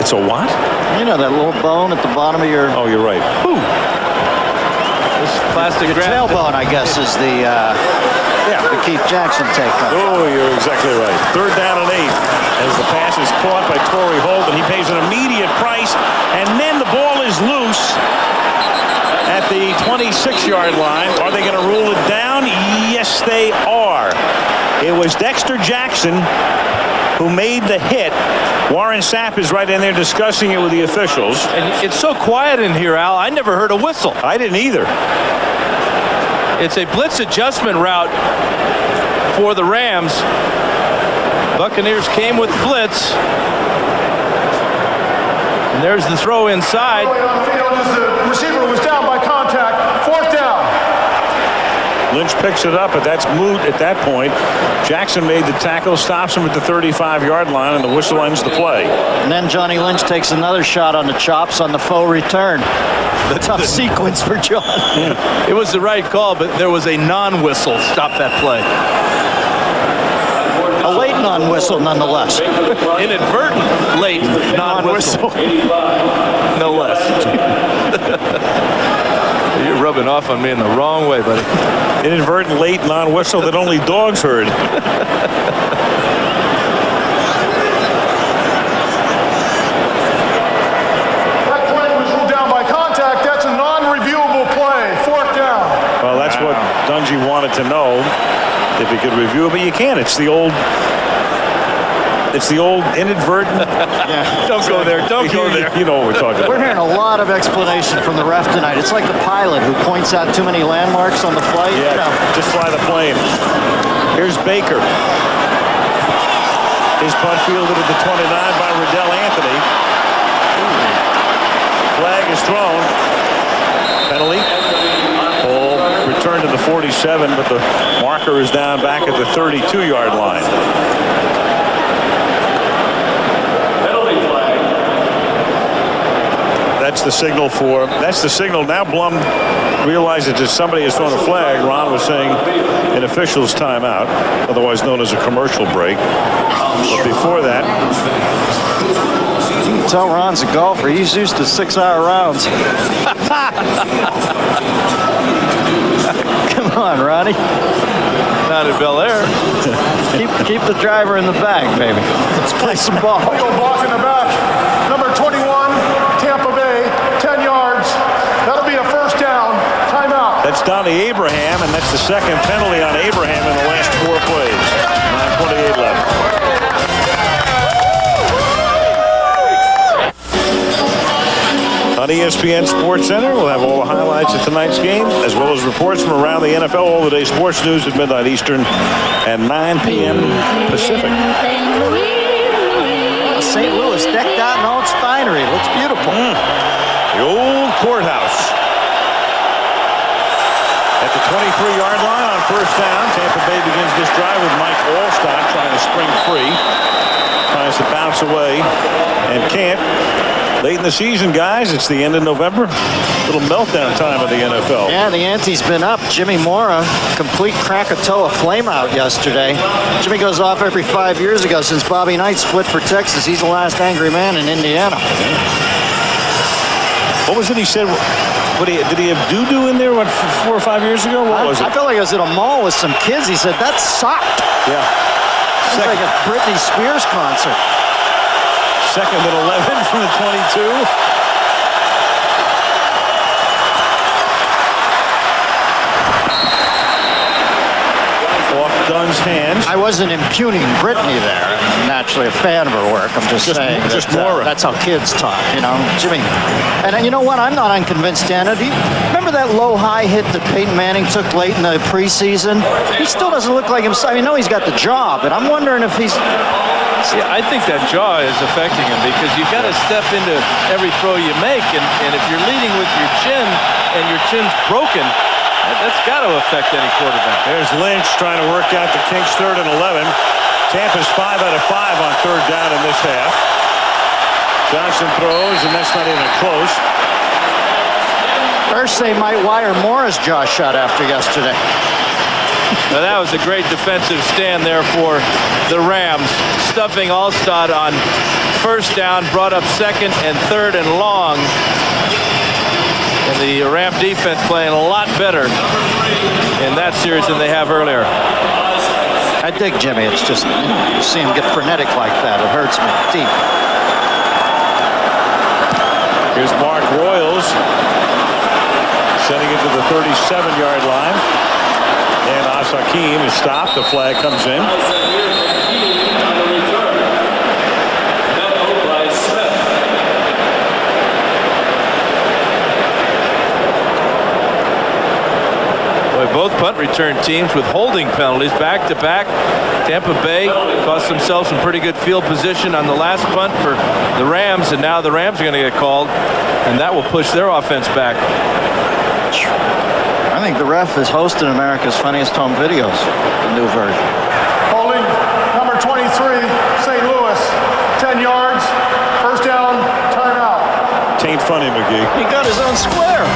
It's a what? You know that little bone at the bottom of your... Oh, you're right. Ooh. This plastic your tailbone, I guess, is the Keith Jackson take. Oh, you're exactly right. Third down and 8 as the pass is caught by Torrey Holt, and he pays an immediate price, and then the ball is loose at the 26-yard line. Are they going to rule it down? Yes, they are. It was Dexter Jackson who made the hit. Warren Sapp is right in there discussing it with the officials. And it's so quiet in here, Al. I never heard a whistle. I didn't either. It's a blitz adjustment route for the Rams. Buccaneers came with blitz. And there's the throw inside. On field as the receiver was down by contact. Fourth down. Lynch picks it up, but that's moot at that point. Jackson made the tackle, stops him at the 35-yard line, and the whistle ends the play. And then Johnny Lynch takes another shot on the chops on the faux return. The tough sequence for John. It was the right call, but there was a non-whistle. Stop that play. A late non-whistle, nonetheless. Inadvertent late non-whistle. No less. You're rubbing off on me in the wrong way, buddy. Inadvertent late non-whistle that only dogs heard. That play was ruled down by contact. That's a non-reviewable play. Fourth down. Well, that's what Dungy wanted to know, if he could review it, but you can't. It's the old inadvertent. Yeah. Don't go there. Don't go there. You know what we're talking about. We're hearing a lot of explanation from the ref tonight. It's like the pilot who points out too many landmarks on the flight. Yeah, just fly the plane. Here's Baker. His punt fielded at the 29 by Riddell Anthony. Flag is thrown. Penalty. Ball returned to the 47, but the marker is down back at the 32-yard line. That's the signal. Now Blum realizes that somebody has thrown a flag. Ron was saying an official's timeout, otherwise known as a commercial break. But before that, you can tell Ron's a golfer. He's used to 6-hour rounds. Come on, Ronnie. Not at Bel Air. keep the driver in the bag, baby. Let's play some ball. Go block in the back. Number 21, Tampa Bay, 10 yards. That'll be a first down. Timeout. That's Donnie Abraham, and that's the second penalty on Abraham in the last 4 plays. 9:28 left. On ESPN Sports Center, we'll have all the highlights of tonight's game, as well as reports from around the NFL. All the day sports news at midnight Eastern and 9 p.m. Pacific. St. Louis decked out in all its finery. It looks beautiful. The old courthouse. At At the 23-yard line on first down, Tampa Bay begins this drive with Mike Allstott trying to spring free. Tries to bounce away and can't. Late in the season, guys. It's the end of November. Little meltdown time of the NFL. Yeah, the ante's been up. Jimmy Mora, complete Krakatoa flameout yesterday. Jimmy goes off every 5 years ago since Bobby Knight split for Texas. He's the last angry man in Indiana. What was it he said? Did he have doo-doo in there 4 or 5 years ago? What was it? I felt like I was at a mall with some kids. He said, that sucked. Yeah. It's like a Britney Spears concert. Second and 11 from the 22. Off Dunn's hands. I wasn't impugning Britney there. I'm naturally a fan of her work. I'm just saying that's how kids talk, you know. Jimmy. And you know what? I'm not unconvinced, Dana. Do you remember that low-high hit that Peyton Manning took late in the preseason? He still doesn't look like himself. I mean, no, he's got the job, but I'm wondering if he's... Yeah, I think that jaw is affecting him because you've got to step into every throw you make, and if you're leading with your chin and your chin's broken, that's got to affect any quarterback. There's Lynch trying to work out the kinks. 3rd and 11. Tampa's 5 out of 5 on 3rd down in this half. Johnson throws, and that's not even close. First, they might wire Morris' jaw shut after yesterday. Now that was a great defensive stand there for the Rams. Stuffing Allstott on first down, brought up 2nd and 3rd and long. And the Ram defense playing a lot better in that series than they have earlier. I dig Jimmy. It's just, you see him get frenetic like that. It hurts me deep. Here's Mark Royals sending it to the 37-yard line. And As-Hakim is stopped. The flag comes in. Both punt return teams with holding penalties back-to-back. Tampa Bay cost themselves some pretty good field position on the last punt for the Rams, and now the Rams are going to get called, and that will push their offense back. I think the ref is hosting America's Funniest Home Videos, the new version. Holding number 23, St. Louis, 10 yards, first down, timeout. Tain't funny, McGee. He got his own square.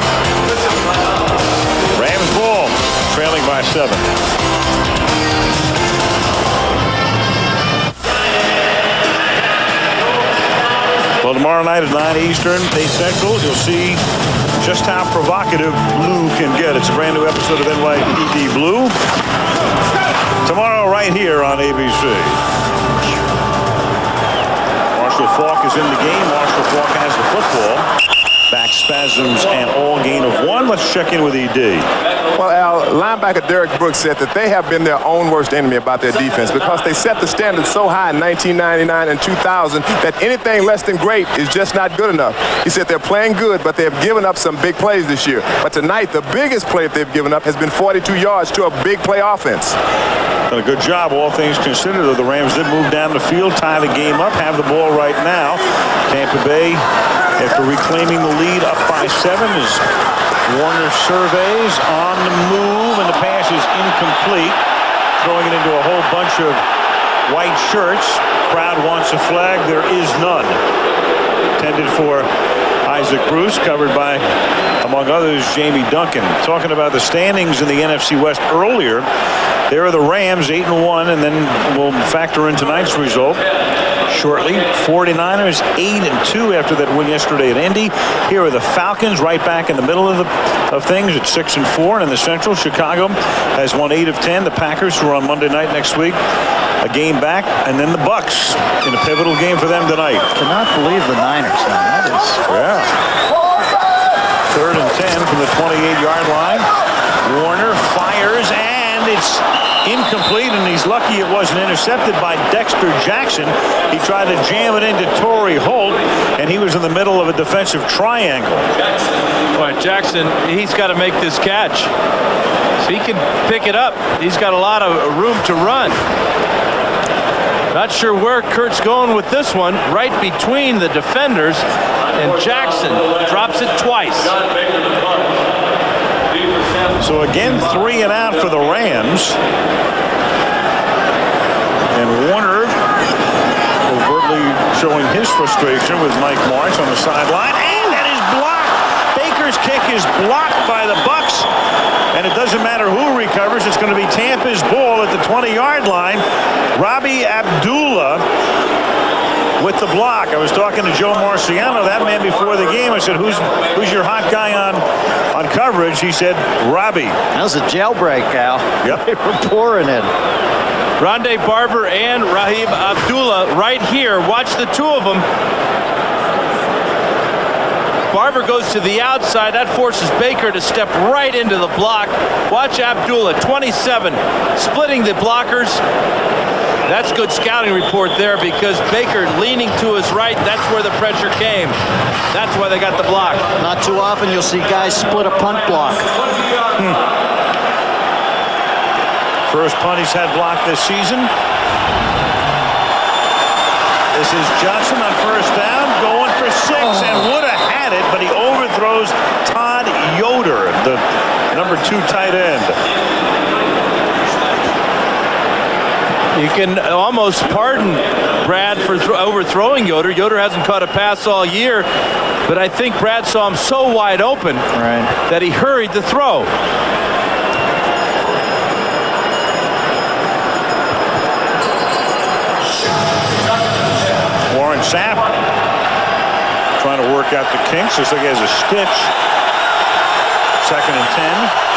Rams ball, trailing by 7. Well, tomorrow night at 9 Eastern, 8 Central, you'll see just how provocative Blue can get. It's a brand new episode of NYPD Blue. Tomorrow right here on ABC. Marshall Faulk is in the game. Marshall Faulk has the football. Back spasms and all gain of 1. Let's check in with ED. Well, Al, linebacker Derek Brooks said that they have been their own worst enemy about their defense because they set the standard so high in 1999 and 2000 that anything less than great is just not good enough. He said they're playing good, but they have given up some big plays this year. But tonight, the biggest play that they've given up has been 42 yards to a big play offense. Done a good job, all things considered. The Rams did move down the field, tie the game up, have the ball right now. Tampa Bay, after reclaiming the lead up by 7, as Warner surveys on the move, and the pass is incomplete, throwing it into a whole bunch of white shirts. Crowd wants a flag. There is none. Intended for Isaac Bruce, covered by, among others, Jamie Duncan. Talking about the standings in the NFC West earlier, there are the Rams 8-1, and then we'll factor in tonight's result shortly. 49ers 8-2 after that win yesterday at Indy. Here are the Falcons right back in the middle of things at 6-4, and in the Central, Chicago has won 8 of 10. The Packers, who are on Monday night next week, a game back, and then the Bucks in a pivotal game for them tonight. Cannot believe the Niners now. That is. Yeah. 3rd and 10 from the 28-yard line. Warner fires, and it's incomplete, and he's lucky it wasn't intercepted by Dexter Jackson. He tried to jam it into Torrey Holt, and he was in the middle of a defensive triangle. Boy, Jackson, he's got to make this catch. So he can pick it up. He's got a lot of room to run. Not sure where Kurt's going with this one. Right between the defenders, and Jackson drops it twice. So again, 3 and out for the Rams. And Warner overtly showing his frustration with Mike Martz on the sideline. And that is blocked. Baker's kick is blocked by the Bucs. And it doesn't matter who recovers. It's going to be Tampa's ball at the 20-yard line. Robbie Abdullah with the block. I was talking to Joe Marciano, that man, before the game. I said, who's your hot guy on coverage? He said, Robbie. That was a jailbreak, Al. Yep. They were pouring it. Rondé Barber and Raheem Abdullah right here. Watch the two of them. Barber goes to the outside. That forces Baker to step right into the block. Watch Abdullah, 27, splitting the blockers. That's good scouting report there because Baker leaning to his right, that's where the pressure came. That's why they got the block. Not too often you'll see guys split a punt block. First punt he's had blocked this season. This is Johnson on first down, going for 6, and would have had it, but he overthrows Todd Yoder, the number 2 tight end. You can almost pardon Brad for overthrowing Yoder. Yoder hasn't caught a pass all year, but I think Brad saw him so wide open that he hurried the throw. Warren Sapp trying to work out the kinks. Looks like he has a stitch. 2nd and 10.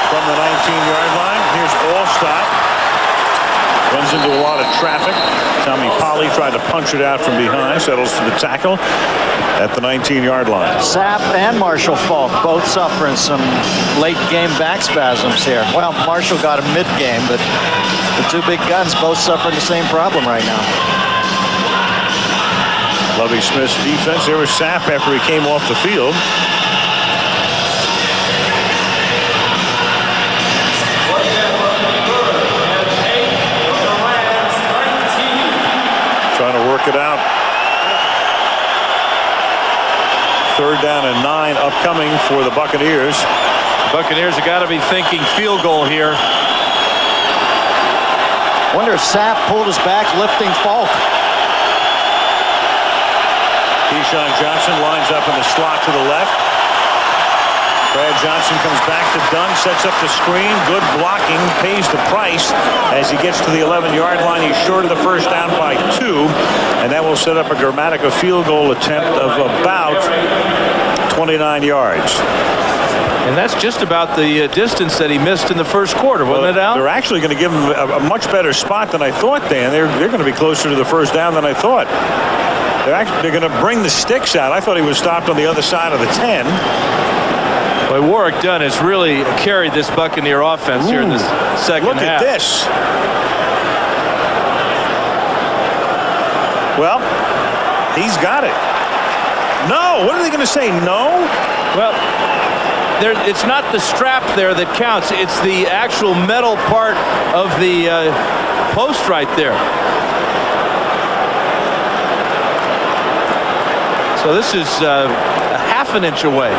From the 19-yard line. Here's Allstott. Runs into a lot of traffic. Tommy Polley tried to punch it out from behind. Settles for the tackle at the 19-yard line. Sapp and Marshall Faulk both suffering some late-game back spasms here. Well, Marshall got him mid-game, but the two big guns both suffering the same problem right now. Lovie Smith's defense. There was Sapp after he came off the field. Trying to work it out. 3rd down and 9 upcoming for the Buccaneers. Buccaneers have got to be thinking field goal here. Wonder if Sapp pulled his back, lifting Falk. Keyshawn Johnson lines up in the slot to the left. Brad Johnson comes back to Dunn, sets up the screen. Good blocking, pays the price as he gets to the 11-yard line. He's short of the first down by 2, and that will set up a Gramatica field goal attempt of about 29 yards. And that's just about the distance that he missed in the first quarter, wasn't it, Al? They're actually going to give him a much better spot than I thought, Dan. They're going to be closer to the first down than I thought. They're going to bring the sticks out. I thought he was stopped on the other side of the 10. Boy, Warwick Dunn has really carried this Buccaneer offense here in this second half. Look at this. Well, he's got it. No. What are they going to say? No? Well, it's not the strap there that counts. It's the actual metal part of the post right there. So this is a half an inch away.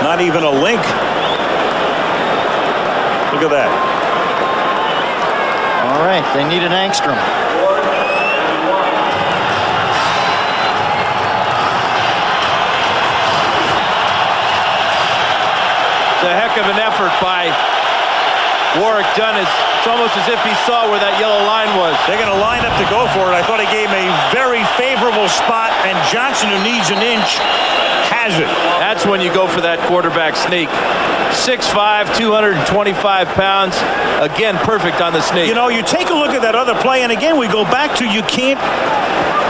Not even a link. Look at that. All right, they need an angstrom. It's a heck of an effort by Warwick Dunn. It's almost as if he saw where that yellow line was. They're going to line up to go for it. I thought he gave him a very favorable spot, and Johnson, who needs an inch, has it. That's when you go for that quarterback sneak. 6'5", 225 pounds. Again, perfect on the sneak. You know, you take a look at that other play, and again, we go back to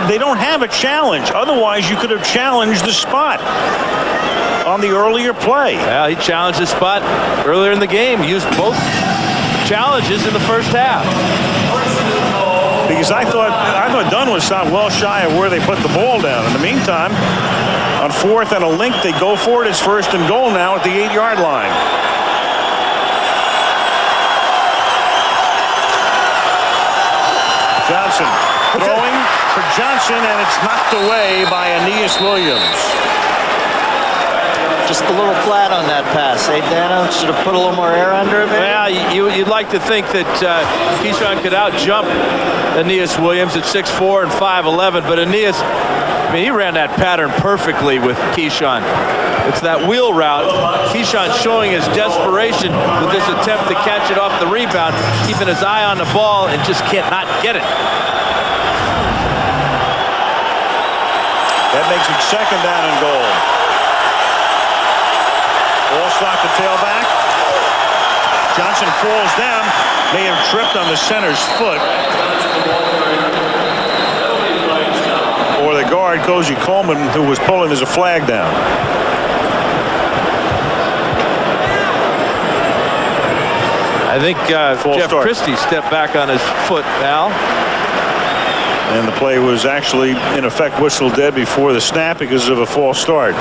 they don't have a challenge. Otherwise, you could have challenged the spot on the earlier play. Well, he challenged the spot earlier in the game. Used both challenges in the first half. Because I thought Dunn was stopped well shy of where they put the ball down. In the meantime, on 4th and a link, they go for it. It's 1st and goal now at the 8-yard line. Johnson throwing for Johnson, and it's knocked away by Aeneas Williams. Just a little flat on that pass. Hey, Dano, should have put a little more air under it, maybe? Well, you'd like to think that Keyshawn could out-jump Aeneas Williams at 6'4" and 5'11", but Aeneas, I mean, he ran that pattern perfectly with Keyshawn. It's that wheel route. Keyshawn showing his desperation with this attempt to catch it off the rebound, keeping his eye on the ball and just can't not get it. That makes it second down and goal. Allstock the tailback. Johnson falls down. May have tripped on the center's foot. Or the guard, Cozy Coleman, who was pulling as a flag down. I think Jeff Christie stepped back on his foot, Al. And the play was actually, in effect, whistled dead before the snap because of a false start.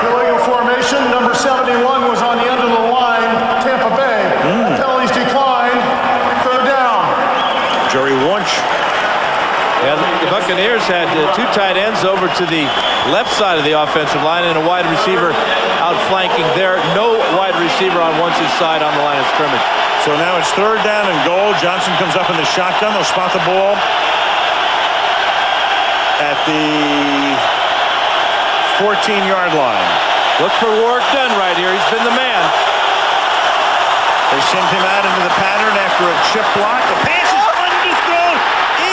Illegal formation. Number 71 was on the end of the line. Tampa Bay. Penalties declined. Third down. Jerry Wunsch. Yeah, the Buccaneers had two tight ends over to the left side of the offensive line and a wide receiver outflanking there. No wide receiver on Wunsch's side on the line of scrimmage. So now it's third down and goal. Johnson comes up in the shotgun. They'll spot the ball at the 14-yard line. Look for Warwick Dunn right here. He's been the man. They send him out into the pattern after a chip block. The pass is underthrown,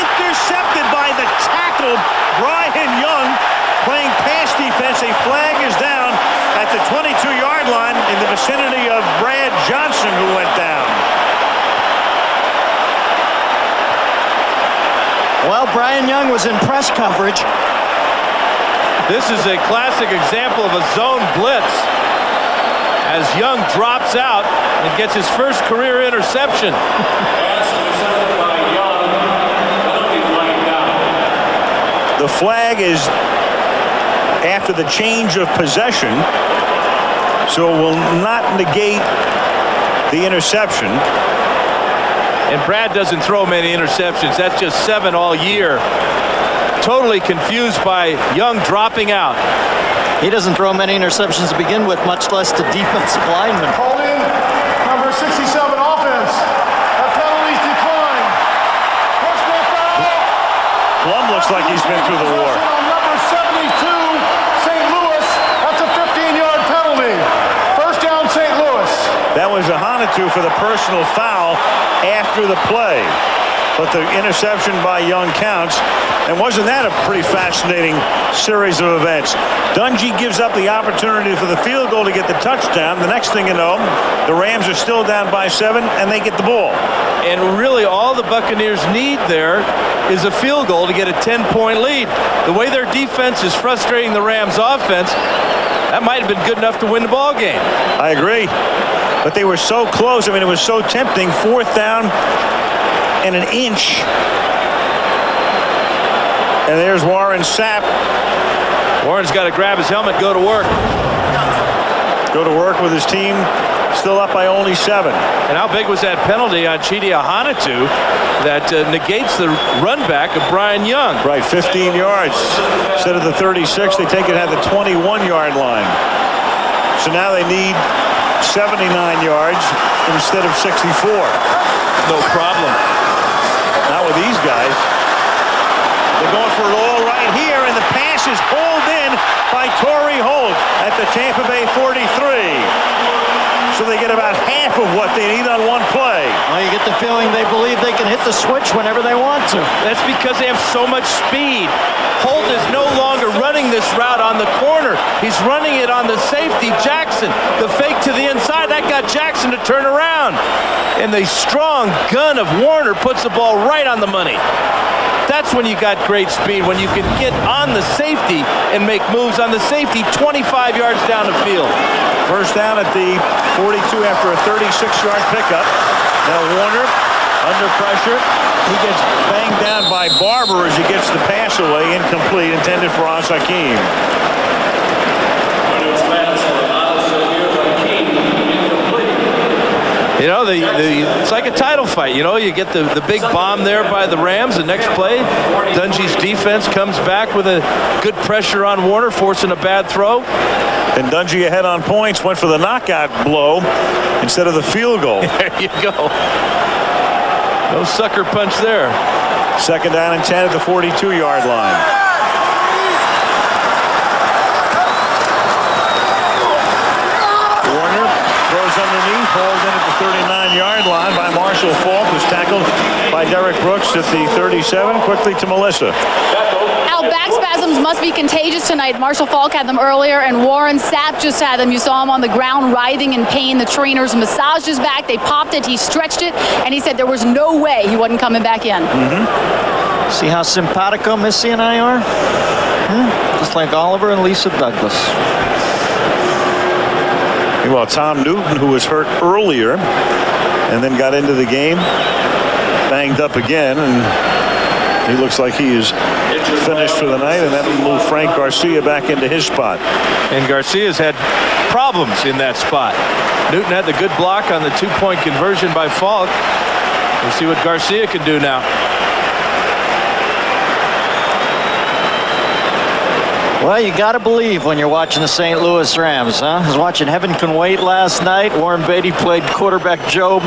intercepted by the tackle, Brian Young, playing pass defense. A flag is down at the 22-yard line in the vicinity of Brad Johnson, who went down. Well, Brian Young was in press coverage. This is a classic example of a zone blitz as Young drops out and gets his first career interception. The flag is after the change of possession, so it will not negate the interception. And Brad doesn't throw many interceptions. That's just 7 all year. Totally confused by Young dropping out. He doesn't throw many interceptions to begin with, much less to defensive linemen. Holding number 67 offense. That penalties decline. Personal foul. Plum looks like he's been through the war. On number 72, St. Louis. That's a 15-yard penalty. First down, St. Louis. That was a Hanatu for the personal foul after the play. But the interception by Young counts. And wasn't that a pretty fascinating series of events? Dungy gives up the opportunity for the field goal to get the touchdown. The next thing you know, the Rams are still down by 7, and they get the ball. And really all the Buccaneers need there is a field goal to get a 10-point lead. The way their defense is frustrating the Rams' offense, that might have been good enough to win the ball game. I agree. But they were so close. I mean, it was so tempting. Fourth down and an inch. And there's Warren Sapp. Warren's got to grab his helmet, go to work. Go to work with his team, still up by only 7. And how big was that penalty on Chidi Hanatu that negates the run back of Brian Young? Right, 15 yards. Instead of the 36, they take it at the 21-yard line. So now they need 79 yards instead of 64. No problem. Not with these guys. They're going for it all right here, and the pass is pulled in by Torrey Holt at the Tampa Bay 43. So they get about half of what they need on one play. Well, you get the feeling they believe they can hit the switch whenever they want to. That's because they have so much speed. Holt is no longer running this route on the corner. He's running it on the safety, Jackson. The fake to the inside, that got Jackson to turn around. And the strong gun of Warner puts the ball right on the money. That's when you got great speed, when you can get on the safety and make moves on the safety 25 yards down the field. First down at the 42 after a 36-yard pickup. Now Warner under pressure. He gets banged down by Barber as he gets the pass away, incomplete, intended for As-Hakim. You know, it's like a title fight. You know, you get the big bomb there by the Rams. The next play, Dungy's defense comes back with a good pressure on Warner, forcing a bad throw. And Dungy ahead on points, went for the knockout blow instead of the field goal. There you go. No sucker punch there. 2nd down and 10 at the 42-yard line. Warner throws underneath, hauled in at the 39-yard line by Marshall Faulk, who's tackled by Derek Brooks at the 37. Quickly to Melissa. Al, back spasms must be contagious tonight. Marshall Faulk had them earlier, and Warren Sapp just had them. You saw him on the ground writhing in pain. The trainers massaged his back. They popped it. He stretched it, and he said there was no way he wasn't coming back in. See how simpatico Missy and I are? Just like Oliver and Lisa Douglas. Well, Tom Newton, who was hurt earlier and then got into the game, banged up again, and he looks like he is finished for the night, and that will move Frank Garcia back into his spot. And Garcia's had problems in that spot. Newton had the good block on the 2-point conversion by Faulk. We'll see what Garcia can do now. Well, you got to believe when you're watching the St. Louis Rams, huh? I was watching Heaven Can Wait last night. Warren Beatty played quarterback Joe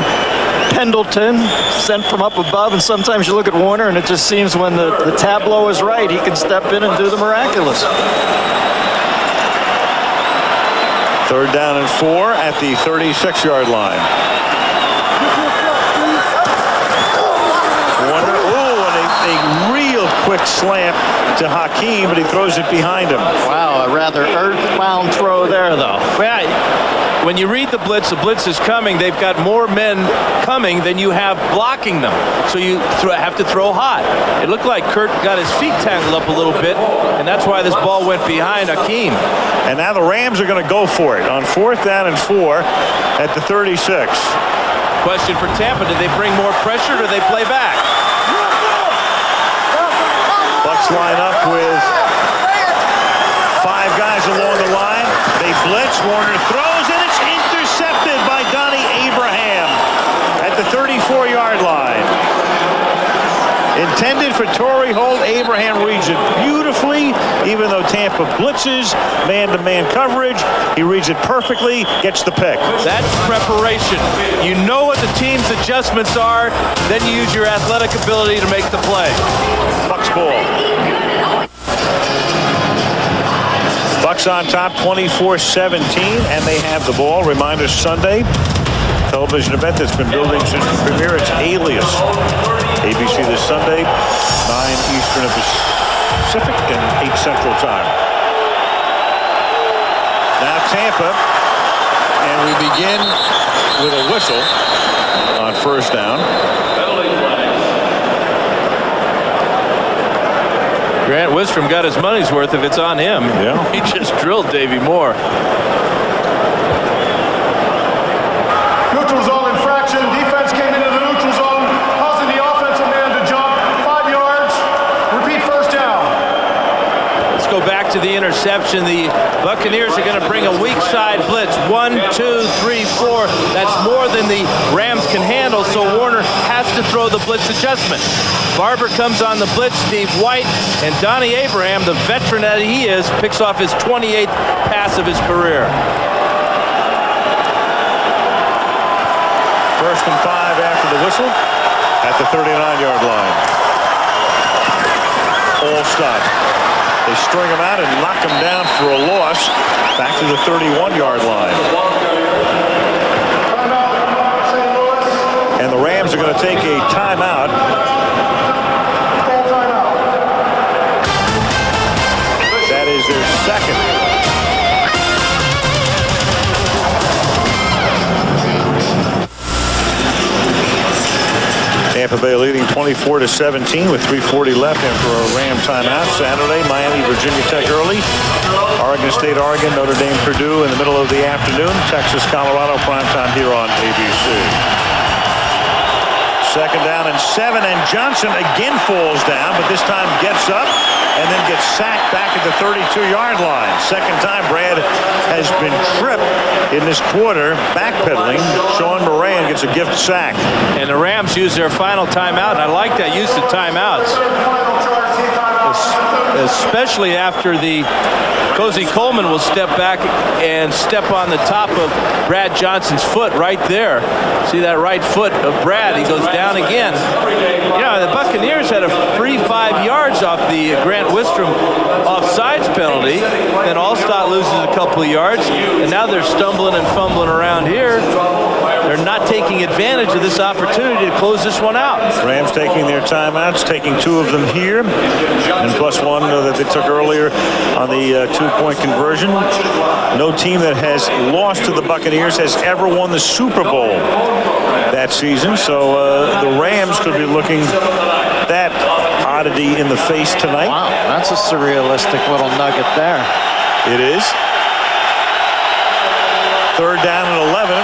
Pendleton, sent from up above, and sometimes you look at Warner and it just seems when the tableau is right, he can step in and do the miraculous. 3rd down and 4 at the 36-yard line. Warner, and a real quick slant to Hakeem, but he throws it behind him. Wow, a rather earthbound throw there, though. Well, when you read the blitz is coming. They've got more men coming than you have blocking them. So you have to throw hot. It looked like Kurt got his feet tangled up a little bit, and that's why this ball went behind Hakeem. And now the Rams are going to go for it on 4th down and 4 at the 36. Question for Tampa, did they bring more pressure or did they play back? Bucks line up with 5 guys along the line. They blitz. Warner throws, and it's intercepted by Donnie Abraham at the 34-yard line. Intended for Torrey Holt. Abraham reads it beautifully, even though Tampa blitzes, man-to-man coverage. He reads it perfectly, gets the pick. That's preparation. You know what the team's adjustments are, then you use your athletic ability to make the play. Bucks ball. Bucks on top 24-17, and they have the ball. Reminder, Sunday television event that's been building since the premiere. It's Alias. ABC this Sunday, 9 Eastern of Pacific and 8 Central Time. Now Tampa, and we begin with a whistle on 1st down. Grant Wistrom got his money's worth if it's on him. Yeah. He just drilled Davey Moore. Neutral zone infraction. Defense came into the neutral zone, causing the offensive man to jump 5 yards. Repeat 1st down. Let's go back to the interception. The Buccaneers are going to bring a weak side blitz. 1, 2, 3, 4. That's more than the Rams can handle, so Warner has to throw the blitz adjustment. Barber comes on the blitz, Steve White, and Donnie Abraham, the veteran that he is, picks off his 28th pass of his career. 1st and 5 after the whistle at the 39-yard line. All stop. They string him out and knock him down for a loss back to the 31-yard line. And the Rams are going to take a timeout. That is their second. Tampa Bay leading 24-17 with 3:40 left after a Ram timeout. Saturday, Miami, Virginia Tech early. Oregon State, Oregon, Notre Dame, Purdue in the middle of the afternoon. Texas, Colorado, primetime here on ABC. Second down and 7, and Johnson again falls down, but this time gets up and then gets sacked back at the 32-yard line. Second time Brad has been tripped in this quarter, backpedaling. Sean Moran gets a gift sack. And the Rams use their final timeout, and I like that use of timeouts. Especially after the Cozy Coleman will step back and step on the top of Brad Johnson's foot right there. See that right foot of Brad? He goes down again. You know, the Buccaneers had a free 5 yards off the Grant Wistrom offsides penalty. Then Allstott loses a couple of yards, and now they're stumbling and fumbling around here. They're not taking advantage of this opportunity to close this one out. Rams taking their timeouts, taking 2 of them here, and plus 1 that they took earlier on the 2-point conversion. No team that has lost to the Buccaneers has ever won the Super Bowl that season, so the Rams could be looking that oddity in the face tonight. Wow, that's a surrealistic little nugget there. It is. Third down and 11.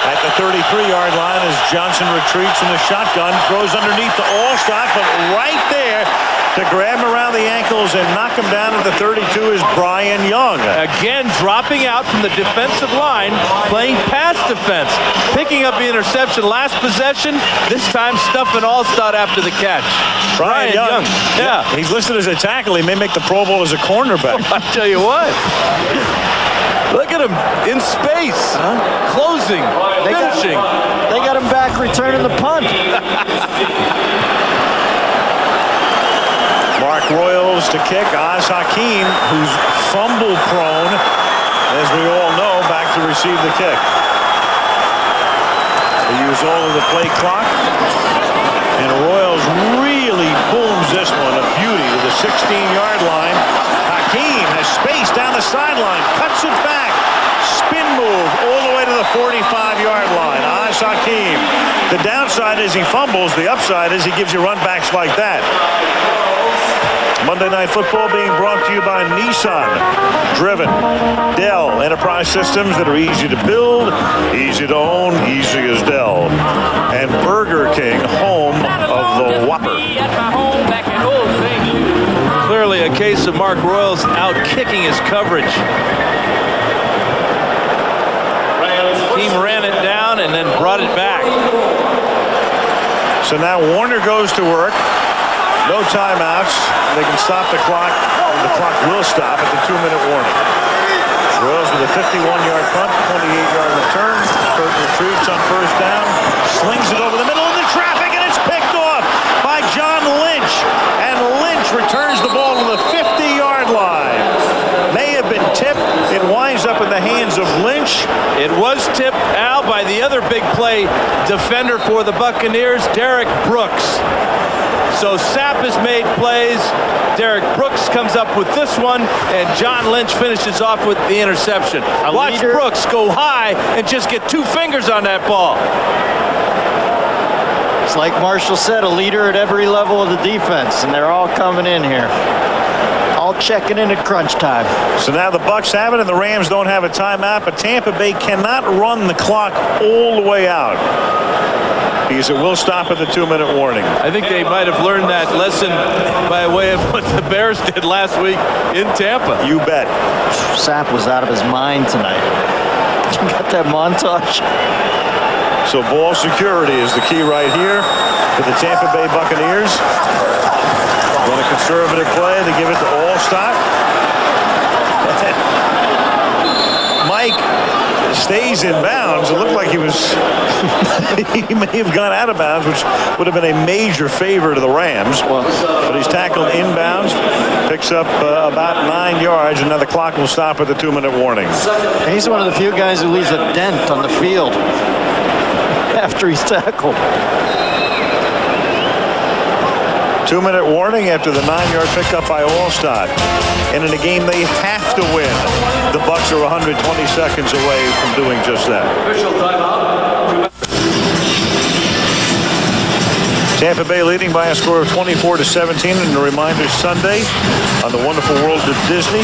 At the 33-yard line as Johnson retreats in the shotgun, throws underneath to Allstott, but right there to grab him around the ankles and knock him down at the 32 is Brian Young. Again, dropping out from the defensive line, playing pass defense. Picking up the interception last possession, this time stuffing Allstott after the catch. Brian Young. Yeah. He's listed as a tackle. He may make the Pro Bowl as a cornerback. I tell you what. Look at him in space, closing, finishing. They got him back returning the punt. Mark Royals to kick. Oz Hakeem, who's fumble prone, as we all know, back to receive the kick. They use all of the play clock, and Royals really booms this one, a beauty, to the 16-yard line. Hakeem has space down the sideline, cuts it back, spin move all the way to the 45-yard line. Oz Hakeem. The downside is he fumbles. The upside is he gives you run backs like that. Monday Night Football being brought to you by Nissan, Driven, Dell Enterprise Systems that are easy to build, easy to own, easy as Dell, and Burger King, home of the Whopper. Clearly a case of Mark Royals out kicking his coverage. Team ran it down and then brought it back. So now Warner goes to work. No timeouts. They can stop the clock. The clock will stop at the 2-minute warning. Royals with a 51-yard punt, 28-yard return. Kurt retreats on first down, slings it over the middle of the traffic, and it's picked off by John Lynch. And Lynch returns the ball to the 50-yard line. May have been tipped. It winds up in the hands of Lynch. It was tipped out by the other big play defender for the Buccaneers, Derek Brooks. So Sapp has made plays. Derek Brooks comes up with this one, and John Lynch finishes off with the interception. Watch Brooks go high and just get 2 fingers on that ball. It's like Marshall said, a leader at every level of the defense, and they're all coming in here. All checking in at crunch time. So now the Bucs have it, and the Rams don't have a timeout, but Tampa Bay cannot run the clock all the way out, because it will stop at the 2-minute warning. I think they might have learned that lesson by way of what the Bears did last week in Tampa. You bet. Sapp was out of his mind tonight. You got that montage? So ball security is the key right here for the Tampa Bay Buccaneers. Want a conservative play, they give it to Allstott. Mike stays in bounds. It looked like he was he may have gone out of bounds, which would have been a major favor to the Rams. But he's tackled inbounds, picks up about 9 yards, and now the clock will stop at the 2-minute warning. He's one of the few guys who leaves a dent on the field after he's tackled. 2-minute warning after the 9-yard pickup by Allstott. And in a game they have to win, the Bucs are 120 seconds away from doing just that. Tampa Bay leading by a score of 24-17. And a reminder, Sunday on the Wonderful World of Disney,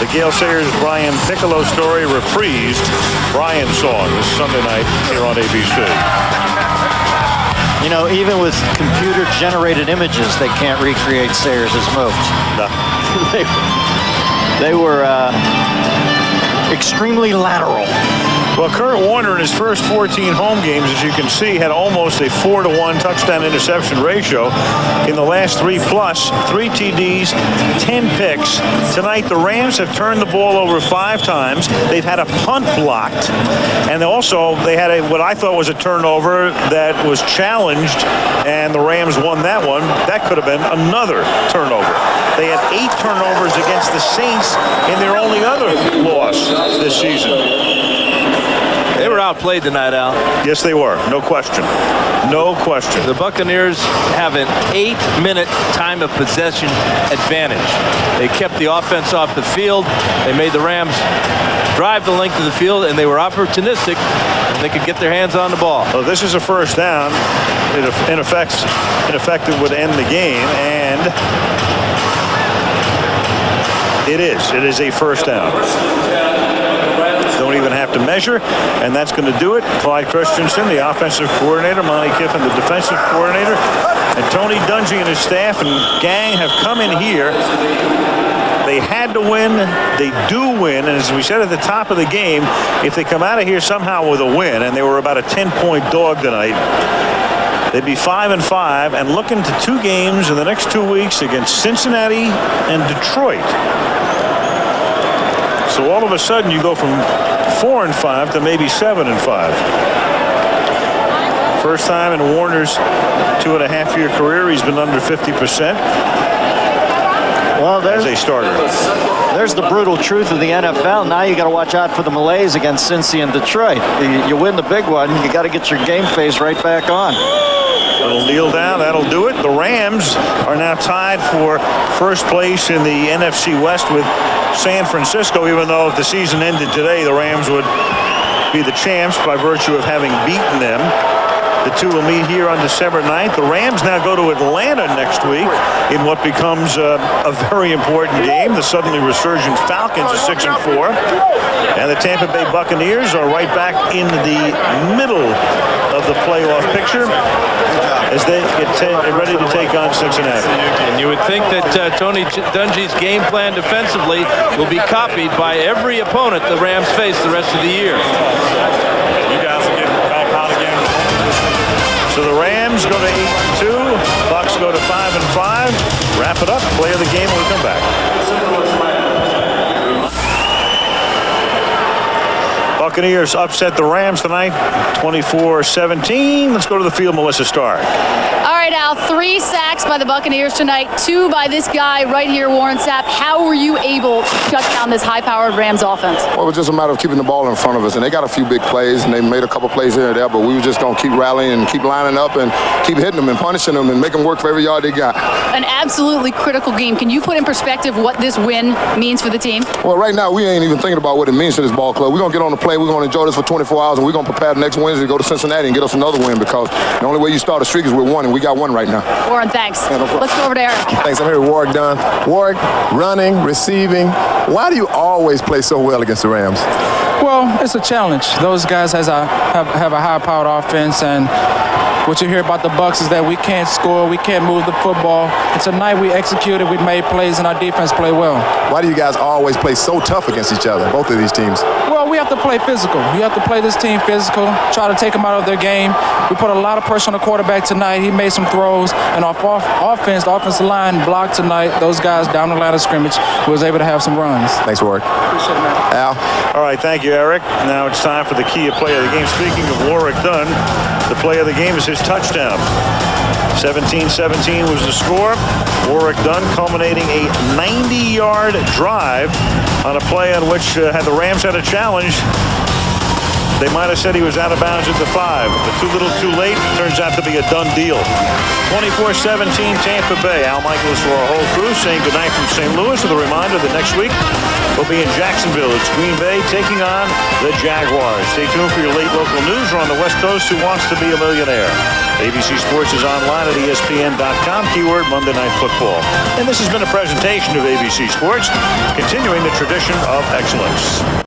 the Gale Sayers Brian Piccolo story reprised. Brian's song this Sunday night here on ABC. You know, even with computer-generated images, they can't recreate Sayers' moves. No. They were extremely lateral. Well, Kurt Warner in his first 14 home games, as you can see, had almost a 4-to-1 touchdown-interception ratio. In the last 3+, 3 TDs, 10 picks. Tonight, the Rams have turned the ball over 5 times. They've had a punt blocked, and they had what I thought was a turnover that was challenged, and the Rams won that one. That could have been another turnover. They had 8 turnovers against the Saints in their only other loss this season. They were outplayed tonight, Al. Yes, they were. No question. No question. The Buccaneers have an 8-minute time of possession advantage. They kept the offense off the field. They made the Rams drive the length of the field, and they were opportunistic. And they could get their hands on the ball. Well, this is a first down. In effect, it would end the game, and it is. It is a first down. Don't even have to measure, and that's going to do it. Clyde Christensen, the offensive coordinator, Monty Kiffin, the defensive coordinator, and Tony Dungy and his staff and gang have come in here. They had to win. They do win, and as we said at the top of the game, if they come out of here somehow with a win, and they were about a 10-point dog tonight, they'd be 5-5 and looking to 2 games in the next 2 weeks against Cincinnati and Detroit. So all of a sudden you go from 4-5 to maybe 7-5. First time in Warner's 2.5-year career he's been under 50%. Well, as a starter. There's the brutal truth of the NFL. Now you got to watch out for the malaise against Cincy and Detroit. You win the big one, you got to get your game face right back on. It'll kneel down. That'll do it. The Rams are now tied for first place in the NFC West with San Francisco, even though if the season ended today, the Rams would be the champs by virtue of having beaten them. The two will meet here on December 9th. The Rams now go to Atlanta next week in what becomes a very important game. The suddenly resurgent Falcons are 6-4. And the Tampa Bay Buccaneers are right back in the middle of the playoff picture as they get ready to take on Cincinnati. And you would think that Tony Dungy's game plan defensively will be copied by every opponent the Rams face the rest of the year. You guys are getting back hot again. So the Rams go to 8-2, Bucs go to 5-5. Wrap it up, play of the game when we come back. Buccaneers upset the Rams tonight, 24-17. Let's go to the field, Melissa Stark. All right, Al, 3 sacks by the Buccaneers tonight, 2 by this guy right here, Warren Sapp. How were you able to shut down this high-powered Rams offense? Well, it was just a matter of keeping the ball in front of us, and they got a few big plays, and they made a couple plays here and there, but we were just going to keep rallying and keep lining up and keep hitting them and punishing them and make them work for every yard they got. An absolutely critical game. Can you put in perspective what this win means for the team? Well, right now, we ain't even thinking about what it means to this ball club. We're going to get on the plane, we're going to enjoy this for 24 hours, and we're going to prepare next Wednesday to go to Cincinnati and get us another win, because the only way you start a streak is with one, and we got one right now. Warren, thanks. Yeah, no problem. Let's go over to Eric. Thanks. I'm here with Warwick Dunn. Warwick, running, receiving. Why do you always play so well against the Rams? Well, it's a challenge. Those guys have a high-powered offense, and what you hear about the Bucs is that we can't score, we can't move the football. And tonight we executed, we made plays, and our defense played well. Why do you guys always play so tough against each other, both of these teams? Well, we have to play physical. You have to play this team physical, try to take them out of their game. We put a lot of pressure on the quarterback tonight. He made some throws, and our offense, the offensive line blocked tonight. Those guys down the line of scrimmage was able to have some runs. Thanks, Warwick. Appreciate it, man. Al? All right, thank you, Eric. Now it's time for the key play of the game. Speaking of Warwick Dunn, the play of the game is his touchdown. 17-17 was the score. Warwick Dunn culminating a 90-yard drive on a play on which, had the Rams had a challenge, they might have said he was out of bounds at the 5. But too little too late, turns out to be a done deal. 24-17 Tampa Bay. Al Michaelis for our whole crew saying goodnight from St. Louis with a reminder that next week we'll be in Jacksonville. It's Green Bay taking on the Jaguars. Stay tuned for your late local news. We're on the West Coast. Who Wants to Be a Millionaire? ABC Sports is online at ESPN.com. Keyword Monday Night Football. And this has been a presentation of ABC Sports, continuing the tradition of excellence.